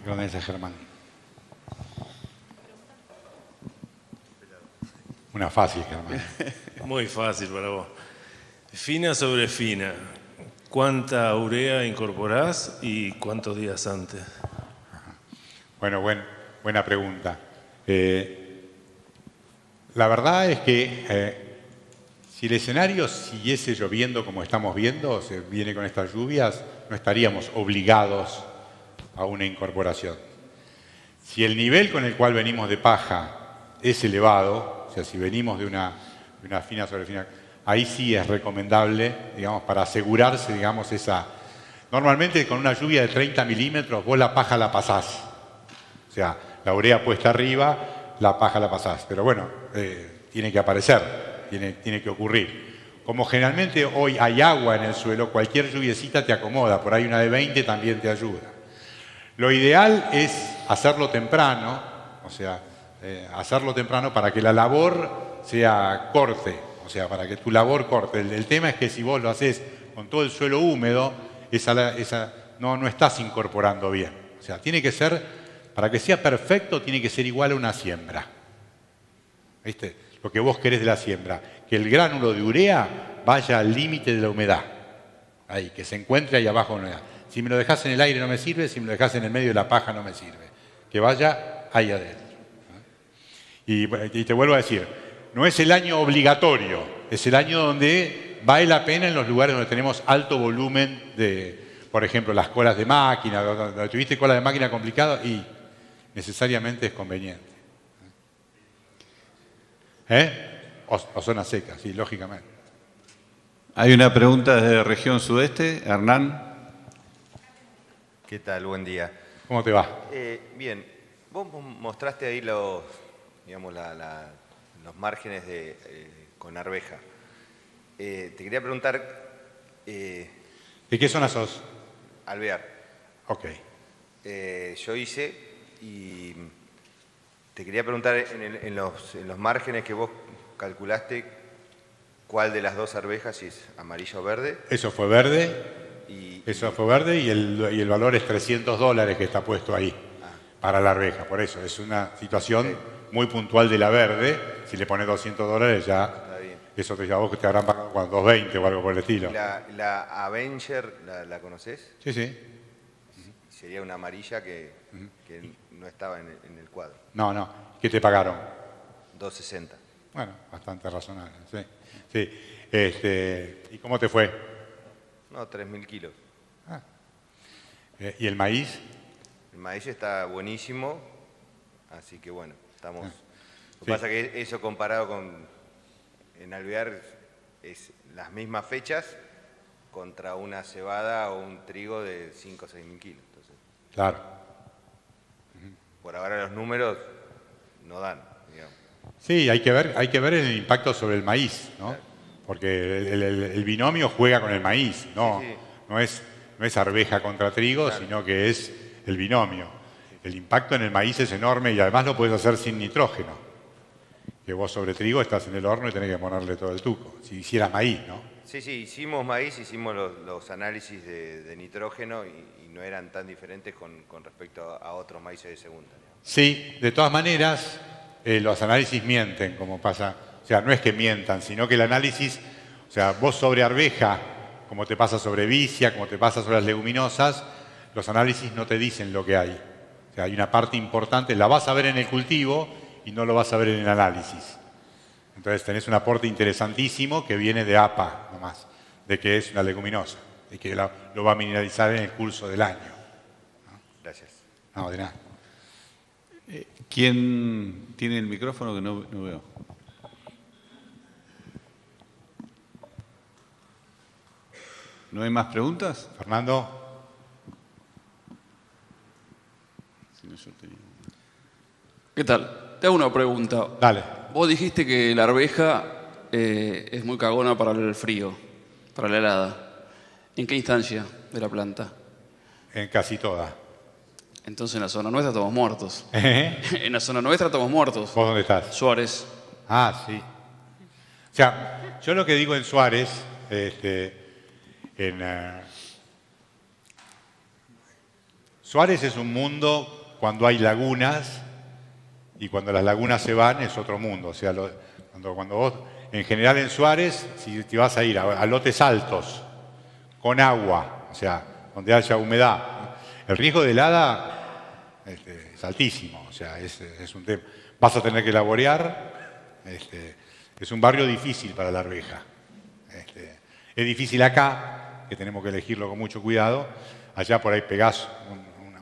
¿Dónde está Germán? Una fácil, Germán. Muy fácil para vos. Fina sobre fina. ¿Cuánta urea incorporás y cuántos días antes? Bueno, buena pregunta. La verdad es que si el escenario siguiese lloviendo como estamos viendo, se viene con estas lluvias, no estaríamos obligados a una incorporación. Si el nivel con el cual venimos de paja es elevado, o sea, si venimos de una fina sobre fina, ahí sí es recomendable, digamos, para asegurarse, digamos, esa... Normalmente con una lluvia de 30 milímetros vos la paja la pasás. O sea, la urea puesta arriba, la paja la pasás. Pero bueno, tiene que aparecer, tiene que ocurrir. Como generalmente hoy hay agua en el suelo, cualquier lluviecita te acomoda. Por ahí una de 20 también te ayuda. Lo ideal es hacerlo temprano, o sea, hacerlo temprano para que la labor sea corte, o sea, para que tu labor corte. El tema es que si vos lo haces con todo el suelo húmedo, no estás incorporando bien. O sea, tiene que ser, para que sea perfecto, tiene que ser igual a una siembra. ¿Viste? Lo que vos querés de la siembra, que el gránulo de urea vaya al límite de la humedad. Ahí, que se encuentre ahí abajo en la humedad. Si me lo dejás en el aire no me sirve, si me lo dejás en el medio de la paja no me sirve. Que vaya ahí adentro. Y te vuelvo a decir, no es el año obligatorio, es el año donde vale la pena en los lugares donde tenemos alto volumen de, por ejemplo, las colas de máquina, donde tuviste cola de máquina complicada y necesariamente es conveniente. O zona seca, sí, lógicamente. Hay una pregunta desde región sudeste, Hernán. ¿Qué tal? Buen día. ¿Cómo te va? Bien, vos mostraste ahí los márgenes con arveja. Te quería preguntar... ¿De qué zona sos? Alvear. Ok. Yo hice y te quería preguntar en los márgenes que vos calculaste, ¿cuál de las dos arvejas, si es amarillo o verde? Eso fue verde. Eso fue verde y el valor es $300 que está puesto ahí para la arveja. Por eso es una situación muy puntual de la verde. Si le pones $200 ya, está bien. Eso te vos que te habrán pagado con 220 o algo por el estilo. ¿La Avenger la conocés? Sí. Sería una amarilla que no estaba en el cuadro. No. ¿Qué te pagaron? $260. Bueno, bastante razonable. Sí. ¿Y cómo te fue? No, 3.000 kilos. ¿Y el maíz? El maíz está buenísimo, así que bueno, estamos... Lo que pasa es que eso comparado en Alvear es las mismas fechas contra una cebada o un trigo de 5 o 6.000 kilos. Entonces, claro. Por ahora los números no dan, digamos. Sí, hay que ver el impacto sobre el maíz, ¿no? Claro. Porque el binomio juega con el maíz, no es arveja contra trigo, claro, sino que es el binomio. El impacto en el maíz es enorme y además lo puedes hacer sin nitrógeno. Que vos sobre trigo estás en el horno y tenés que ponerle todo el tuco. Si hicieras maíz, ¿no? Sí, hicimos maíz, hicimos los análisis de nitrógeno y no eran tan diferentes con respecto a otros maíces de segunda, ¿no? Sí, de todas maneras, los análisis mienten, como pasa. O sea, no es que mientan, sino que el análisis, o sea, vos sobre arveja, como te pasa sobre vicia, como te pasa sobre las leguminosas, los análisis no te dicen lo que hay. O sea, hay una parte importante, la vas a ver en el cultivo y no lo vas a ver en el análisis. Entonces tenés un aporte interesantísimo que viene de APA, nomás, de que es una leguminosa y que lo va a mineralizar en el curso del año. ¿No? Gracias. No, de nada. ¿Quién tiene el micrófono que no veo? ¿No hay más preguntas? Fernando. ¿Qué tal? Te hago una pregunta. Dale. Vos dijiste que la arveja es muy cagona para el frío, para la helada. ¿En qué instancia de la planta? En casi toda. Entonces en la zona nuestra estamos muertos. ¿Eh? En la zona nuestra estamos muertos. ¿Vos dónde estás? Suárez. Ah, sí. O sea, yo lo que digo en Suárez, Suárez es un mundo cuando hay lagunas y cuando las lagunas se van es otro mundo. O sea, cuando vos, en general en Suárez, si te vas a ir a lotes altos, con agua, o sea, donde haya humedad, el riesgo de helada es altísimo, o sea, es un tema. Vas a tener que laborear, es un barrio difícil para la arveja. Es difícil acá, que tenemos que elegirlo con mucho cuidado. Allá por ahí pegás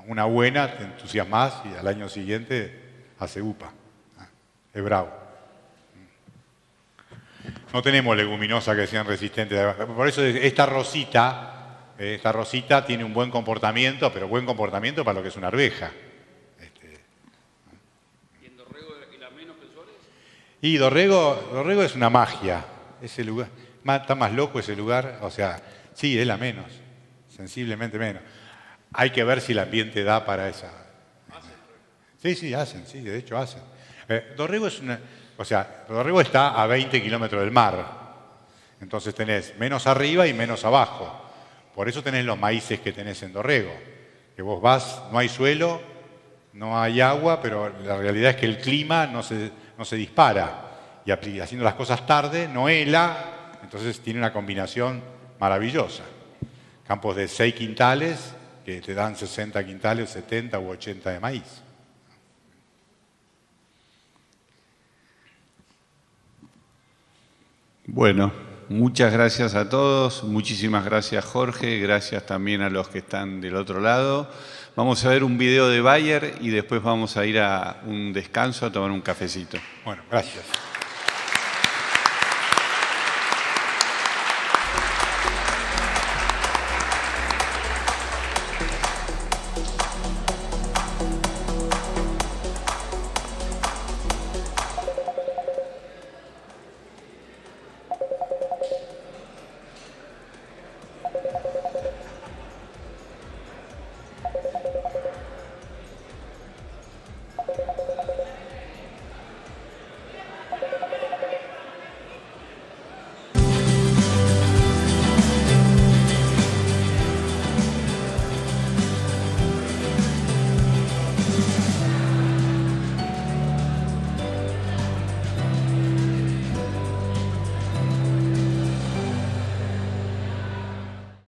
una buena, te entusiasmás y al año siguiente hace upa. Es bravo. No tenemos leguminosas que sean resistentes. Por eso esta rosita tiene un buen comportamiento, pero buen comportamiento para lo que es una arveja. ¿Y en Dorrego y la menos que en Suárez? Y Dorrego es una magia. Ese lugar, está más loco ese lugar. O sea, sí, es la menos. Sensiblemente menos. Hay que ver si el ambiente da para esa. Sí, hacen, sí, de hecho hacen. Dorrego Dorrego está a 20 kilómetros del mar. Entonces tenés menos arriba y menos abajo. Por eso tenés los maíces que tenés en Dorrego. Que vos vas, no hay suelo, no hay agua, pero la realidad es que el clima no se dispara. Y haciendo las cosas tarde, no hela, entonces tiene una combinación maravillosa. Campos de 6 quintales que te dan 60 quintales, 70 u 80 de maíz. Bueno, muchas gracias a todos, muchísimas gracias Jorge, gracias también a los que están del otro lado. Vamos a ver un video de Bayer y después vamos a ir a un descanso a tomar un cafecito. Bueno, gracias.